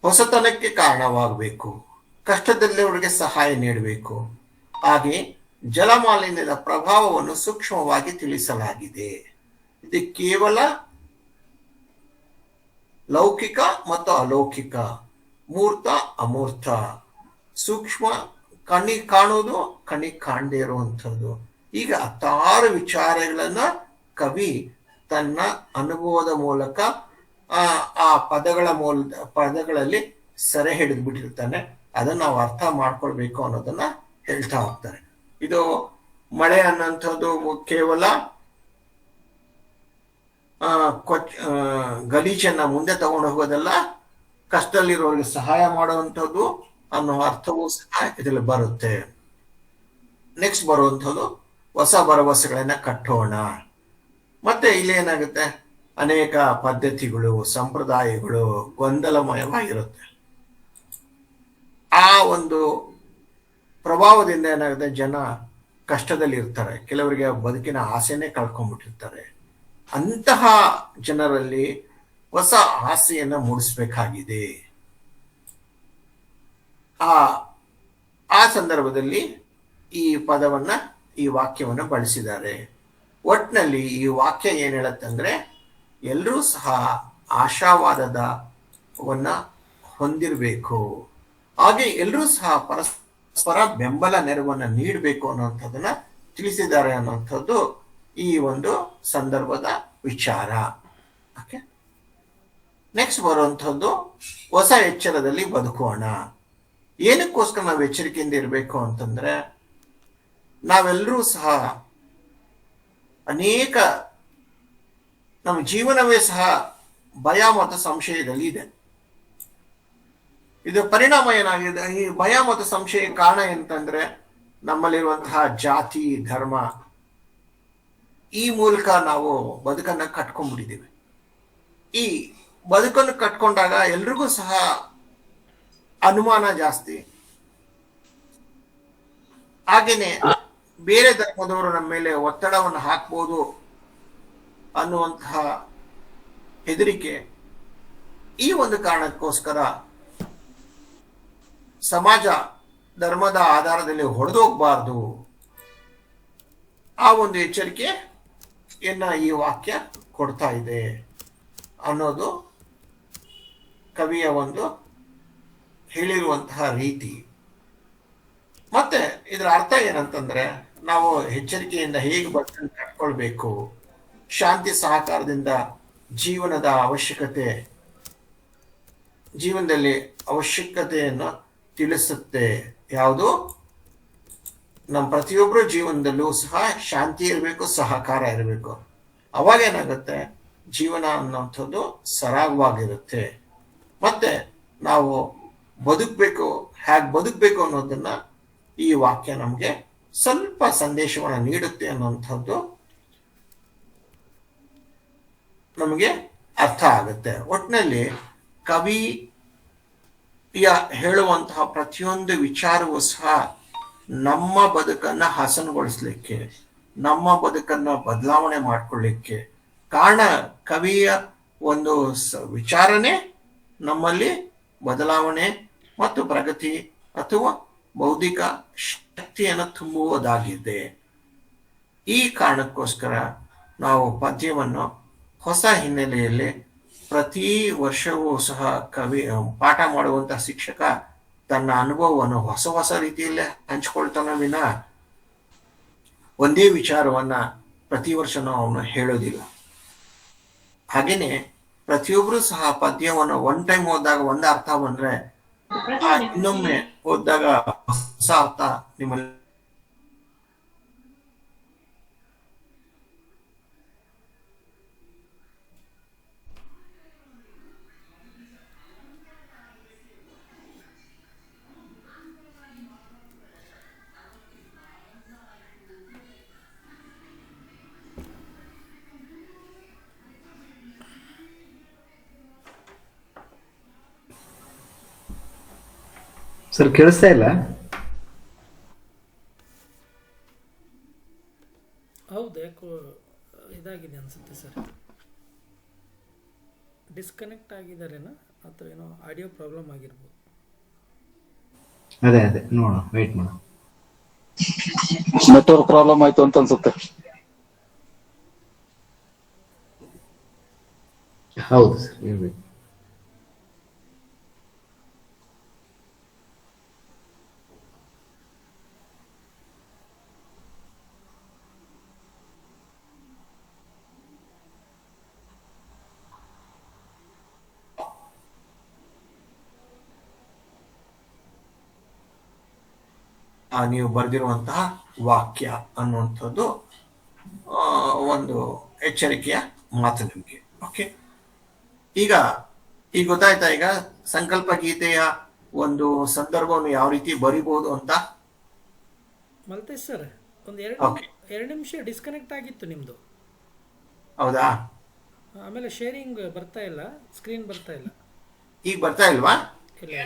ಹೊಸತನಕ್ಕೆ ಕಾರಣವಾಗಬೇಕು, ಕಷ್ಟದಲ್ಲಿಯವರಿಗೆ ಸಹಾಯ ನೀಡಬೇಕು. ಹಾಗೆ ಜಲಮಾಲಿನ್ಯದ ಪ್ರಭಾವವನ್ನು ಸೂಕ್ಷ್ಮವಾಗಿ ತಿಳಿಸಲಾಗಿದೆ. ಇದು ಕೇವಲ ಲೌಕಿಕ ಮತ್ತು ಅಲೌಕಿಕ, ಮೂರ್ತ ಅಮೂರ್ತ, ಸೂಕ್ಷ್ಮ ಕಣ್ಣಿಗೆ ಕಾಣೋದು, ಕಣ್ಣಿಗೆ ಕಾಣದೇ ಇರುವಂಥದ್ದು. ಈಗ 6 ವಿಚಾರಗಳನ್ನ ಕವಿ ತನ್ನ ಅನುಭವದ ಮೂಲಕ ಆ ಪದಗಳಲ್ಲಿ ಸೆರೆ ಹಿಡಿದು ಬಿಟ್ಟಿರ್ತಾನೆ. ಅದನ್ನ ನಾವು ಅರ್ಥ ಮಾಡ್ಕೊಳ್ಬೇಕು ಅನ್ನೋದನ್ನ ಹೇಳ್ತಾ ಹೋಗ್ತಾರೆ. ಇದು ಮಳೆ ಅನ್ನೋಂಥದ್ದು ಕೇವಲ ಗಲೀಜನ್ನ ಮುಂದೆ ತಗೊಂಡು ಹೋಗೋದಲ್ಲ, ಕಷ್ಟದಲ್ಲಿರೋರಿಗೆ ಸಹಾಯ ಮಾಡುವಂಥದ್ದು ಅನ್ನೋ ಅರ್ಥವೂ ಸಹ ಇದರಲ್ಲಿ ಬರುತ್ತೆ. ನೆಕ್ಸ್ಟ್ ಬರುವಂಥದ್ದು ಹೊಸ ಭರವಸೆಗಳನ್ನ ಕಟ್ಟೋಣ. ಮತ್ತೆ ಇಲ್ಲಿ ಏನಾಗುತ್ತೆ? ಅನೇಕ ಪದ್ಧತಿಗಳು, ಸಂಪ್ರದಾಯಗಳು ಗೊಂದಲಮಯವಾಗಿರುತ್ತೆ. ಆ ಒಂದು ಪ್ರಭಾವದಿಂದ ಏನಾಗುತ್ತೆ? ಜನ ಕಷ್ಟದಲ್ಲಿ ಇರ್ತಾರೆ, ಕೆಲವರಿಗೆ ಬದುಕಿನ ಆಸೆನೇ ಕಳ್ಕೊಂಡ್ಬಿಟ್ಟಿರ್ತಾರೆ. ಅಂತಹ ಜನರಲ್ಲಿ ಹೊಸ ಆಸೆಯನ್ನ ಮೂಡಿಸ್ಬೇಕಾಗಿದೆ. ಆ ಆ ಸಂದರ್ಭದಲ್ಲಿ ಈ ಪದವನ್ನ, ಈ ವಾಕ್ಯವನ್ನ ಬಳಸಿದ್ದಾರೆ. ಒಟ್ನಲ್ಲಿ ಈ ವಾಕ್ಯ ಏನ್ ಹೇಳತ್ತಂದ್ರೆ, ಎಲ್ಲರೂ ಸಹ ಆಶಾವಾದವನ್ನ ಹೊಂದಿರಬೇಕು, ಹಾಗೆ ಎಲ್ಲರೂ ಸಹ ಪರಸ್ಪರ ಬೆಂಬಲ ನೆರವನ್ನ ನೀಡಬೇಕು ಅನ್ನುವಂಥದ್ದನ್ನ ತಿಳಿಸಿದ್ದಾರೆ ಅನ್ನುವಂಥದ್ದು ಈ ಒಂದು ಸಂದರ್ಭದ ವಿಚಾರ. ಓಕೆ, ನೆಕ್ಸ್ಟ್ ಬರುವಂಥದ್ದು ಹೊಸ ಎಚ್ಚರದಲ್ಲಿ ಬದುಕೋಣ. ಏನಕ್ಕೋಸ್ಕರ ನಾವು ಎಚ್ಚರಿಕೆಯಿಂದ ಇರಬೇಕು ಅಂತಂದ್ರೆ, ನಾವೆಲ್ಲರೂ ಸಹ ಅನೇಕ, ನಮ್ಮ ಜೀವನವೇ ಸಹ ಭಯ ಮತ್ತು ಸಂಶಯದಲ್ಲಿ ಇದೆ. ಇದು ಪರಿಣಾಮ ಏನಾಗಿದೆ, ಈ ಭಯ ಮತ್ತು ಸಂಶಯ ಕಾರಣ ಎಂತಂದ್ರೆ, ನಮ್ಮಲ್ಲಿರುವಂತಹ ಜಾತಿ, ಧರ್ಮ, ಈ ಮೂಲಕ ನಾವು ಬದುಕನ್ನ ಕಟ್ಕೊಂಡ್ಬಿಟ್ಟಿದ್ದೀವಿ. ಈ ಬದುಕನ್ನು ಕಟ್ಕೊಂಡಾಗ ಎಲ್ರಿಗೂ ಸಹ ಅನುಮಾನ ಜಾಸ್ತಿ. ಹಾಗೇನೆ ಬೇರೆ ಧರ್ಮದವರು ನಮ್ಮ ಮೇಲೆ ಒತ್ತಡವನ್ನು ಹಾಕ್ಬೋದು ಅನ್ನುವಂತಹ ಹೆದರಿಕೆ. ಈ ಒಂದು ಕಾರಣಕ್ಕೋಸ್ಕರ ಸಮಾಜ ಧರ್ಮದ ಆಧಾರದಲ್ಲಿ ಹೊಡೆದೋಗ್ಬಾರ್ದು, ಆ ಒಂದು ಎಚ್ಚರಿಕೆಯನ್ನ ಈ ವಾಕ್ಯ ಕೊಡ್ತಾ ಇದೆ ಅನ್ನೋದು ಕವಿಯ ಒಂದು ಹೇಳಿರುವಂತಹ ರೀತಿ. ಮತ್ತೆ ಇದರ ಅರ್ಥ ಏನಂತಂದ್ರೆ, ನಾವು ಎಚ್ಚರಿಕೆಯಿಂದ ಹೇಗೆ ಬದುಕನ್ನು ಕಟ್ಕೊಳ್ಬೇಕು, ಶಾಂತಿ ಸಹಕಾರದಿಂದ ಜೀವನದ ಅವಶ್ಯಕತೆ, ಜೀವನದಲ್ಲಿ ಅವಶ್ಯಕತೆಯನ್ನು ತಿಳಿಸುತ್ತೆ. ಯಾವುದು, ನಮ್ಮ ಪ್ರತಿಯೊಬ್ಬರ ಜೀವನದಲ್ಲೂ ಸಹ ಶಾಂತಿ ಇರಬೇಕು, ಸಹಕಾರ ಇರಬೇಕು. ಅವಾಗ ಏನಾಗುತ್ತೆ, ಜೀವನ ಅನ್ನೋಂಥದ್ದು ಸರಾಗವಾಗಿರುತ್ತೆ. ಮತ್ತೆ ನಾವು ಬದುಕಬೇಕು, ಹೇಗೆ ಬದುಕಬೇಕು ಅನ್ನೋದನ್ನ ಈ ವಾಕ್ಯ ನಮಗೆ ಸ್ವಲ್ಪ ಸಂದೇಶವನ್ನು ನೀಡುತ್ತೆ ಅನ್ನುವಂಥದ್ದು ನಮಗೆ ಅರ್ಥ ಆಗುತ್ತೆ. ಒಟ್ಟಿನಲ್ಲಿ ಕವಿಯ ಹೇಳುವಂತಹ ಪ್ರತಿಯೊಂದು ವಿಚಾರವೂ ಸಹ ನಮ್ಮ ಬದುಕನ್ನ ಹಸನುಗೊಳಿಸ್ಲಿಕ್ಕೆ, ನಮ್ಮ ಬದುಕನ್ನ ಬದಲಾವಣೆ ಮಾಡ್ಕೊಳ್ಳಿಕ್ಕೆ ಕಾರಣ. ಕವಿಯ ಒಂದು ವಿಚಾರನೇ ನಮ್ಮಲ್ಲಿ ಬದಲಾವಣೆ ಮತ್ತು ಪ್ರಗತಿ ಅಥವಾ ಬೌದ್ಧಿಕ ಶಕ್ತಿಯನ್ನು ತುಂಬುವುದಾಗಿದೆ. ಈ ಕಾರಣಕ್ಕೋಸ್ಕರ ನಾವು ಪದ್ಯವನ್ನು ಹೊಸ ಹಿನ್ನೆಲೆಯಲ್ಲಿ ಪ್ರತಿ ವರ್ಷವೂ ಸಹ ಪಾಠ ಮಾಡುವಂತಹ ಶಿಕ್ಷಕ ತನ್ನ ಅನುಭವವನ್ನು ಹೊಸ ಹೊಸ ರೀತಿಯಲ್ಲೇ ಹಂಚ್ಕೊಳ್ತಾನ ವಿನ ಒಂದೇ ವಿಚಾರವನ್ನ ಪ್ರತಿ ವರ್ಷನೂ ಅವನು ಹೇಳೋದಿಲ್ಲ. ಹಾಗೇನೆ ಪ್ರತಿಯೊಬ್ರು ಸಹ ಪದ್ಯವನ್ನು ಒನ್ ಟೈಮ್ ಓದಿದಾಗ ಒಂದು ಅರ್ಥ ಬಂದ್ರೆ, ಇನ್ನೊಮ್ಮೆ ಓದಿದಾಗ ಹೊಸ ಅರ್ಥ ನಿಮ್ಮಲ್ಲಿ. ಸರ್ ಕೇಳಿಸ್ತಾ ಇಲ್ಲ? ಹೌದು, ಯಾಕೋ ಇದಾಗಿದೆ ಅನಿಸುತ್ತೆ ಸರ್. ಡಿಸ್ಕನೆಕ್ಟ್ ಆಗಿದ್ದಾರೇನೋ ಅಥವಾ ಏನೋ ಆಡಿಯೋ ಪ್ರಾಬ್ಲಮ್ ಆಗಿರ್ಬೋದು. ಅದೇ ನೋಡೋಣ, ವೇಟ್ ಮಾಡೋಣ. ನೆಟ್ವರ್ಕ್ ಪ್ರಾಬ್ಲಮ್ ಆಯ್ತು ಅಂತ ಅನ್ಸುತ್ತೆ. ಹೌದು ಸರ್, ಹೇಳ್ಬೇಕು. ನೀವು ಬರೆದಿರುವಂತಹ ವಾಕ್ಯ ಅನ್ನುವಂಥದ್ದು ಒಂದು ಎಚ್ಚರಿಕೆಯ ಮಾತು ನಿಮಗೆ. ಓಕೆ, ಈಗ ಗೊತ್ತಾಯ್ತಾ ಈಗ ಸಂಕಲ್ಪ ಗೀತೆಯ ಒಂದು ಸಂದರ್ಭವನ್ನು ಯಾವ ರೀತಿ ಬರಿಬಹುದು ಅಂತ? ಮಲ್ತೇಶ್ ಸರ್, ಒಂದು ಎರಡು ನಿಮಿಷ ಡಿಸ್ಕನೆಕ್ಟ್ ಆಗಿತ್ತು ನಿಮ್ಮದು. ಹೌದಾ? ಆಮೇಲೆ ಶೇರಿಂಗ್ ಬರ್ತಾ ಇಲ್ಲ, ಸ್ಕ್ರೀನ್ ಬರ್ತಾ ಇಲ್ಲ. ಈಗ ಬರ್ತಾ ಇಲ್ವಾ? ಇಲ್ಲ.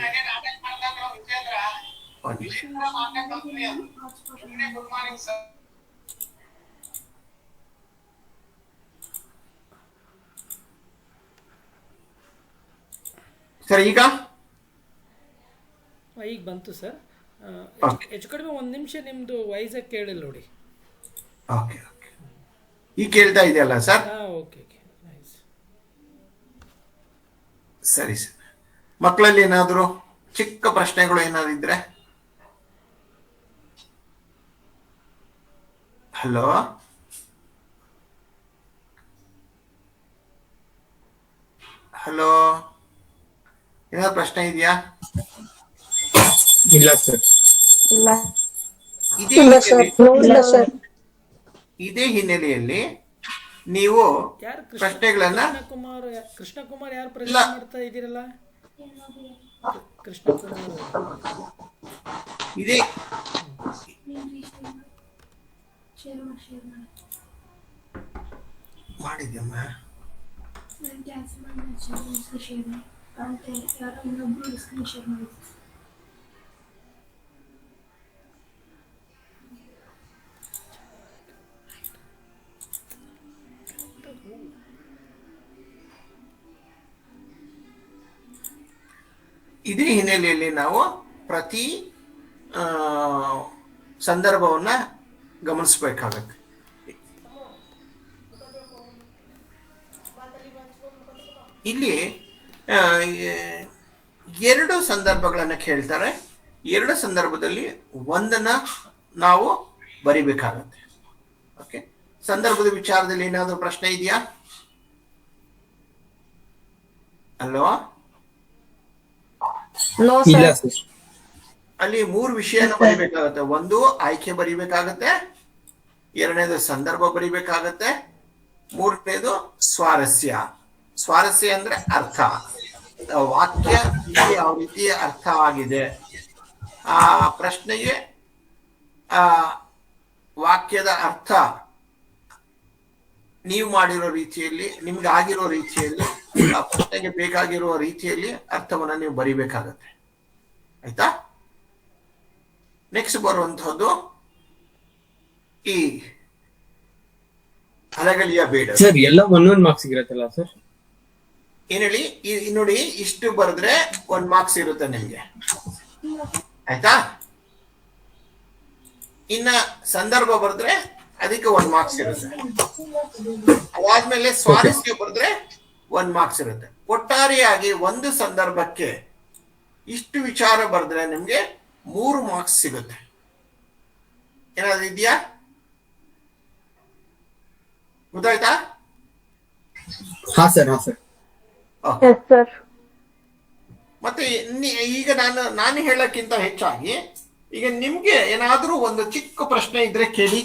ಸರಿ, ಈಗ ಈಗ ಬಂತು ಸರ್. Okay. ಹೆಚ್ಚು ಕಡಿಮೆ 1 ನಿಮಿಷ ನಿಮ್ಮದು ವಾಯ್ಸಾಗಿ ಕೇಳಿಲ್ಲ ನೋಡಿ. ಓಕೆ ಓಕೆ, ಈಗ ಕೇಳ್ತಾ ಇದೆಯಲ್ಲ ಸರ್? Okay okay, nice. ಸರಿ ಸರ್. ಮಕ್ಕಳಲ್ಲಿ ಏನಾದರೂ ಚಿಕ್ಕ ಪ್ರಶ್ನೆಗಳು ಏನಾದ್ರು ಇದ್ರೆ? ಹಲೋ, ಹಲೋ, ಏನಾದ್ರು ಪ್ರಶ್ನೆ ಇದೆಯಾ? ಇಲ್ಲ ಸರ್. ಇದೇ ಇಲ್ಲ ಸರ್, ಇಲ್ಲ ಸರ್. ಇದೇ ಹಿನ್ನೆಲೆಯಲ್ಲಿ ನೀವು ಯಾರು ಪ್ರಶ್ನೆಗಳನ್ನ ಕೃಷ್ಣಕುಮಾರ್ ಯಾರು ಪ್ರಶ್ನೆ ಮಾಡ್ತಾ ಇದ್ದೀರಲ್ಲ? ಕೃಷ್ಣಕುಮಾರ್ ಇದೇ ಮಾಡಿದ್ಯಮ್ಮ. ಇದೇ ಹಿನ್ನೆಲೆಯಲ್ಲಿ ನಾವು ಪ್ರತಿ ಸಂದರ್ಭವನ್ನ ಗಮನಿಸಬೇಕಾಗತ್ತೆ. ಇಲ್ಲಿ ಎರಡು ಸಂದರ್ಭಗಳನ್ನ ಕೇಳ್ತಾರೆ. ಎರಡು ಸಂದರ್ಭದಲ್ಲಿ ಒಂದನ್ನ ನಾವು ಬರಿಬೇಕಾಗತ್ತೆ. ಓಕೆ, ಸಂದರ್ಭದ ವಿಚಾರದಲ್ಲಿ ಏನಾದರೂ ಪ್ರಶ್ನೆ ಇದೆಯಾ? ಅಲ್ವಾ? ಇಲ್ಲ ಸರ್. ಅಲ್ಲಿ 3 ವಿಷಯನ ಬರಿಬೇಕಾಗತ್ತೆ. ಒಂದು ಆಯ್ಕೆ ಬರಿಬೇಕಾಗತ್ತೆ, ಎರಡನೇದು ಸಂದರ್ಭ ಬರಿಬೇಕಾಗತ್ತೆ, ಮೂರನೇದು ಸ್ವಾರಸ್ಯ. ಸ್ವಾರಸ್ಯ ಅಂದ್ರೆ ಅರ್ಥ, ವಾಕ್ಯ ಯಾವ ರೀತಿ ಅರ್ಥ ಆಗಿದೆ, ಆ ಪ್ರಶ್ನೆಗೆ ಆ ವಾಕ್ಯದ ಅರ್ಥ ನೀವು ಮಾಡಿರೋ ರೀತಿಯಲ್ಲಿ, ನಿಮ್ಗೆ ಆಗಿರೋ ರೀತಿಯಲ್ಲಿ, ಆ ಪ್ರಶ್ನೆಗೆ ಬೇಕಾಗಿರುವ ರೀತಿಯಲ್ಲಿ ಅರ್ಥವನ್ನ ನೀವು ಬರಿಬೇಕಾಗತ್ತೆ. ಆಯ್ತಾ? ನೆಕ್ಸ್ಟ್ ಬರುವಂತಹದ್ದು ಈ ಅಲಗಲಿಯ ಬೇಡ ಸರ್. ಎಲ್ಲ 1 ಮಾರ್ಕ್ಸ್ ಇರತ್ತಲ್ಲ ಸರ್? ಏನ್ ಹೇಳಿ? ನೋಡಿ, ಇಷ್ಟು ಬರೆದ್ರೆ 1 ಮಾರ್ಕ್ಸ್ ಇರುತ್ತೆ ನಿಮ್ಗೆ. ಆಯ್ತಾ? ಇನ್ನ ಸಂದರ್ಭ ಬರೆದ್ರೆ ಅದಕ್ಕೆ 1 ಮಾರ್ಕ್ಸ್ ಇರುತ್ತೆ. ಅದಾದ್ಮೇಲೆ ಸ್ವಾರಸ್ಯ ಬರೆದ್ರೆ 1 ಮಾರ್ಕ್ಸ್ ಇರುತ್ತೆ. ಒಟ್ಟಾರೆಯಾಗಿ ಒಂದು ಸಂದರ್ಭಕ್ಕೆ ಇಷ್ಟು ವಿಚಾರ ಬರೆದ್ರೆ ನಿಮ್ಗೆ 3 ಮಾರ್ಕ್ಸ್ ಸಿಗುತ್ತೆ. ಏನಾದ್ರು ಇದೆಯಾ? ಗೊತ್ತಾಯ್ತಾ? ಹಾ ಸರ್, ಹಾ ಸರ್. ಮತ್ತೆ ಈಗ ನಾನು ಹೇಳಕ್ಕಿಂತ ಹೆಚ್ಚಾಗಿ ಈಗ ನಿಮ್ಗೆ ಏನಾದ್ರೂ ಒಂದು ಚಿಕ್ಕ ಪ್ರಶ್ನೆ ಇದ್ರೆ ಕೇಳಿ.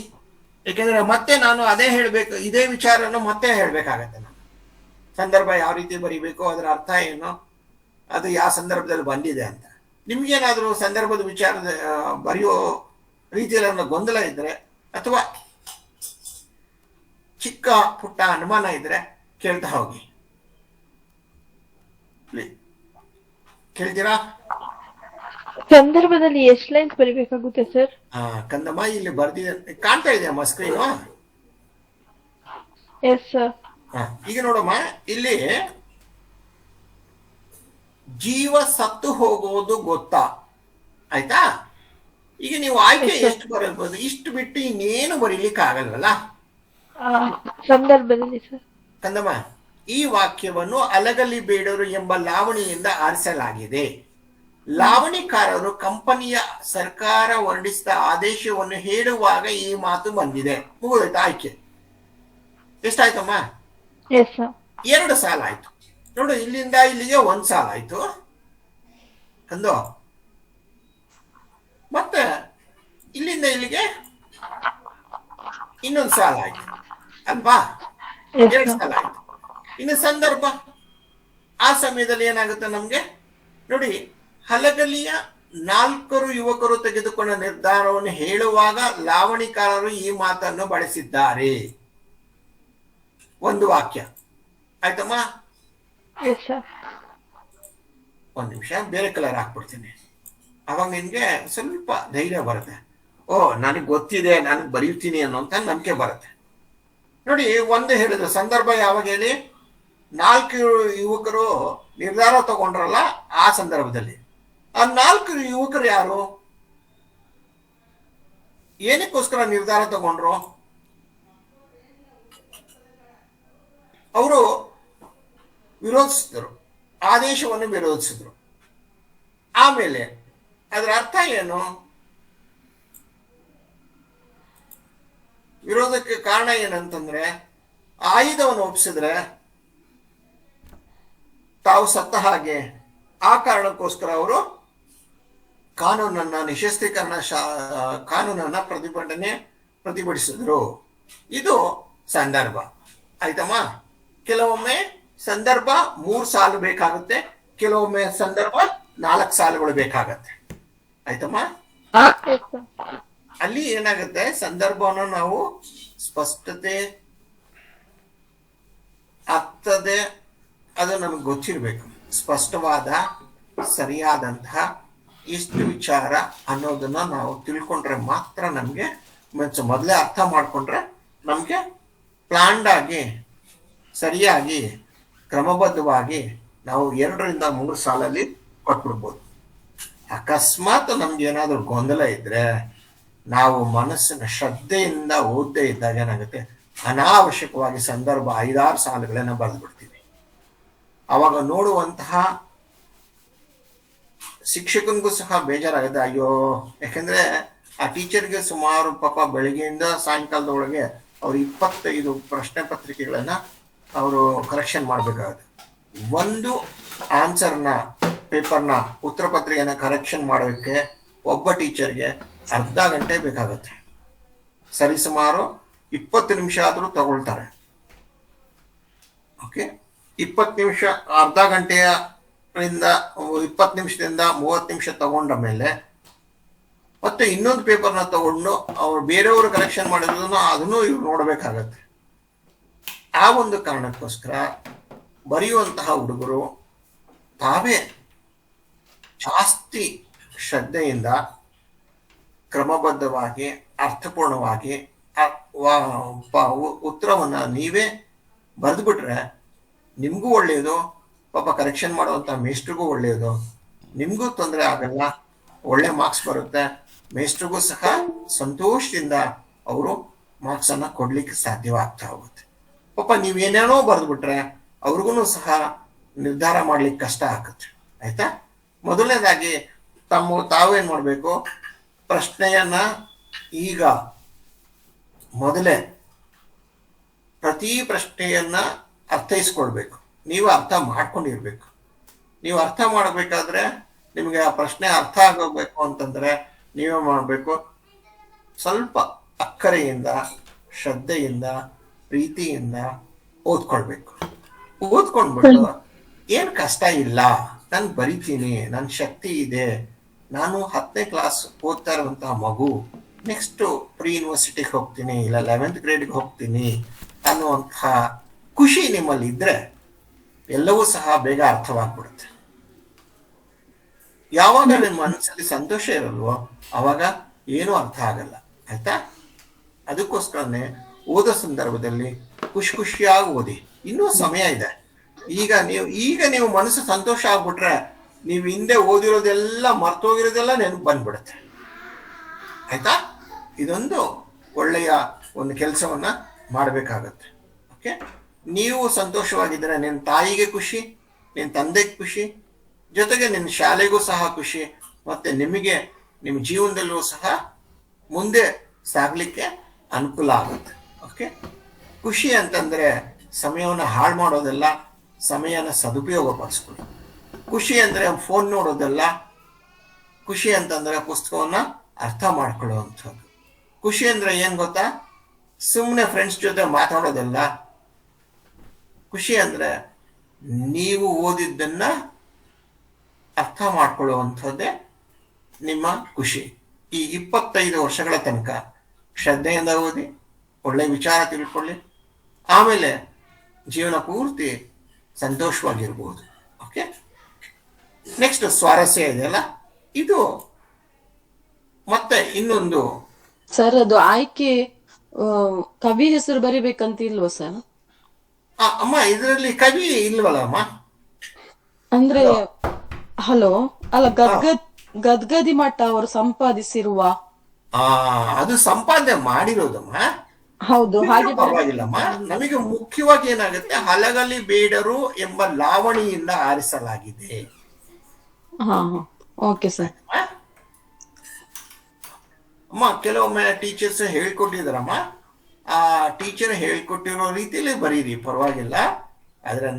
ಯಾಕೆಂದ್ರೆ ಮತ್ತೆ ನಾನು ಅದೇ ಹೇಳ್ಬೇಕು, ಇದೇ ವಿಚಾರನ ಮತ್ತೆ ಹೇಳ್ಬೇಕಾಗತ್ತೆ. ನಾನು ಸಂದರ್ಭ ಯಾವ ರೀತಿ ಬರಿಬೇಕು, ಅದರ ಅರ್ಥ ಏನು, ಅದು ಯಾವ ಸಂದರ್ಭದಲ್ಲಿ ಬಂದಿದೆ ಅಂತ. ನಿಮ್ಗೇನಾದ್ರೂ ಸಂದರ್ಭದ ವಿಚಾರದ ಬರೆಯೋ ರೀತಿಯಲ್ಲಿ ಗೊಂದಲ ಇದ್ರೆ ಅಥವಾ ಚಿಕ್ಕ ಪುಟ್ಟ ಅನುಮಾನ ಇದ್ರೆ ಕೇಳ್ತಾ ಹೋಗಿ. ಕೇಳ್ತೀರಾ? ಸಂದರ್ಭದಲ್ಲಿ ಎಷ್ಟು ಲೈನ್ಸ್ ಬರಿಬೇಕಾಗುತ್ತೆ ಸರ್? ಕಂದಮ್ಮ, ಇಲ್ಲಿ ಬರ್ದಿದೆ, ಕಾಣ್ತಾ ಇದೆಯಮ್ಮ ಸ್ಕ್ರೀನು? Yes sir. ಈಗ ನೋಡಮ್ಮ, ಇಲ್ಲಿ ಜೀವ ಸತ್ತು ಹೋಗೋದು ಗೊತ್ತಾ? ಆಯ್ತಾ? ಈಗ ನೀವು ಆಯ್ಕೆ ಎಷ್ಟು ಬರಬಹುದು? ಇಷ್ಟು ಬಿಟ್ಟು ಇನ್ನೇನು ಬರೀಲಿಕ್ಕೆ ಆಗಲ್ವಲ್ಲ. ಸಂದರ್ಭದಲ್ಲಿ ಸರ್. ಕಂದಮ್ಮ, ಈ ವಾಕ್ಯವನ್ನು ಅಲಗಲಿ ಬೇಡರು ಎಂಬ ಲಾವಣಿಯಿಂದ ಆರಿಸಲಾಗಿದೆ. ಲಾವಣಿಕಾರರು ಕಂಪನಿಯ ಸರ್ಕಾರ ಹೊರಡಿಸಿದ ಆದೇಶವನ್ನು ಹೇಳುವಾಗ ಈ ಮಾತು ಬಂದಿದೆ. ಮುಗಿದೋಯ್ತು ಆಯ್ಕೆ. ಎಷ್ಟಾಯ್ತಮ್ಮ? 2 ಸಾಲ ಆಯ್ತು. ನೋಡು, ಇಲ್ಲಿಂದ ಇಲ್ಲಿಗೆ 1 ಸಾಲ ಆಯ್ತು ಅಂದು, ಮತ್ತೆ ಇಲ್ಲಿಂದ ಇಲ್ಲಿಗೆ ಇನ್ನೊಂದು ಸಾಲ ಆಯ್ತು ಅಲ್ವಾ? 2 ಸಾಲ ಆಯ್ತು. ಇನ್ನು ಸಂದರ್ಭ, ಆ ಸಮಯದಲ್ಲಿ ಏನಾಗುತ್ತೆ ನಮ್ಗೆ ನೋಡಿ, ಹಲಗಲಿಯ 4 ಯುವಕರು ತೆಗೆದುಕೊಂಡ ನಿರ್ಧಾರವನ್ನು ಹೇಳುವಾಗ ಲಾವಣಿಕಾರರು ಈ ಮಾತನ್ನು ಬಳಸಿದ್ದಾರೆ. ಒಂದು ವಾಕ್ಯ ಆಯ್ತಮ್ಮ? 1 ನಿಮಿಷ ಬೇರೆ ಕಲರ್ ಹಾಕ್ಬಿಡ್ತೀನಿ, ಅವಾಗ ನಿನ್ಗೆ ಸ್ವಲ್ಪ ಧೈರ್ಯ ಬರುತ್ತೆ. ಓ, ನನಗೆ ಗೊತ್ತಿದೆ, ನನಗೆ ಬರೀತೀನಿ ಅನ್ನೋಂತ ನಂಬಿಕೆ ಬರುತ್ತೆ. ನೋಡಿ, ಒಂದು ಹೇಳಿದ್ರು ಸಂದರ್ಭ ಯಾವಾಗ ಹೇಳಿ? 4 ಯುವಕರು ನಿರ್ಧಾರ ತಗೊಂಡ್ರಲ್ಲ, ಆ ಸಂದರ್ಭದಲ್ಲಿ ಆ 4 ಯುವಕರು ಯಾರು? ಏನಕ್ಕೋಸ್ಕರ ನಿರ್ಧಾರ ತಗೊಂಡ್ರು? ಅವರು ವಿರೋಧಿಸಿದ್ರು, ಆದೇಶವನ್ನು ವಿರೋಧಿಸಿದ್ರು. ಆಮೇಲೆ ಅದರ ಅರ್ಥ ಏನು? ವಿರೋಧಕ್ಕೆ ಕಾರಣ ಏನಂತಂದ್ರೆ, ಆಯುಧವನ್ನು ಒಪ್ಪಿಸಿದ್ರೆ ತಾವು ಸತ್ತ ಹಾಗೆ. ಆ ಕಾರಣಕ್ಕೋಸ್ಕರ ಅವರು ಕಾನೂನನ್ನ ನಿಶಸ್ತ್ರೀಕರಣ ಕಾನೂನನ್ನ ಪ್ರತಿಭಟಿಸಿದ್ರು. ಇದು ಸಂದರ್ಭ. ಆಯ್ತಮ್ಮ? ಕೆಲವೊಮ್ಮೆ ಸಂದರ್ಭ 3 ಸಾಲು ಬೇಕಾಗುತ್ತೆ, ಕೆಲವೊಮ್ಮೆ ಸಂದರ್ಭ 4 ಸಾಲುಗಳು ಬೇಕಾಗತ್ತೆ. ಆಯ್ತಮ್ಮ? ಅಲ್ಲಿ ಏನಾಗುತ್ತೆ, ಸಂದರ್ಭವನ್ನು ನಾವು ಸ್ಪಷ್ಟತೆ ಆಗ್ತದೆ, ಅದು ನಮಗೆ ಗೊತ್ತಿರ್ಬೇಕು. ಸ್ಪಷ್ಟವಾದ ಸರಿಯಾದಂತಹ ಇಷ್ಟು ವಿಚಾರ ಅನ್ನೋದನ್ನ ನಾವು ತಿಳ್ಕೊಂಡ್ರೆ ಮಾತ್ರ ನಮ್ಗೆ ಮೊದಲೇ ಅರ್ಥ ಮಾಡ್ಕೊಂಡ್ರೆ ನಮ್ಗೆ ಪ್ಲಾನ್ಡ್ ಆಗಿ ಸರಿಯಾಗಿ ಕ್ರಮಬದ್ಧವಾಗಿ ನಾವು 2ರಿಂದ 3 ಸಾಲಲ್ಲಿ ಕೊಟ್ಬಿಡ್ಬೋದು. ಅಕಸ್ಮಾತ್ ನಮ್ಗೆ ಏನಾದ್ರು ಗೊಂದಲ ಇದ್ರೆ ನಾವು ಮನಸ್ಸಿನ ಶ್ರದ್ಧೆಯಿಂದ ಓದದೇ ಇದ್ದಾಗ ಏನಾಗುತ್ತೆ, ಅನಾವಶ್ಯಕವಾಗಿ ಸಂದರ್ಭ 5-6 ಸಾಲುಗಳನ್ನ ಬರೆದು ಬಿಡ್ತೀವಿ. ಅವಾಗ ನೋಡುವಂತಹ ಶಿಕ್ಷಕನಿಗೂ ಸಹ ಬೇಜಾರಾಗುತ್ತೆ. ಅಯ್ಯೋ, ಯಾಕಂದ್ರೆ ಆ ಟೀಚರ್ಗೆ ಸುಮಾರು ಪಾಪ ಬೆಳಿಗ್ಗೆಯಿಂದ ಸಾಯಂಕಾಲದೊಳಗೆ ಅವ್ರು 25 ಪ್ರಶ್ನೆ ಪತ್ರಿಕೆಗಳನ್ನ ಅವರು ಕರೆಕ್ಷನ್ ಮಾಡ್ಬೇಕಾಗುತ್ತೆ. ಒಂದು ಆನ್ಸರ್ನ ಪೇಪರ್ನ ಉತ್ತರ ಪತ್ರಿಕೆಯನ್ನ ಕರೆಕ್ಷನ್ ಮಾಡೋದಕ್ಕೆ ಒಬ್ಬ ಟೀಚರ್ಗೆ ಅರ್ಧ ಗಂಟೆ ಬೇಕಾಗುತ್ತೆ. ಸರಿಸುಮಾರು 20 ನಿಮಿಷ ಆದ್ರೂ ತಗೊಳ್ತಾರೆ. ಓಕೆ, 20 ನಿಮಿಷ, ಅರ್ಧ ಗಂಟೆಯ 20 ನಿಮಿಷದಿಂದ 30 ನಿಮಿಷ ತಗೊಂಡ ಮೇಲೆ ಮತ್ತೆ ಇನ್ನೊಂದು ಪೇಪರ್ನ ತಗೊಂಡು ಅವ್ರು ಬೇರೆಯವರು ಕರೆಕ್ಷನ್ ಮಾಡಿರೋದನ್ನು ಅದನ್ನು ಇವ್ರು ನೋಡ್ಬೇಕಾಗತ್ತೆ. ಆ ಒಂದು ಕಾರಣಕ್ಕೋಸ್ಕರ ಬರೆಯುವಂತಹ ಹುಡುಗರು ತಾವೇ ಜಾಸ್ತಿ ಶ್ರದ್ಧೆಯಿಂದ ಕ್ರಮಬದ್ಧವಾಗಿ ಅರ್ಥಪೂರ್ಣವಾಗಿ ಉತ್ತರವನ್ನ ನೀವೇ ಬರೆದ್ಬಿಟ್ರೆ ನಿಮ್ಗೂ ಒಳ್ಳೆಯದು, ಪಾಪ ಕರೆಕ್ಷನ್ ಮಾಡುವಂತ ಮೇಸ್ಟ್ರಿಗೂ ಒಳ್ಳೆಯದು, ನಿಮ್ಗೂ ತೊಂದರೆ ಆಗಲ್ಲ, ಒಳ್ಳೆ ಮಾರ್ಕ್ಸ್ ಬರುತ್ತೆ, ಮೇಸ್ಟ್ರಿಗೂ ಸಹ ಸಂತೋಷದಿಂದ ಅವರು ಮಾರ್ಕ್ಸ್ ಅನ್ನ ಕೊಡ್ಲಿಕ್ಕೆ ಸಾಧ್ಯವಾಗ್ತಾ ಹೋಗುತ್ತೆ. ಪಾಪ ನೀವೇನೇನೋ ಬರೆದ್ಬಿಟ್ರೆ ಅವ್ರಿಗೂ ಸಹ ನಿರ್ಧಾರ ಮಾಡ್ಲಿಕ್ಕೆ ಕಷ್ಟ ಆಗುತ್ತೆ. ಆಯ್ತಾ? ಮೊದಲನೇದಾಗಿ ತಾವೇನ್ ಮಾಡ್ಬೇಕು, ಪ್ರಶ್ನೆಯನ್ನ ಈಗ ಮೊದಲೇ ಪ್ರತಿ ಪ್ರಶ್ನೆಯನ್ನ ಅರ್ಥೈಸ್ಕೊಳ್ಬೇಕು. ನೀವು ಅರ್ಥ ಮಾಡ್ಕೊಂಡಿರ್ಬೇಕು. ನೀವು ಅರ್ಥ ಮಾಡಬೇಕಾದ್ರೆ ನಿಮಗೆ ಆ ಪ್ರಶ್ನೆ ಅರ್ಥ ಆಗೋಗ್ಬೇಕು ಅಂತಂದ್ರೆ ನೀವೇ ಮಾಡಬೇಕು, ಸ್ವಲ್ಪ ಅಕ್ಕರೆಯಿಂದ ಶ್ರದ್ಧೆಯಿಂದ ಪ್ರೀತಿಯಿಂದ ಓದ್ಕೊಳ್ಬೇಕು. ಓದ್ಕೊಂಡ್ಬಿಟ್ಟು ಏನ್ ಕಷ್ಟ ಇಲ್ಲ, ನಾನು ಬರಿತೀನಿ, ನನ್ನ ಶಕ್ತಿ ಇದೆ, ನಾನು 10ನೇ ಕ್ಲಾಸ್ ಓದ್ತಾ ಇರುವಂತಹ ಮಗು ನೆಕ್ಸ್ಟ್ ಪ್ರೀ ಯೂನಿವರ್ಸಿಟಿಗೆ ಹೋಗ್ತೀನಿ, ಇಲ್ಲ 11th ಗ್ರೇಡ್ಗೆ ಹೋಗ್ತೀನಿ ಅನ್ನುವಂತಹ ಖುಷಿ ನಿಮ್ಮಲ್ಲಿ ಇದ್ರೆ ಎಲ್ಲವೂ ಸಹ ಬೇಗ ಅರ್ಥವಾಗ್ಬಿಡುತ್ತೆ. ಯಾವಾಗ ನಿಮ್ಮ ಮನಸ್ಸಲ್ಲಿ ಸಂತೋಷ ಇರಲ್ವೋ ಅವಾಗ ಏನೂ ಅರ್ಥ ಆಗಲ್ಲ. ಆಯ್ತಾ? ಅದಕ್ಕೋಸ್ಕರನೇ ಓದೋ ಸಂದರ್ಭದಲ್ಲಿ ಖುಷಿಯಾಗಿ ಓದಿ. ಇನ್ನೂ ಸಮಯ ಇದೆ. ಈಗ ನೀವು ಮನಸ್ಸು ಸಂತೋಷ ಆಗ್ಬಿಟ್ರೆ ನೀವು ಹಿಂದೆ ಓದಿರೋದೆಲ್ಲ ಮರ್ತೋಗಿರೋದೆಲ್ಲ ನೆನಪು ಬಂದ್ಬಿಡುತ್ತೆ. ಆಯ್ತಾ? ಇದೊಂದು ಒಳ್ಳೆಯ ಒಂದು ಕೆಲಸವನ್ನ ಮಾಡಬೇಕಾಗತ್ತೆ. ಓಕೆ, ನೀವು ಸಂತೋಷವಾಗಿದ್ದರೆ ನಿನ್ನ ತಾಯಿಗೆ ಖುಷಿ, ನಿನ್ನ ತಂದೆಗೆ ಖುಷಿ, ಜೊತೆಗೆ ನಿನ್ನ ಶಾಲೆಗೂ ಸಹ ಖುಷಿ, ಮತ್ತೆ ನಿಮಗೆ ನಿಮ್ಮ ಜೀವನದಲ್ಲೂ ಸಹ ಮುಂದೆ ಸಾಗಲಿಕ್ಕೆ ಅನುಕೂಲ ಆಗುತ್ತೆ. ಓಕೆ, ಖುಷಿ ಅಂತಂದ್ರೆ ಸಮಯವನ್ನು ಹಾಳು ಮಾಡೋದಲ್ಲ, ಸಮಯನ ಸದುಪಯೋಗ ಪಡಿಸ್ಕೊಳ್ಳಿ. ಖುಷಿ ಅಂದ್ರೆ ಫೋನ್ ನೋಡೋದಲ್ಲ, ಖುಷಿ ಅಂತಂದ್ರೆ ಪುಸ್ತಕವನ್ನ ಅರ್ಥ ಮಾಡ್ಕೊಳ್ಳುವಂಥದ್ದು. ಖುಷಿ ಅಂದ್ರೆ ಏನ್ ಗೊತ್ತಾ, ಸುಮ್ಮನೆ ಫ್ರೆಂಡ್ಸ್ ಜೊತೆ ಮಾತಾಡೋದಲ್ಲ. ಖುಷಿ ಅಂದ್ರೆ ನೀವು ಓದಿದ್ದನ್ನ ಅರ್ಥ ಮಾಡ್ಕೊಳ್ಳುವಂಥದ್ದೇ ನಿಮ್ಮ ಖುಷಿ. ಈ 25 ವರ್ಷಗಳ ತನಕ ಶ್ರದ್ಧೆಯಿಂದ ಓದಿ, ಒಳ್ಳೆ ವಿಚಾರ ತಿಳ್ಕೊಳ್ಳಿ, ಆಮೇಲೆ ಜೀವನ ಪೂರ್ತಿ ಸಂತೋಷವಾಗಿರ್ಬೋದು. ಓಕೆ, ನೆಕ್ಸ್ಟ್ ಸ್ವಾರಸ್ಯ ಇದೆಯಲ್ಲ, ಇದು ಮತ್ತೆ ಇನ್ನೊಂದು ಸರ್, ಅದು ಆಯ್ಕೆ ಕವಿ ಹೆಸರು ಬರಿಬೇಕಂತ ಇಲ್ವಾ ಸರ್? ಅಮ್ಮ, ಇದರಲ್ಲಿ ಕವಿ ಇಲ್ವಲ್ಲ ಅಮ್ಮ? ಅಂದ್ರೆ ಹಲೋ, ಅಲ್ಲ ಗದ್ಗದಿ ಮಠ ಅವರು ಸಂಪಾದಿಸಿರುವ. ಅದು ಸಂಪಾದನೆ ಮಾಡಿರೋದಮ್ಮ. ಹೌದು, ಹಾಗೆ ಪರವಾಗಿಲ್ಲಮ್ಮ. ನಮಗೆ ಮುಖ್ಯವಾಗಿ ಏನಾಗುತ್ತೆ, ಹಲಗಲಿ ಬೇಡರು ಎಂಬ ಲಾವಣಿಯಿಂದ ಆರಿಸಲಾಗಿದೆ. ಹಾ, ಓಕೆ ಸರ್. ಅಮ್ಮ ಕೆಲವೊಮ್ಮೆ ಟೀಚರ್ಸ್ ಹೇಳ್ಕೊಟ್ಟಿದಾರಮ್ಮ, ಆ ಟೀಚರ್ ಹೇಳ್ಕೊಟ್ಟಿರೋ ರೀತಿಯಲ್ಲಿ ಬರೀರಿ, ಪರವಾಗಿಲ್ಲ. ಆದ್ರೆ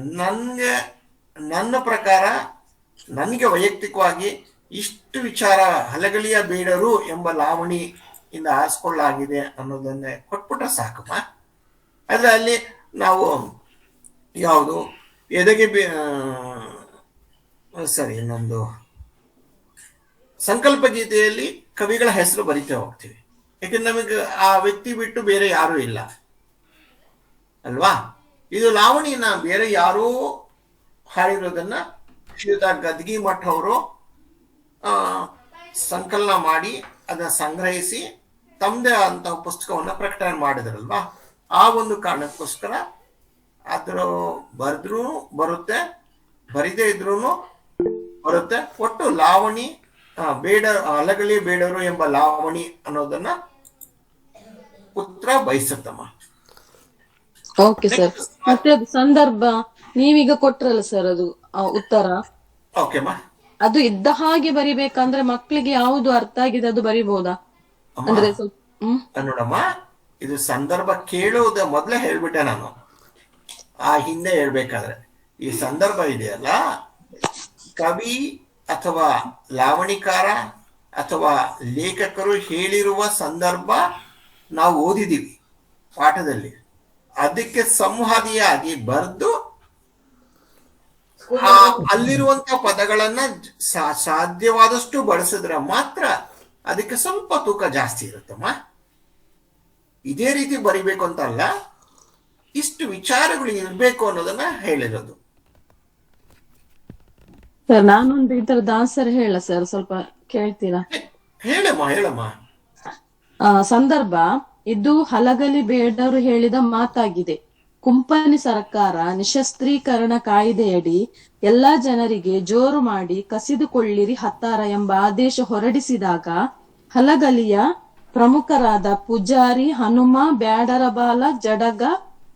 ನನ್ನ ಪ್ರಕಾರ ನನಗೆ ವೈಯಕ್ತಿಕವಾಗಿ ಇಷ್ಟು ವಿಚಾರ ಹಲಗಲಿಯ ಬೇಡರು ಎಂಬ ಲಾವಣಿಯಿಂದ ಆರಿಸ್ಕೊಳ್ಳಾಗಿದೆ ಅನ್ನೋದನ್ನೇ ಕೊಟ್ಬಿಟ್ರೆ ಸಾಕಮ್ಮ. ಆದ್ರೆ ಅಲ್ಲಿ ನಾವು ಯಾವುದು ಎದೆಗೆ ಸರಿ, ಇನ್ನೊಂದು ಸಂಕಲ್ಪ ಗೀತೆಯಲ್ಲಿ ಕವಿಗಳ ಹೆಸರು ಬರಿತಾ ಹೋಗ್ತೀವಿ, ಯಾಕಂದ್ರೆ ನಮಗೆ ಆ ವ್ಯಕ್ತಿ ಬಿಟ್ಟು ಬೇರೆ ಯಾರೂ ಇಲ್ಲ ಅಲ್ವಾ. ಇದು ಲಾವಣಿನ ಬೇರೆ ಯಾರೂ ಹಾಡಿರೋದನ್ನ ಶ್ರೀಯುತ ಗದ್ಗಿ ಮಠ ಅವರು ಸಂಕಲನ ಮಾಡಿ ಅದನ್ನ ಸಂಗ್ರಹಿಸಿ ತಮ್ಮದೇ ಆದಂತಹ ಪುಸ್ತಕವನ್ನ ಪ್ರಕಟಣೆ ಮಾಡಿದ್ರಲ್ವಾ. ಆ ಒಂದು ಕಾರಣಕ್ಕೋಸ್ಕರ ಅದ್ರ ಬರೆದ್ರೂ ಬರುತ್ತೆ, ಬರಿದೇ ಇದ್ರೂ ಬರುತ್ತೆ. ಒಟ್ಟು ಲಾವಣಿ ಹಲಗಲಿ ಬೇಡರು ಎಂಬ ಲಾವಣಿ ಅನ್ನೋದನ್ನ ಉತ್ತರ ಬಯಸುತ್ತಮ್ಮ. Okay sir. ಮತ್ತೆ ಅದು ಸಂದರ್ಭ ನೀವೀಗ ಕೊಟ್ರಲ್ಲ ಸರ್, ಅದು ಉತ್ತರ. ಓಕೆಮ್ಮ. ಅದು ಇದ್ದ ಹಾಗೆ ಬರಿಬೇಕಂದ್ರೆ ಮಕ್ಳಿಗೆ ಯಾವುದು ಅರ್ಥ ಆಗಿದೆ ಅದು ಬರಿಬಹುದಾ? ಅಂದ್ರೆ ಸ್ವಲ್ಪ ನೋಡಮ್ಮ, ಇದು ಸಂದರ್ಭ ಕೇಳುವುದ ಮೊದಲೇ ಹೇಳ್ಬಿಟ್ಟೆ ನಾನು, ಆ ಹಿಂದೆ ಹೇಳ್ಬೇಕಾದ್ರೆ ಈ ಸಂದರ್ಭ ಇದೆಯಲ್ಲ, ಕವಿ ಅಥವಾ ಲಾವಣಿಕಾರ ಅಥವಾ ಲೇಖಕರು ಹೇಳಿರುವ ಸಂದರ್ಭ ನಾವು ಓದಿದೀವಿ ಪಾಠದಲ್ಲಿ. ಅದಕ್ಕೆ ಸಂವಾದಿಯಾಗಿ ಬರೆದು ಅಲ್ಲಿರುವಂತ ಪದಗಳನ್ನ ಸಾಧ್ಯವಾದಷ್ಟು ಬಳಸಿದ್ರೆ ಮಾತ್ರ ಅದಕ್ಕೆ ಸ್ವಲ್ಪ ತೂಕ ಜಾಸ್ತಿ ಇರುತ್ತಮ್ಮ. ಇದೇ ರೀತಿ ಬರಿಬೇಕು ಅಂತ ಅಲ್ಲ, ಇಷ್ಟು ವಿಚಾರಗಳು ಇರ್ಬೇಕು ಅನ್ನೋದನ್ನ ಹೇಳಿರೋದು. ಸರ್, ನಾನೊಂದು ಈ ತರದ ಆನ್ಸರ್ ಹೇಳ ಸರ್, ಸ್ವಲ್ಪ ಕೇಳ್ತೀರಾ? ಹೇಳಮ್ಮ. ಸಂದರ್ಭ ಇದು ಹಲಗಲಿ ಬೇಡರು ಹೇಳಿದ ಮಾತಾಗಿದೆ. ಕುಂಪನಿ ಸರ್ಕಾರ ನಿಶಸ್ತ್ರೀಕರಣ ಕಾಯ್ದೆಯಡಿ ಎಲ್ಲಾ ಜನರಿಗೆ ಜೋರು ಮಾಡಿ ಕಸಿದುಕೊಳ್ಳಿರಿ ಹತ್ತಾರ ಎಂಬ ಆದೇಶ ಹೊರಡಿಸಿದಾಗ ಹಲಗಲಿಯ ಪ್ರಮುಖರಾದ ಪೂಜಾರಿ, ಹನುಮ, ಬ್ಯಾಡರಬಾಲ, ಜಡಗ,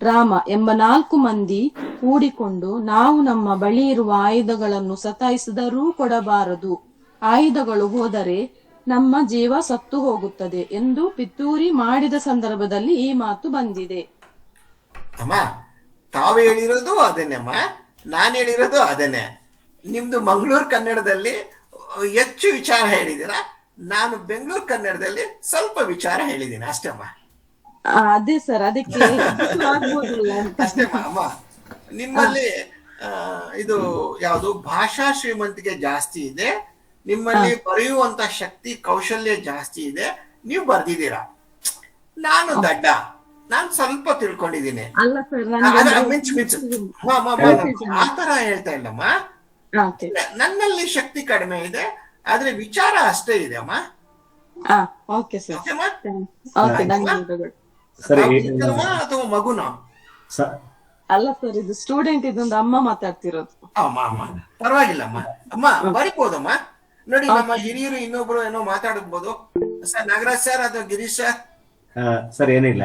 ರಾಮ ಎಂಬ 4 ಮಂದಿ ಕೂಡಿಕೊಂಡು ನಾವು ನಮ್ಮ ಬಳಿ ಇರುವ ಆಯುಧಗಳನ್ನು ಸತಾಯಿಸಿದರೂ ಕೊಡಬಾರದು, ಆಯುಧಗಳು ಹೋದರೆ ನಮ್ಮ ಜೀವ ಸತ್ತು ಹೋಗುತ್ತದೆ ಎಂದು ಪಿತೂರಿ ಮಾಡಿದ ಸಂದರ್ಭದಲ್ಲಿ ಈ ಮಾತು ಬಂದಿದೆ. ಅಮ್ಮ, ತಾವು ಹೇಳಿರೋದು ಅದೇನೆಮ್ಮ, ನಾನು ಹೇಳಿರೋದು ಅದೇನೆ. ನಿಮ್ದು ಮಂಗಳೂರು ಕನ್ನಡದಲ್ಲಿ ಹೆಚ್ಚು ವಿಚಾರ ಹೇಳಿದ್ದೀರಾ, ನಾನು ಬೆಂಗಳೂರು ಕನ್ನಡದಲ್ಲಿ ಸ್ವಲ್ಪ ವಿಚಾರ ಹೇಳಿದ್ದೀನಿ ಅಷ್ಟೇಮ್ಮ. ಅದೇ ಸರ್, ಅದಕ್ಕೆ ಅಷ್ಟೇ ಅಮ್ಮ. ನಿಮ್ಮಲ್ಲಿ ಇದು ಯಾವುದು ಭಾಷಾ ಶ್ರೀಮಂತಿಕೆ ಜಾಸ್ತಿ ಇದೆ, ನಿಮ್ಮಲ್ಲಿ ಬರೆಯುವಂತ ಶಕ್ತಿ ಕೌಶಲ್ಯ ಜಾಸ್ತಿ ಇದೆ, ನೀವು ಬರ್ದಿದ್ದೀರಾ. ನಾನು ದಡ್ಡ, ನಾನು ಸ್ವಲ್ಪ ತಿಳ್ಕೊಂಡಿದ್ದೀನಿ. ಅಲ್ಲ ಸರ್, ಆ ತರ ಹೇಳ್ತಾ ಇಲ್ಲಮ್ಮ. ನನ್ನಲ್ಲಿ ಶಕ್ತಿ ಕಡಿಮೆ ಇದೆ, ಆದ್ರೆ ವಿಚಾರ ಅಷ್ಟೇ ಇದೆ ಅಮ್ಮ. ಓಕೆ ಸರ್, ಅಥವಾ ಮಗುನ ಅಲ್ಲ ಸರ್, ಇದು ಸ್ಟೂಡೆಂಟ್, ಇದೊಂದು ಅಮ್ಮ ಮಾತಾಡ್ತಿರೋದು. ಅಮ್ಮ ಪರವಾಗಿಲ್ಲಮ್ಮ. ಅಮ್ಮ ಬರಿಬೋದಮ್ಮ. ನೋಡಿ, ನಮ್ಮ ಹಿರಿಯರು ಇನ್ನೊಬ್ರು ಏನೋ ಮಾತಾಡಬಹುದು. ಸರ್ ನಾಗರಾಜ್ ಸರ್ ಅಥವಾ ಗಿರೀಶ್ ಸರ್? ಸರ್ ಏನಿಲ್ಲ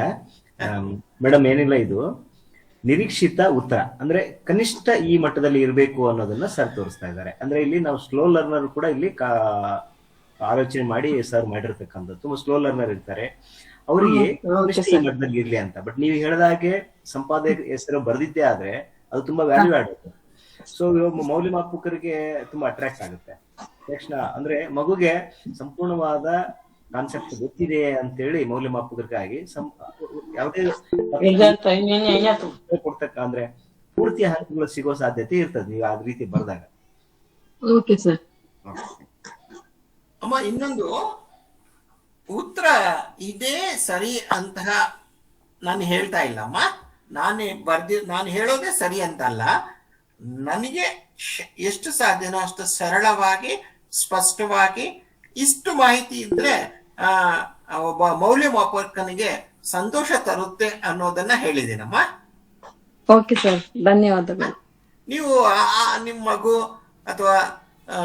ಮೇಡಮ್, ಏನಿಲ್ಲ, ಇದು ನಿರೀಕ್ಷಿತ ಉತ್ತರ ಅಂದ್ರೆ ಕನಿಷ್ಠ ಈ ಮಟ್ಟದಲ್ಲಿ ಇರಬೇಕು ಅನ್ನೋದನ್ನ ಸರ್ ತೋರಿಸ್ತಾ ಇದ್ದಾರೆ. ಅಂದ್ರೆ ಇಲ್ಲಿ ನಾವು ಸ್ಲೋ ಲರ್ನರ್ ಕೂಡ ಇಲ್ಲಿ ಆಲೋಚನೆ ಮಾಡಿ ಸರ್ ಮಾಡಿರ್ತಕ್ಕಂಥದ್ದು. ತುಂಬಾ ಸ್ಲೋ ಲರ್ನರ್ ಇರ್ತಾರೆ, ಅವರಿಗೆ ಈ ಮಟ್ಟದಲ್ಲಿ ಇರ್ಲಿ ಅಂತ. ಬಟ್ ನೀವು ಹೇಳಿದ ಹಾಗೆ ಸಂಪಾದಕ ಹೆಸರು ಬರ್ದಿದ್ದೇ ಆದ್ರೆ ಅದು ತುಂಬಾ ವ್ಯಾಲ್ಯೂ ಆಗುತ್ತೆ. ಸೊ ಮೌಲ್ಯಮಾಪಕರಿಗೆ ತುಂಬಾ ಅಟ್ರಾಕ್ಟ್ ಆಗುತ್ತೆ ತಕ್ಷಣ. ಅಂದ್ರೆ ಮಗುಗೆ ಸಂಪೂರ್ಣವಾದ ಕಾನ್ಸೆಪ್ಟ್ ಗೊತ್ತಿದೆ ಅಂತೇಳಿ ಮೌಲ್ಯಮಾಪಕರಿಗಾಗಿ ಯಾವುದೇ ಕೊಡ್ತಕ್ಕ ಅಂದ್ರೆ ಪೂರ್ತಿ ಅಂಕಗಳು ಸಿಗೋ ಸಾಧ್ಯತೆ ಇರ್ತದೆ ನೀವು ಆ ರೀತಿ ಬರ್ದಾಗ. ಅಮ್ಮ, ಇನ್ನೊಂದು ಉತ್ತರ ಇದೇ ಸರಿ ಅಂತ ನಾನು ಹೇಳ್ತಾ ಇಲ್ಲಮ್ಮ. ನಾನು ಹೇಳೋದೇ ಸರಿ ಅಂತ ಅಲ್ಲ. ನನಗೆ ಎಷ್ಟು ಸಾಧ್ಯನೋ ಅಷ್ಟು ಸರಳವಾಗಿ, ಸ್ಪಷ್ಟವಾಗಿ, ಇಷ್ಟು ಮಾಹಿತಿ ಇದ್ರೆ ಒಬ್ಬ ಮೌಲ್ಯಮಾಪಕನಿಗೆ ಸಂತೋಷ ತರುತ್ತೆ ಅನ್ನೋದನ್ನ ಹೇಳಿದ್ದೀನಮ್ಮ. ಓಕೆ ಸರ್, ಧನ್ಯವಾದಗಳು. ನೀವು ನಿಮ್ಮ ಮಗು ಅಥವಾ ಆ,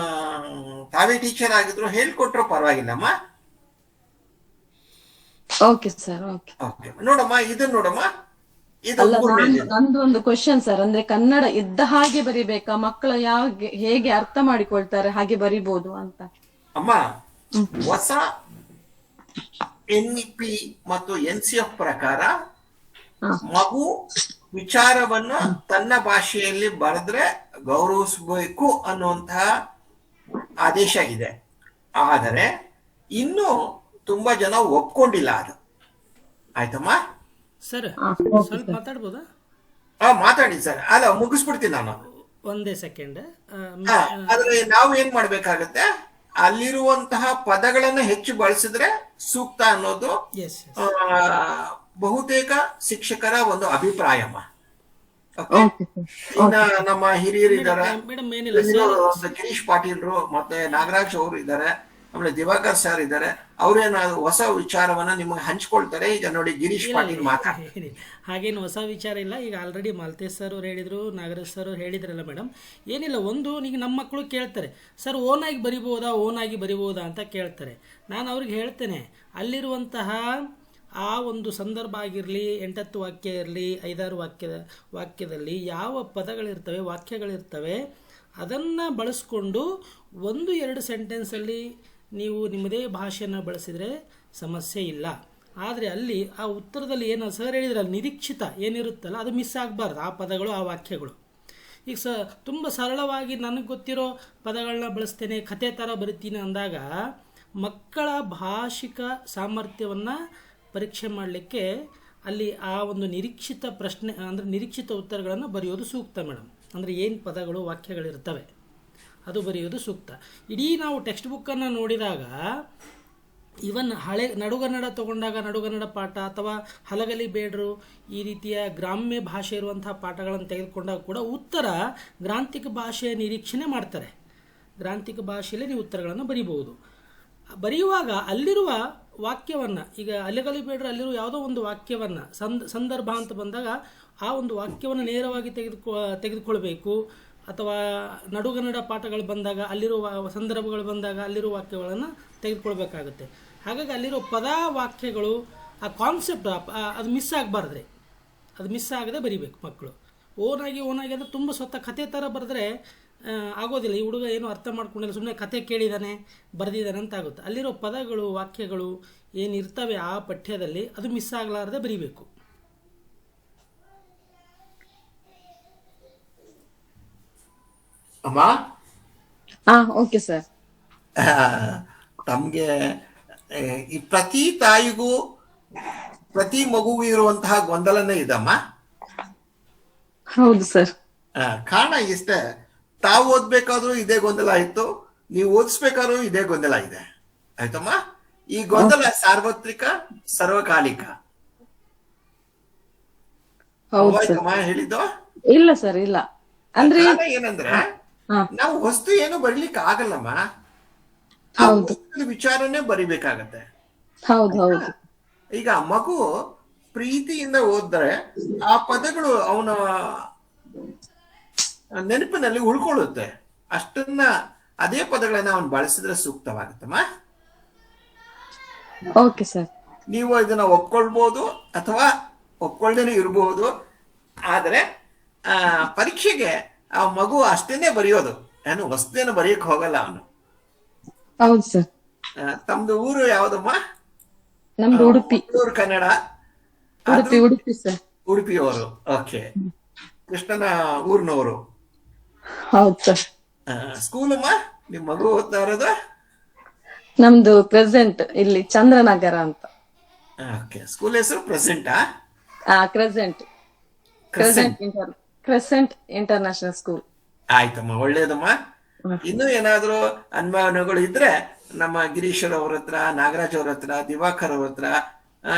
ತಾವೇ ಟೀಚರ್ ಆಗಿದ್ರು ಹೇಳ್ಕೊಟ್ರು ಪರವಾಗಿಲ್ಲಮ್ಮ. Okay sir, okay. ಓಕೆ, ನೋಡಮ್ಮ ಇದನ್ನ ನೋಡಮ್ಮ, ಇದು ಅಲ್ಲ, ಮೂರನೇದು. ನಂದು ಒಂದು ಕ್ವಶನ್ ಸರ್, ಅಂದ್ರೆ ಕನ್ನಡ ಇದ್ದ ಹಾಗೆ ಬರಿಬೇಕಾ, ಮಕ್ಕಳು ಹೇಗೆ ಅರ್ಥ ಮಾಡಿಕೊಳ್ತಾರೆ ಹಾಗೆ ಬರಿಬೋದು ಅಂತ. ಅಮ್ಮ, ಹೊಸ NEP ಮತ್ತು NCF ಪ್ರಕಾರ ಮಗು ವಿಚಾರವನ್ನ ತನ್ನ ಭಾಷೆಯಲ್ಲಿ ಬರೆದ್ರೆ ಗೌರವಿಸಬೇಕು ಅನ್ನುವಂತಹ ಆದೇಶ ಇದೆ. ಆದರೆ ಇನ್ನು ತುಂಬಾ ಜನ ಒಪ್ಕೊಂಡಿಲ್ಲ ಅದು. ಆಯ್ತಮ್ಮ? ಸರ್ ಸ್ವಲ್ಪ ಮಾತಾಡ್ಬೋದಾ? ಮಾತಾಡಿ ಸರ್. ಅಲ್ಲ, ಮುಗಿಸ್ಬಿಡ್ತೀನಿ ನಾನು. ಒಂದೇ ಸೆಕೆಂಡ್. ಆದ್ರೆ ನಾವು ಏನ್ ಮಾಡ್ಬೇಕಾಗತ್ತೆ, ಅಲ್ಲಿರುವಂತಹ ಪದಗಳನ್ನ ಹೆಚ್ಚು ಬಳಸಿದ್ರೆ ಸೂಕ್ತ ಅನ್ನೋದು ಎಸ್. ಬಹುತೇಕ ಶಿಕ್ಷಕರ ಒಂದು ಅಭಿಪ್ರಾಯಮ್ಮ. ಇನ್ನ ನಮ್ಮ ಹಿರಿಯರು ಇದ್ದಾರೆ, ಮೇಡಮ್ ಏನಿಲ್ಲ ಗಿರೀಶ್ ಪಾಟೀಲ್ರು ಮತ್ತೆ ನಾಗರಾಜ್ ಅವರು ಇದ್ದಾರೆ, ಆಮೇಲೆ ದಿವಾಕರ್ ಸರ್ ಇದ್ದಾರೆ. ಅವ್ರೇನಾದ್ರು ಹೊಸ ವಿಚಾರವನ್ನ ನಿಮಗೆ ಹಂಚ್ಕೊಳ್ತಾರೆ. ಈಗ ನೋಡಿ, ಗಿರೀಶ್ ಪಾಟೀಲ್ ಮಾತಾಡ್ತಾರೆ. ಹಾಗೇನು ಹೊಸ ವಿಚಾರ ಇಲ್ಲ. ಈಗ ಆಲ್ರೆಡಿ ಮಾಲ್ತೇಶ್ ಸರ್ ಅವ್ರು ಹೇಳಿದ್ರು, ನಾಗರಾಜ್ ಸರ್ ಅವ್ರು ಹೇಳಿದ್ರಲ್ಲ ಮೇಡಮ್. ಏನಿಲ್ಲ, ಒಂದು ಈಗ ನಮ್ಮ ಮಕ್ಕಳು ಕೇಳ್ತಾರೆ, ಸರ್ ಓನಾಗಿ ಬರಿಬೋದಾ ಅಂತ ಕೇಳ್ತಾರೆ. ನಾನು ಅವ್ರಿಗೆ ಹೇಳ್ತೇನೆ, ಅಲ್ಲಿರುವಂತಹ ಆ ಒಂದು ಸಂದರ್ಭ ಆಗಿರಲಿ, 8-10 ವಾಕ್ಯ ಇರಲಿ, 5-6 ವಾಕ್ಯದಲ್ಲಿ ಯಾವ ಪದಗಳಿರ್ತವೆ, ವಾಕ್ಯಗಳಿರ್ತವೆ, ಅದನ್ನು ಬಳಸ್ಕೊಂಡು 1-2 ಸೆಂಟೆನ್ಸಲ್ಲಿ ನೀವು ನಿಮ್ಮದೇ ಭಾಷೆಯನ್ನು ಬಳಸಿದರೆ ಸಮಸ್ಯೆ ಇಲ್ಲ. ಆದರೆ ಅಲ್ಲಿ ಆ ಉತ್ತರದಲ್ಲಿ ಏನು ಸರ್ ಹೇಳಿದ್ರಲ್ಲ, ನಿರೀಕ್ಷಿತ ಏನಿರುತ್ತಲ್ಲ ಅದು ಮಿಸ್ ಆಗಬಾರ್ದು, ಆ ಪದಗಳು, ಆ ವಾಕ್ಯಗಳು. ಈಗ ತುಂಬ ಸರಳವಾಗಿ ನನಗೆ ಗೊತ್ತಿರೋ ಪದಗಳನ್ನ ಬಳಸ್ತೇನೆ, ಕಥೆ ಥರ ಬರಿತೀನಿ ಅಂದಾಗ ಮಕ್ಕಳ ಭಾಷಿಕ ಸಾಮರ್ಥ್ಯವನ್ನು ಪರೀಕ್ಷೆ ಮಾಡಲಿಕ್ಕೆ ಅಲ್ಲಿ ಆ ಒಂದು ನಿರೀಕ್ಷಿತ ಪ್ರಶ್ನೆ ಅಂದರೆ ನಿರೀಕ್ಷಿತ ಉತ್ತರಗಳನ್ನು ಬರೆಯೋದು ಸೂಕ್ತ ಮೇಡಮ್. ಅಂದರೆ ಏನು ಪದಗಳು, ವಾಕ್ಯಗಳಿರ್ತವೆ ಅದು ಬರೆಯೋದು ಸೂಕ್ತ. ಇಡೀ ನಾವು ಟೆಕ್ಸ್ಟ್ ಬುಕ್ಕನ್ನು ನೋಡಿದಾಗ, ಇವನ್ ಹಳೆ ನಡುಗನ್ನಡ ತಗೊಂಡಾಗ ನಡುಗನ್ನಡ ಪಾಠ ಅಥವಾ ಹಲಗಲಿ ಬೇಡರು ಈ ರೀತಿಯ ಗ್ರಾಮ್ಯ ಭಾಷೆ ಇರುವಂತಹ ಪಾಠಗಳನ್ನು ತೆಗೆದುಕೊಂಡಾಗ ಕೂಡ ಉತ್ತರ ಗ್ರಾಂಥಿಕ ಭಾಷೆಯ ನಿರೀಕ್ಷಣೆ ಮಾಡ್ತಾರೆ. ಗ್ರಾಂಥಿಕ ಭಾಷೆಯಲ್ಲಿ ನೀವು ಉತ್ತರಗಳನ್ನು ಬರೀಬಹುದು. ಬರೆಯುವಾಗ ಅಲ್ಲಿರುವ ವಾಕ್ಯವನ್ನು, ಈಗ ಹಲಗಲಿ ಬೇಡರು ಅಲ್ಲಿರುವ ಯಾವುದೋ ಒಂದು ವಾಕ್ಯವನ್ನು ಸಂದರ್ಭ ಅಂತ ಬಂದಾಗ ಆ ಒಂದು ವಾಕ್ಯವನ್ನು ನೇರವಾಗಿ ತೆಗೆದುಕೊಳ್ಬೇಕು. ಅಥವಾ ನಡುಗನ್ನಡ ಪಾಠಗಳು ಬಂದಾಗ ಅಲ್ಲಿರುವ ಸಂದರ್ಭಗಳು ಬಂದಾಗ ಅಲ್ಲಿರುವ ವಾಕ್ಯಗಳನ್ನು ತೆಗೆದುಕೊಳ್ಬೇಕಾಗುತ್ತೆ. ಹಾಗಾಗಿ ಅಲ್ಲಿರೋ ಪದ, ವಾಕ್ಯಗಳು, ಆ ಕಾನ್ಸೆಪ್ಟ್ ಅದು ಮಿಸ್ ಆಗಬಾರ್ದ್ರೆ, ಅದು ಮಿಸ್ ಆಗದೆ ಬರಿಬೇಕು ಮಕ್ಕಳು. ಓನಾಗಿ ಅಂದರೆ ತುಂಬ ಸ್ವತಃ ಕತೆ ಥರ ಬರೆದ್ರೆ ಆಗೋದಿಲ್ಲ. ಈ ಹುಡುಗ ಏನು ಅರ್ಥ ಮಾಡ್ಕೊಂಡಿಲ್ಲ, ಸುಮ್ಮನೆ ಕತೆ ಕೇಳಿದ್ದಾನೆ ಬರೆದಿದ್ದಾನೆ ಅಂತ ಆಗುತ್ತೆ. ಅಲ್ಲಿರೋ ಪದಗಳು, ವಾಕ್ಯಗಳು ಏನಿರ್ತವೆ ಆ ಪಠ್ಯದಲ್ಲಿ ಅದು ಮಿಸ್ ಆಗಲಾರದೆ ಬರಿಬೇಕು. ಅಮ್ಮ, ಓಕೆ ಸರ್. ತಮ್ಗೆ ಈ ಪ್ರತಿ ತಾಯಿಗೂ ಪ್ರತಿ ಮಗುಗೂ ಇರುವಂತಹ ಗೊಂದಲನೇ ಇದಮ್ಮ. ಹೌದು ಸರ್. ಕಾರಣ ಇಷ್ಟೇ, ತಾವು ಓದ್ಬೇಕಾದ್ರೂ ಇದೇ ಗೊಂದಲ ಇತ್ತು, ನೀವು ಓದಿಸ್ಬೇಕಾದ್ರೂ ಇದೇ ಗೊಂದಲ ಇದೆ. ಆಯ್ತಮ್ಮ? ಈ ಗೊಂದಲ ಸಾರ್ವತ್ರಿಕ, ಸರ್ವಕಾಲಿಕ. ಹೇಳಿದ್ದು ಇಲ್ಲ ಸರ್, ಇಲ್ಲ. ಅಂದ್ರೆ ಏನಂದ್ರೆ, ನಾವು ವಸ್ತು ಏನು ಬರೀಲಿಕ್ಕೆ ಆಗಲ್ಲಮ್ಮ, ವಿಚಾರನೇ ಬರಿಬೇಕಾಗತ್ತೆ. ಹೌದು. ಈಗ ಮಗು ಪ್ರೀತಿಯಿಂದ ಓದಿದ್ರೆ ಆ ಪದಗಳು ಅವನ ನೆನಪಿನಲ್ಲಿ ಉಳ್ಕೊಳ್ಳುತ್ತೆ. ಅಷ್ಟನ್ನ ಅದೇ ಪದಗಳನ್ನ ಅವನು ಬಳಸಿದ್ರೆ ಸೂಕ್ತವಾಗುತ್ತಮ್ಮ. Okay sir. ನೀವು ಇದನ್ನ ಒಪ್ಕೊಳ್ಬಹುದು ಅಥವಾ ಒಪ್ಕೊಳ್ದೇನೆ ಇರಬಹುದು. ಆದ್ರೆ ಪರೀಕ್ಷೆಗೆ ಆ ಮಗು ಅಷ್ಟೇನೆ ಬರೆಯೋದು, ಏನು ವಸ್ತುನ ಬರೆಯಕ್ ಹೋಗಲ್ಲ ಅವನು. ಹೌದು ಸರ್. ತಮ್ದು ಊರು ಯಾವ್ದಮ್ಮ? ನಮ್ದು ಉಡುಪಿ. ಕನ್ನಡ. ಉಡುಪಿ ಸರ್. ಉಡುಪಿಯವರು. ಓಕೆ. ಕೃಷ್ಣನ ಊರಿನವರು. ಹೌದು ಸರ್. ಸ್ಕೂಲಮ್ಮ ನಿಮ್ ಮಗು ಓದ್ತಾ ಇರೋದು? ನಮ್ದು ಪ್ರೆಸೆಂಟ್ ಇಲ್ಲಿ ಚಂದ್ರನಗರ ಅಂತ. ಓಕೆ. ಸ್ಕೂಲ್ ಹೆಸರು ಪ್ರೆಸೆಂಟಾ? Crescent international school. ಆಯ್ತಮ್ಮ, ಒಳ್ಳೇದಮ್ಮ. ಇನ್ನೂ ಏನಾದ್ರು ಅನುಮಾನಗಳು ಇದ್ರೆ ನಮ್ಮ ಗಿರೀಶ್ ಅವ್ರ ಹತ್ರ, ನಾಗರಾಜ್ ಅವ್ರ ಹತ್ರ, ದಿವಾಕರ್ ಅವ್ರ ಹತ್ರ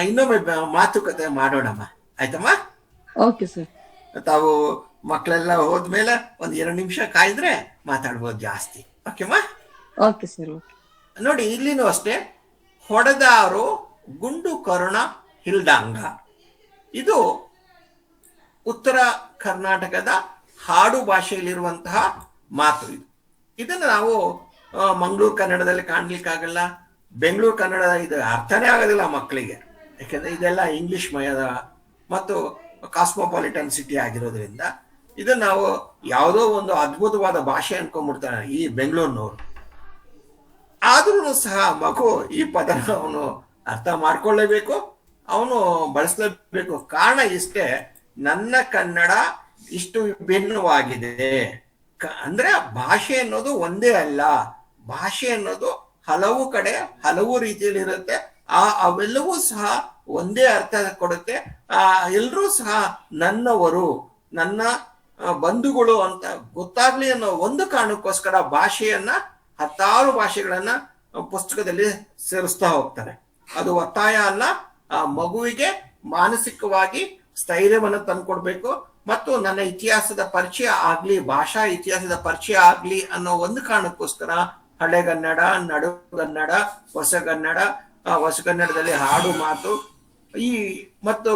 ಇನ್ನೊಮ್ಮೆ ಮಾತುಕತೆ ಮಾಡೋಣಮ್ಮ. ಆಯ್ತಮ್ಮ? Okay sir. ತಾವು ಮಕ್ಕಳೆಲ್ಲ ಹೋದ್ಮೇಲೆ 1-2 ನಿಮಿಷ ಕಾಯ್ದ್ರೆ ಮಾತಾಡ್ಬೋದು ಜಾಸ್ತಿ. ಓಕೆಮ್ಮ? Okay sir. ನೋಡಿ, ಇಲ್ಲಿನೂ ಅಷ್ಟೇ, ಹೊಡೆದಾರು ಗುಂಡು ಕರುಣ ಹಿಲ್ಡಾಂಗ. ಇದು ಉತ್ತರ ಕರ್ನಾಟಕದ ಹಾಡು ಭಾಷೆಯಲ್ಲಿರುವಂತಹ ಮಾತು. ಇದು ಇದನ್ನ ನಾವು ಮಂಗಳೂರು ಕನ್ನಡದಲ್ಲಿ ಕಾಣ್ಲಿಕ್ಕಾಗಲ್ಲ, ಬೆಂಗಳೂರು ಕನ್ನಡ ಇದು ಅರ್ಥನೇ ಆಗೋದಿಲ್ಲ ಮಕ್ಕಳಿಗೆ, ಯಾಕಂದ್ರೆ ಇದೆಲ್ಲ ಇಂಗ್ಲಿಷ್ ಮಯದ ಮತ್ತು ಕಾಸ್ಮೋಪಾಲಿಟನ್ ಸಿಟಿ ಆಗಿರೋದ್ರಿಂದ ಇದನ್ನ ನಾವು ಯಾವುದೋ ಒಂದು ಅದ್ಭುತವಾದ ಭಾಷೆ ಅನ್ಕೊಂಡ್ಬಿಡ್ತಾನೆ ಈ ಬೆಂಗಳೂರಿನವ್ರು. ಆದ್ರೂ ಸಹ ಮಗು ಈ ಪದನ ಅವನು ಅರ್ಥ ಮಾಡ್ಕೊಳ್ಳೇಬೇಕು, ಅವನು ಬಳಸಲೇಬೇಕು. ಕಾರಣ ಇಷ್ಟೇ, ನನ್ನ ಕನ್ನಡ ಇಷ್ಟು ವಿಭಿನ್ನವಾಗಿದೆ. ಅಂದ್ರೆ ಭಾಷೆ ಅನ್ನೋದು ಒಂದೇ ಅಲ್ಲ, ಭಾಷೆ ಅನ್ನೋದು ಹಲವು ಕಡೆ ಹಲವು ರೀತಿಯಲ್ಲಿ ಇರುತ್ತೆ. ಅವೆಲ್ಲವೂ ಸಹ ಒಂದೇ ಅರ್ಥ ಕೊಡುತ್ತೆ. ಎಲ್ಲರೂ ಸಹ ನನ್ನವರು, ನನ್ನ ಬಂಧುಗಳು ಅಂತ ಗೊತ್ತಾಗ್ಲಿ ಅನ್ನೋ ಒಂದು ಕಾರಣಕ್ಕೋಸ್ಕರ ಭಾಷೆಯನ್ನ, ಹತ್ತಾರು ಭಾಷೆಗಳನ್ನ ಪುಸ್ತಕದಲ್ಲಿ ಸೇರಿಸ್ತಾ ಹೋಗ್ತಾರೆ. ಅದು ಒತ್ತಾಯ ಅಲ್ಲ, ಆ ಮಗುವಿಗೆ ಮಾನಸಿಕವಾಗಿ ಸ್ಥೈರ್ಯವನ್ನು ತಂದ್ಕೊಡ್ಬೇಕು ಮತ್ತು ನನ್ನ ಇತಿಹಾಸದ ಪರಿಚಯ ಆಗ್ಲಿ, ಭಾಷಾ ಇತಿಹಾಸದ ಪರಿಚಯ ಆಗ್ಲಿ ಅನ್ನೋ ಒಂದು ಕಾರಣಕ್ಕೋಸ್ಕರ ಹಳೆಗನ್ನಡ, ನಡುಗನ್ನಡ, ಹೊಸಗನ್ನಡ, ಹೊಸಗನ್ನಡದಲ್ಲಿ ಹಾಡು ಮಾತು, ಈ ಮತ್ತು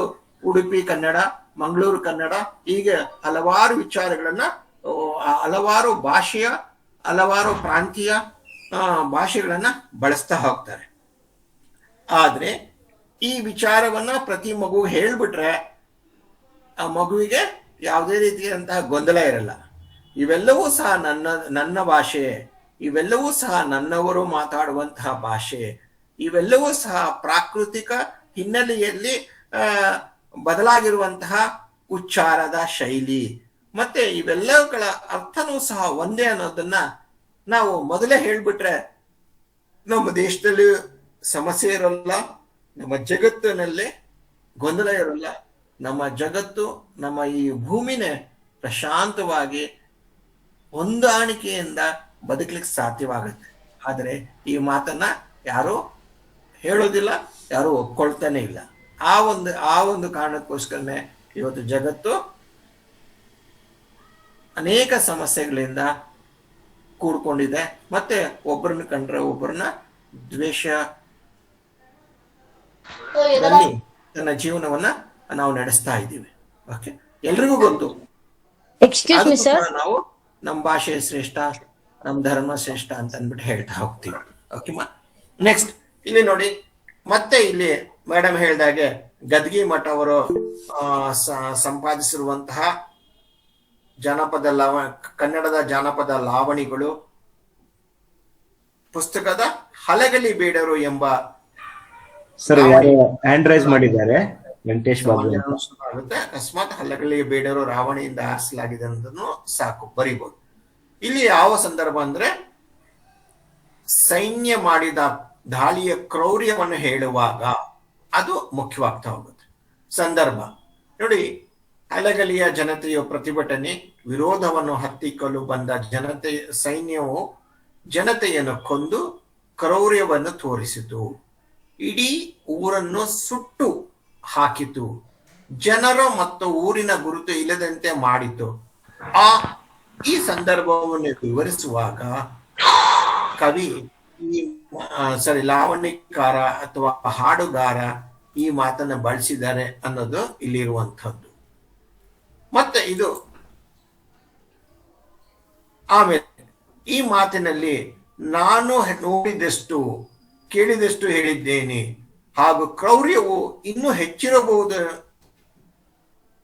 ಉಡುಪಿ ಕನ್ನಡ, ಮಂಗಳೂರು ಕನ್ನಡ, ಹೀಗೆ ಹಲವಾರು ವಿಚಾರಗಳನ್ನ, ಹಲವಾರು ಭಾಷೆಯ, ಹಲವಾರು ಪ್ರಾಂತೀಯ ಭಾಷೆಗಳನ್ನ ಬಳಸ್ತಾ ಹೋಗ್ತಾರೆ. ಆದ್ರೆ ಈ ವಿಚಾರವನ್ನ ಪ್ರತಿ ಮಗು ಹೇಳ್ಬಿಟ್ರೆ ಆ ಮಗುವಿಗೆ ಯಾವುದೇ ರೀತಿಯಾದಂತಹ ಗೊಂದಲ ಇರಲ್ಲ. ಇವೆಲ್ಲವೂ ಸಹ ನನ್ನ ಭಾಷೆ, ಇವೆಲ್ಲವೂ ಸಹ ನನ್ನವರು ಮಾತಾಡುವಂತಹ ಭಾಷೆ, ಇವೆಲ್ಲವೂ ಸಹ ಪ್ರಾಕೃತಿಕ ಹಿನ್ನೆಲೆಯಲ್ಲಿ ಬದಲಾಗಿರುವಂತಹ ಉಚ್ಚಾರದ ಶೈಲಿ, ಮತ್ತೆ ಇವೆಲ್ಲವುಗಳ ಅರ್ಥನೂ ಸಹ ಒಂದೇ ಅನ್ನೋದನ್ನ ನಾವು ಮೊದಲೇ ಹೇಳ್ಬಿಟ್ರೆ ನಮ್ಮ ದೇಶದಲ್ಲಿ ಸಮಸ್ಯೆ ಇರಲ್ಲ, ನಮ್ಮ ಜಗತ್ತಿನಲ್ಲಿ ಗೊಂದಲ ಇರಲ್ಲ, ನಮ್ಮ ಜಗತ್ತು, ನಮ್ಮ ಈ ಭೂಮಿನೇ ಪ್ರಶಾಂತವಾಗಿ ಹೊಂದಾಣಿಕೆಯಿಂದ ಬದುಕಲಿಕ್ಕೆ ಸಾಧ್ಯವಾಗುತ್ತೆ. ಆದರೆ ಈ ಮಾತನ್ನ ಯಾರು ಹೇಳೋದಿಲ್ಲ, ಯಾರು ಒಪ್ಕೊಳ್ತಾನೆ ಇಲ್ಲ. ಆ ಒಂದು ಕಾರಣಕ್ಕೋಸ್ಕರನೇ ಇವತ್ತು ಜಗತ್ತು ಅನೇಕ ಸಮಸ್ಯೆಗಳಿಂದ ಕೂಡ್ಕೊಂಡಿದೆ. ಮತ್ತೆ ಒಬ್ಬರನ್ನ ಕಂಡ್ರೆ ಒಬ್ಬರನ್ನ ದ್ವೇಷದಲ್ಲಿ ತನ್ನ ಜೀವನವನ್ನ ನಾವು ನಡೆಸ್ತಾ ಇದ್ದೀವಿ. ಓಕೆ, ಎಲ್ರಿಗೂ ಗೊತ್ತು. ನಾವು ನಮ್ಮ ಭಾಷೆ ಶ್ರೇಷ್ಠ, ನಮ್ಮ ಧರ್ಮ ಶ್ರೇಷ್ಠ ಅಂತ ಅಂದ್ಬಿಟ್ಟು ಹೇಳ್ತಾ ಹೋಗ್ತೀವಿ. ಓಕೆಮಾ, ನೆಕ್ಸ್ಟ್ ಇಲ್ಲಿ ನೋಡಿ, ಮತ್ತೆ ಇಲ್ಲಿ ಮೇಡಮ್ ಹೇಳ್ದಾಗೆ ಗದ್ಗಿ ಮಠ ಅವರು ಸಂಪಾದಿಸಿರುವಂತಹ ಜಾನಪದ ಕನ್ನಡದ ಜಾನಪದ ಲಾವಣಿಗಳು ಪುಸ್ತಕದ ಹಲಗಲಿ ಬೇಡರು ಎಂಬ ಸರ್ ಹ್ಯಾಂಡ್ ರೈಸ್ ಮಾಡಿದ್ದಾರೆ ವೆಂಕಟೇಶ್ ಬಾಬು. ಅಕಸ್ಮಾತ್ ಹಲಗಲಿ ಬೇಡರು ರಾವಣಿಯಿಂದ ಆರಿಸಲಾಗಿದೆ ಅನ್ನೋದನ್ನು ಸಾಕು ಬರಿಬಹುದು. ಇಲ್ಲಿ ಯಾವ ಸಂದರ್ಭ ಅಂದ್ರೆ ಸೈನ್ಯ ಮಾಡಿದ ದಾಳಿಯ ಕ್ರೌರ್ಯವನ್ನು ಹೇಳುವಾಗ ಅದು ಮುಖ್ಯವಾಗ್ತಾ ಹೋಗುತ್ತೆ. ಸಂದರ್ಭ ನೋಡಿ, ಹಲಗಲಿಯ ಜನತೆಯ ಪ್ರತಿಭಟನೆ, ವಿರೋಧವನ್ನು ಹತ್ತಿಕ್ಕಲು ಬಂದ ಸೈನ್ಯವು ಜನತೆಯನ್ನು ಕೊಂದು ಕ್ರೌರ್ಯವನ್ನು ತೋರಿಸಿತು, ಇಡೀ ಊರನ್ನು ಸುಟ್ಟು ಹಾಕಿತು, ಜನರು ಮತ್ತು ಊರಿನ ಗುರುತು ಇಲ್ಲದಂತೆ ಮಾಡಿತು. ಈ ಸಂದರ್ಭವನ್ನು ವಿವರಿಸುವಾಗ ಕವಿ ಲಾವಣಿಕಾರ ಅಥವಾ ಹಾಡುಗಾರ ಈ ಮಾತನ್ನ ಬಳಸಿದ್ದಾರೆ ಅನ್ನೋದು ಇಲ್ಲಿರುವಂಥದ್ದು. ಮತ್ತೆ ಇದು ಆಮೇಲೆ ಈ ಮಾತಿನಲ್ಲಿ ನಾನು ನೋಡಿದಷ್ಟು ಕೇಳಿದಷ್ಟು ಹೇಳಿದ್ದೇನೆ, ಹಾಗೂ ಕ್ರೌರ್ಯವು ಇನ್ನೂ ಹೆಚ್ಚಿರಬಹುದು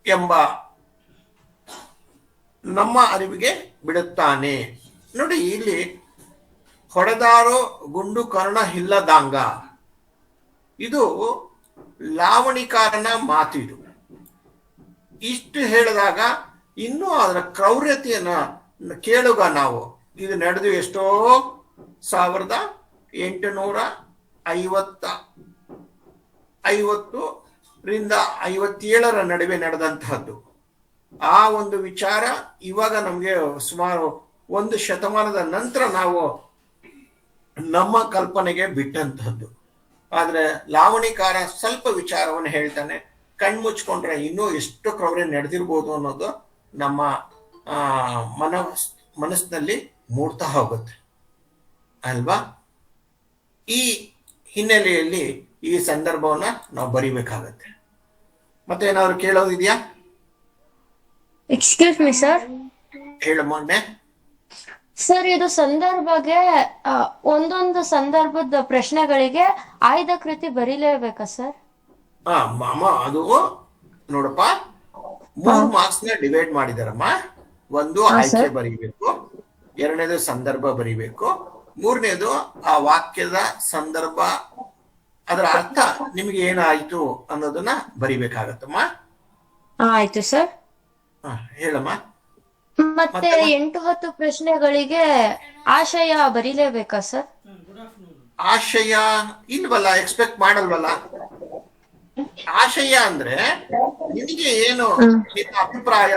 ಎಂಬ ನಮ್ಮ ಅರಿವಿಗೆ ಬಿಡುತ್ತಾನೆ. ನೋಡಿ, ಇಲ್ಲಿ ಹೊಡೆದಾರೋ ಗುಂಡು ಕರ್ಣ ಇಲ್ಲದಾಂಗ, ಇದು ಲಾವಣಿಕಾರನ ಮಾತಿದು. ಇಷ್ಟು ಹೇಳಿದಾಗ ಇನ್ನೂ ಅದರ ಕ್ರೌರ್ಯತೆಯನ್ನ ಕೇಳುಗ ನಾವು. ಇದು ನಡೆದು ಎಷ್ಟೋ 1850 ನಡುವೆ ನಡೆದಂತಹದ್ದು. ಆ ಒಂದು ವಿಚಾರ ಇವಾಗ ನಮ್ಗೆ ಸುಮಾರು 1 ಶತಮಾನದ ನಂತರ ನಾವು ನಮ್ಮ ಕಲ್ಪನೆಗೆ ಬಿಟ್ಟಂತಹದ್ದು. ಆದ್ರೆ ಲಾವಣಿಕಾರ ಸ್ವಲ್ಪ ವಿಚಾರವನ್ನು ಹೇಳ್ತಾನೆ, ಕಣ್ಮುಚ್ಕೊಂಡ್ರೆ ಇನ್ನೂ ಎಷ್ಟು ಕ್ರೌರ್ಯ ನಡೆದಿರ್ಬೋದು ಅನ್ನೋದು ನಮ್ಮ ಮನಸ್ಸಿನಲ್ಲಿ ಮೂಡ್ತಾ ಹೋಗುತ್ತೆ ಅಲ್ವಾ. ಈ ಹಿನ್ನೆಲೆಯಲ್ಲಿ ಈ ಸಂದರ್ಭವನ್ನ ನಾವು ಬರಿಬೇಕಾಗತ್ತೆ. ಮತ್ತೆ ಏನಾದ್ರು ಕೇಳೋದಿದ್ಯಾ? Excuse me sir. ಹೇಳು ಮೊನ್ನೆ. ಸರ್ ಇದು ಸಂದರ್ಭಗೆ ಒಂದೊಂದು ಸಂದರ್ಭದ ಪ್ರಶ್ನೆಗಳಿಗೆ ಆಯ್ದ ಕೃತಿ ಬರೀಲೇಬೇಕಾ ಸರ್? ಅಮ್ಮ ಅದು ನೋಡಪ್ಪ, 3 ಮಾರ್ಕ್ಸ್ ನ ಡಿವೈಡ್ ಮಾಡಿದಾರಮ್ಮ. ಒಂದು ಆಯ್ಕೆ ಬರೀಬೇಕು, ಎರಡನೇದು ಸಂದರ್ಭ ಬರೀಬೇಕು, ಮೂರನೇದು ಆ ವಾಕ್ಯದ ಸಂದರ್ಭ, ಅದರ ಅರ್ಥ ನಿಮ್ಗೆ ಏನಾಯ್ತು ಅನ್ನೋದನ್ನ ಬರಿಬೇಕಾಗತ್ತಮ್ಮ. ಆಯ್ತು ಸರ್. ಹೇಳಮ್ಮ. ಮತ್ತೆ 8-10 ಪ್ರಶ್ನೆಗಳಿಗೆ ಆಶಯ ಬರೀಲೇಬೇಕಾ ಸರ್? ಆಶಯ ಇಲ್ವಲ್ಲ, ಎಕ್ಸ್ಪೆಕ್ಟ್ ಮಾಡಲ್ವಲ್ಲ. ಆಶಯ ಅಂದ್ರೆ ನಿನಗೆ ಏನು ನಿನ್ನ ಅಭಿಪ್ರಾಯ,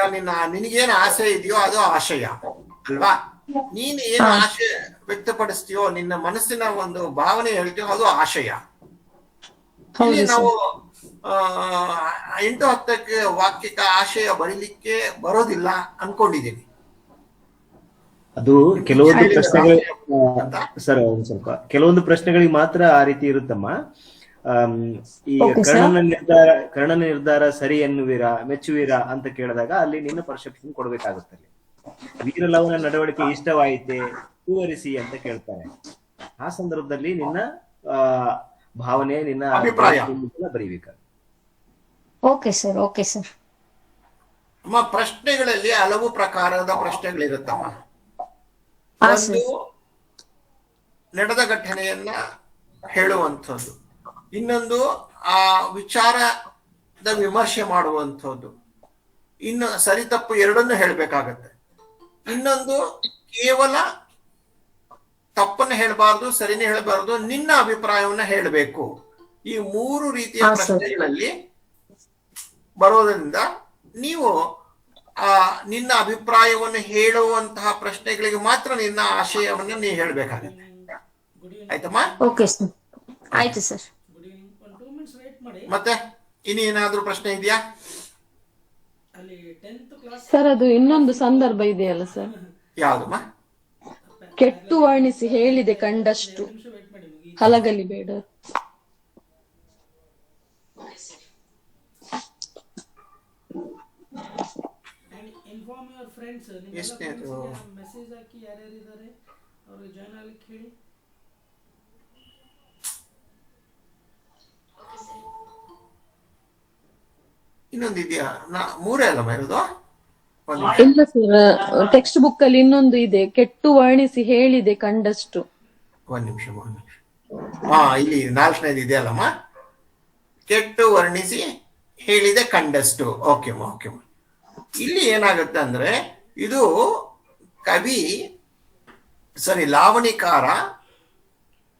ನಿನಗೇನು ಆಸೆ ಇದೆಯೋ ಅದು ಆಶಯ ಅಲ್ವಾ? ನೀನು ಏನು ಆಶೆ ವ್ಯಕ್ತಪಡಿಸ್ತೀಯೋ, ನಿನ್ನ ಮನಸ್ಸಿನ ಒಂದು ಭಾವನೆ ಹೇಳ್ತೀಯೋ ಅದು ಆಶಯ. ಇಲ್ಲಿ ನಾವು 8-10 ವಾಕ್ಯಕ್ಕೆ ಆಶಯ ಬರೀಲಿಕ್ಕೆ ಬರೋದಿಲ್ಲ ಅನ್ಕೊಂಡಿದ್ದೀನಿ. ಅದು ಕೆಲವೊಂದು ಪ್ರಶ್ನೆಗಳು ಸರ್, ಒಂದ್ ಸ್ವಲ್ಪ ಕೆಲವೊಂದು ಪ್ರಶ್ನೆಗಳಿಗೆ ಮಾತ್ರ ಆ ರೀತಿ ಇರುತ್ತಮ್ಮ. ಈಗ ಕರ್ಣನ ನಿರ್ಧಾರ ಸರಿ ಎನ್ನುವೀರಾ, ಮೆಚ್ಚುವೀರಾ ಅಂತ ಕೇಳಿದಾಗ ಅಲ್ಲಿ ನಿನ್ನ ಪರ್ಸೆಪ್ಷನ್ ಕೊಡ್ಬೇಕಾಗುತ್ತೆ. ವೀರಲವನ ನಡವಳಿಕೆ ಇಷ್ಟವಾಯಿತೆ, ವಿವರಿಸಿ ಅಂತ ಕೇಳ್ತಾರೆ. ಆ ಸಂದರ್ಭದಲ್ಲಿ ನಿನ್ನ ಭಾವನೆ, ನಿನ್ನ ಅಭಿಪ್ರಾಯ ಬರೀಬೇಕಾಗುತ್ತೆ. Okay sir, okay sir. ಅಮ್ಮ, ಪ್ರಶ್ನೆಗಳಲ್ಲಿ ಹಲವು ಪ್ರಕಾರದ ಪ್ರಶ್ನೆಗಳಿರುತ್ತಮ್ಮ. ಒಂದು ನಡೆದ ಘಟನೆಯನ್ನ ಹೇಳುವಂಥದ್ದು, ಇನ್ನೊಂದು ಆ ವಿಚಾರದ ವಿಮರ್ಶೆ ಮಾಡುವಂಥದ್ದು, ಇನ್ನು ಸರಿ ತಪ್ಪು ಎರಡನ್ನು ಹೇಳ್ಬೇಕಾಗತ್ತೆ. ಇನ್ನೊಂದು ಕೇವಲ ತಪ್ಪನ್ನು ಹೇಳಬಾರ್ದು, ಸರಿನೇ ಹೇಳಬಾರ್ದು, ನಿನ್ನ ಅಭಿಪ್ರಾಯವನ್ನ ಹೇಳಬೇಕು. ಈ 3 ರೀತಿಯ ಪ್ರಶ್ನೆಗಳಲ್ಲಿ ಬರೋದ್ರಿಂದ ನೀವು ನಿನ್ನ ಅಭಿಪ್ರಾಯವನ್ನು ಹೇಳುವಂತಹ ಪ್ರಶ್ನೆಗಳಿಗೆ ಮಾತ್ರ ನಿನ್ನ ಆಶಯವನ್ನು ನೀವು ಹೇಳ್ಬೇಕಾಗತ್ತೆ. ಆಯ್ತಮ್ಮ? ಓಕೆ ಸರ್, ಆಯ್ತು ಸರ್. ಮತ್ತೆ ಇನ್ನೇನಾದ್ರೂ ಪ್ರಶ್ನೆ ಇದೆಯಾ? ಸರ್ ಅದು ಇನ್ನೊಂದು ಸಂದರ್ಭ ಇದೆಯಲ್ಲ ಸರ್, ಯಾವ್ದಮ್ಮ? ಕೆಟ್ಟು ವರ್ಣಿಸಿ ಹೇಳಿದೆ ಕಂಡಷ್ಟು ಹಲಗಲಿ ಬೇಡ. ಇನ್ಫಾರ್ಮ್ ಯುವರ್ ಫ್ರೆಂಡ್ಸ್, ಮೆಸೇಜ್ ಹಾಕಿ ಯಾರ್ಯಾರು ಇದ್ದಾರೆ ಅವ್ರಿಗೆ ಜಾಯ್ನ್ ಆಗ್ಲಿಕ್ಕೆ ಹೇಳಿ. ಇನ್ನೊಂದು ಇದೆಯಾ? 3 ಅಲ್ಲಮ್ಮ ಇರೋದು? ಇಲ್ಲ ಸರ್, ಟೆಕ್ಸ್ಟ್ ಬುಕ್ ಅಲ್ಲಿ ಇನ್ನೊಂದು ಇದೆ, ಕೆಟ್ಟು ವರ್ಣಿಸಿ ಹೇಳಿದೆ ಕಂಡಷ್ಟು. ಒಂದ್ ನಿಮಿಷ. ಇಲ್ಲಿ 4ನೇದು ಇದೆಯಲ್ಲಮ್ಮ, ಕೆಟ್ಟು ವರ್ಣಿಸಿ ಹೇಳಿದೆ ಕಂಡಷ್ಟು. ಓಕೆಮ್ಮ, ಓಕೆಮ್ಮ. ಇಲ್ಲಿ ಏನಾಗುತ್ತೆ ಅಂದ್ರೆ, ಇದು ಕವಿ ಲಾವಣಿಕಾರ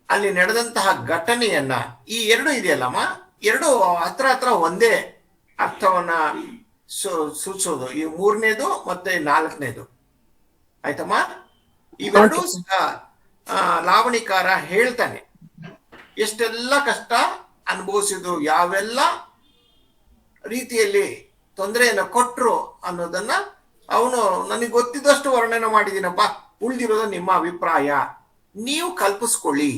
ಅಲ್ಲಿ ನಡೆದಂತಹ ಘಟನೆಯನ್ನ, ಈ 2 ಇದೆಯಲ್ಲಮ್ಮ, 2 ಹತ್ರ ಒಂದೇ ಅರ್ಥವನ್ನ ಸೂಚಿಸೋದು. ಈ 3ನೇದು ಮತ್ತೆ 4ನೇದು. ಆಯ್ತಮ್ಮ? ಇವೆರಡೂ ಲಾವಣಿಕಾರ ಹೇಳ್ತಾನೆ ಎಷ್ಟೆಲ್ಲ ಕಷ್ಟ ಅನುಭವಿಸಿದ್ರು, ಯಾವೆಲ್ಲ ರೀತಿಯಲ್ಲಿ ತೊಂದರೆಯನ್ನು ಕೊಟ್ರು ಅನ್ನೋದನ್ನ ಅವನು ನನಗೆ ಗೊತ್ತಿದ್ದಷ್ಟು ವರ್ಣನೆ ಮಾಡಿದ್ದೀನಪ್ಪ, ಉಳಿದಿರೋದು ನಿಮ್ಮ ಅಭಿಪ್ರಾಯ, ನೀವು ಕಲ್ಪಿಸ್ಕೊಳ್ಳಿ,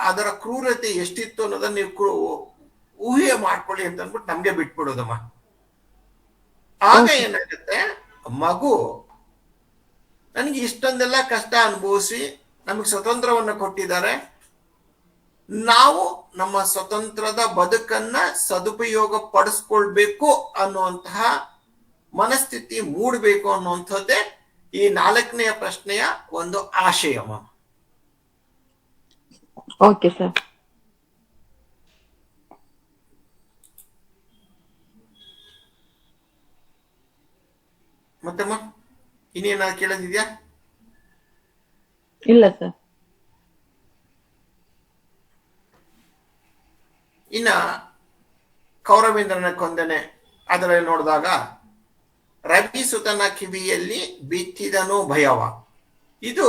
ಅದರ ಕ್ರೂರತೆ ಎಷ್ಟಿತ್ತು ಅನ್ನೋದನ್ನ ನೀವು ಊಹೆ ಮಾಡ್ಕೊಳ್ಳಿ ಅಂತ ಅಂದ್ಬಿಟ್ಟು ನಮ್ಗೆ ಬಿಟ್ಬಿಡೋದಮ್ಮ. ಆಗ ಏನಾಗುತ್ತೆ, ಮಗು ನನಗೆ ಇಷ್ಟೊಂದೆಲ್ಲ ಕಷ್ಟ ಅನುಭವಿಸಿ ನಮಗೆ ಸ್ವತಂತ್ರವನ್ನು ಕೊಟ್ಟಿದ್ದಾರೆ, ನಾವು ನಮ್ಮ ಸ್ವತಂತ್ರದ ಬದುಕನ್ನ ಸದುಪಯೋಗ ಪಡಿಸ್ಕೊಳ್ಬೇಕು ಅನ್ನುವಂತಹ ಮನಸ್ಥಿತಿ ಮೂಡಬೇಕು ಅನ್ನುವಂಥದ್ದೇ ಈ 4ನೇ ಪ್ರಶ್ನೆಯ ಒಂದು ಆಶಯಮ್ಮ. Okay sir. ಮತ್ತಮ್ಮ ಇನ್ನೇನಾದ್ರು ಕೇಳೋದಿದ್ಯಾ? ಇಲ್ಲ ಸರ್. ಇನ್ನ ಕೌರವೇಂದ್ರನ ಕೊಂದನೆ ಅದರಲ್ಲಿ ನೋಡಿದಾಗ, ರವಿ ಸುತನ ಕಿವಿಯಲ್ಲಿ ಬಿತ್ತಿದನು ಭಯವ, ಇದು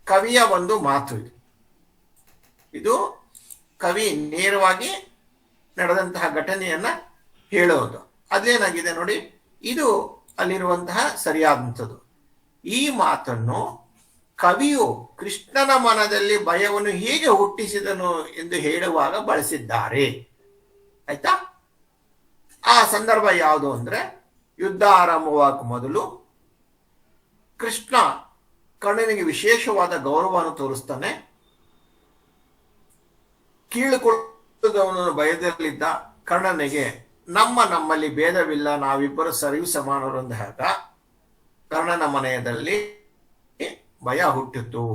ಕವಿಯ ಒಂದು ಮಾತು. ಇದು ಕವಿ ನೇರವಾಗಿ ನಡೆದಂತಹ ಘಟನೆಯನ್ನ ಹೇಳೋದು. ಅದೇನಾಗಿದೆ ನೋಡಿ, ಇದು ಅಲ್ಲಿರುವಂತಹ ಸರಿಯಾದಂಥದ್ದು. ಈ ಮಾತನ್ನು ಕವಿಯು ಕೃಷ್ಣನ ಮನದಲ್ಲಿ ಭಯವನ್ನು ಹೇಗೆ ಹುಟ್ಟಿಸಿದನು ಎಂದು ಹೇಳುವಾಗ ಬಳಸಿದ್ದಾರೆ. ಆಯ್ತಾ? ಆ ಸಂದರ್ಭ ಯಾವುದು ಅಂದ್ರೆ, ಯುದ್ಧ ಆರಂಭವಾಗಕ್ಕೆ ಮೊದಲು ಕೃಷ್ಣ ಕರ್ಣನಿಗೆ ವಿಶೇಷವಾದ ಗೌರವವನ್ನು ತೋರಿಸ್ತಾನೆ. ಕೀಳುಕೊಳ್ಳುವುದವನನ್ನು ಭಯದಲ್ಲಿದ್ದ ಕರ್ಣನಿಗೆ ನಮ್ಮಲ್ಲಿ ಭೇದವಿಲ್ಲ, ನಾವಿಬ್ಬರು ಸರಿಯು ಸಮಾನರು ಅಂದಾಗ ಕರ್ಣನ ಮನೆಯಲ್ಲಿ ಭಯ ಹುಟ್ಟಿತು.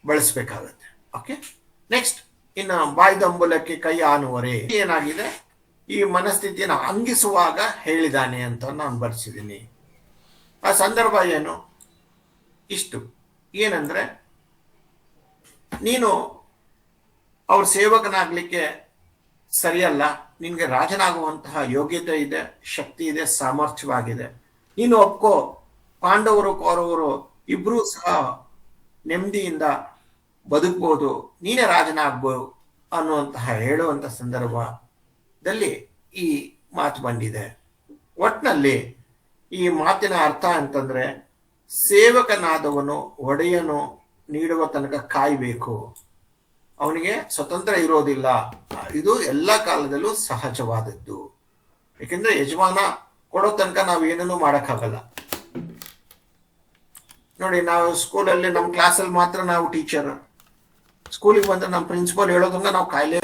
ಬಳಸಬೇಕಾಗತ್ತೆ. ಓಕೆ, ನೆಕ್ಸ್ಟ್ ಇನ್ನು ಬಾಯ್ದಂಬುಲಕ್ಕೆ ಕೈ ಆನುವರೆ ಏನಾಗಿದೆ, ಈ ಮನಸ್ಥಿತಿಯನ್ನು ಅಂಗಿಸುವಾಗ ಹೇಳಿದಾನೆ ಅಂತ ನಾನು ಬರ್ಸಿದ್ದೀನಿ. ಆ ಸಂದರ್ಭ ಏನು, ಇಷ್ಟು ಏನಂದ್ರೆ, ನೀನು ಅವ್ರ ಸೇವಕನಾಗ್ಲಿಕ್ಕೆ ಸರಿಯಲ್ಲ, ನಿನ್ಗೆ ರಾಜನಾಗುವಂತಹ ಯೋಗ್ಯತೆ ಇದೆ, ಶಕ್ತಿ ಇದೆ, ಸಾಮರ್ಥ್ಯವಾಗಿದೆ, ನೀನು ಒಪ್ಕೋ, ಪಾಂಡವರು ಕೌರವರು ಇಬ್ರು ಸಹ ನೆಮ್ಮದಿಯಿಂದ ಬದುಕ್ಬೋದು, ನೀನೇ ರಾಜನಾಗ್ಬೋದು ಅನ್ನುವಂತಹ ಹೇಳುವಂತ ಸಂದರ್ಭದಲ್ಲಿ ಈ ಮಾತು ಬಂದಿದೆ. ಒಟ್ನಲ್ಲಿ ಈ ಮಾತಿನ ಅರ್ಥ ಅಂತಂದ್ರೆ, ಸೇವಕನಾದವನು ಒಡೆಯನು ನೀಡುವ ತನಕ ಕಾಯ್ಬೇಕು, ಅವನಿಗೆ ಸ್ವತಂತ್ರ ಇರೋದಿಲ್ಲ. ಇದು ಎಲ್ಲ ಕಾಲದಲ್ಲೂ ಸಹಜವಾದದ್ದು. ಯಾಕೆಂದ್ರೆ ಯಜಮಾನ ಕೊಡೋ ತನಕ ನಾವು ಏನನ್ನೂ ಮಾಡಕ್ಕಾಗಲ್ಲ. ನೋಡಿ, ನಾವು ಸ್ಕೂಲಲ್ಲಿ ನಮ್ಮ ಕ್ಲಾಸಲ್ಲಿ ಮಾತ್ರ ನಾವು ಟೀಚರ್, ಸ್ಕೂಲಿಗೆ ಬಂದ್ರೆ ನಮ್ಮ ಪ್ರಿನ್ಸಿಪಲ್ ಹೇಳೋದಂಗ ನಾವು ಕಾಯ್ಲೇ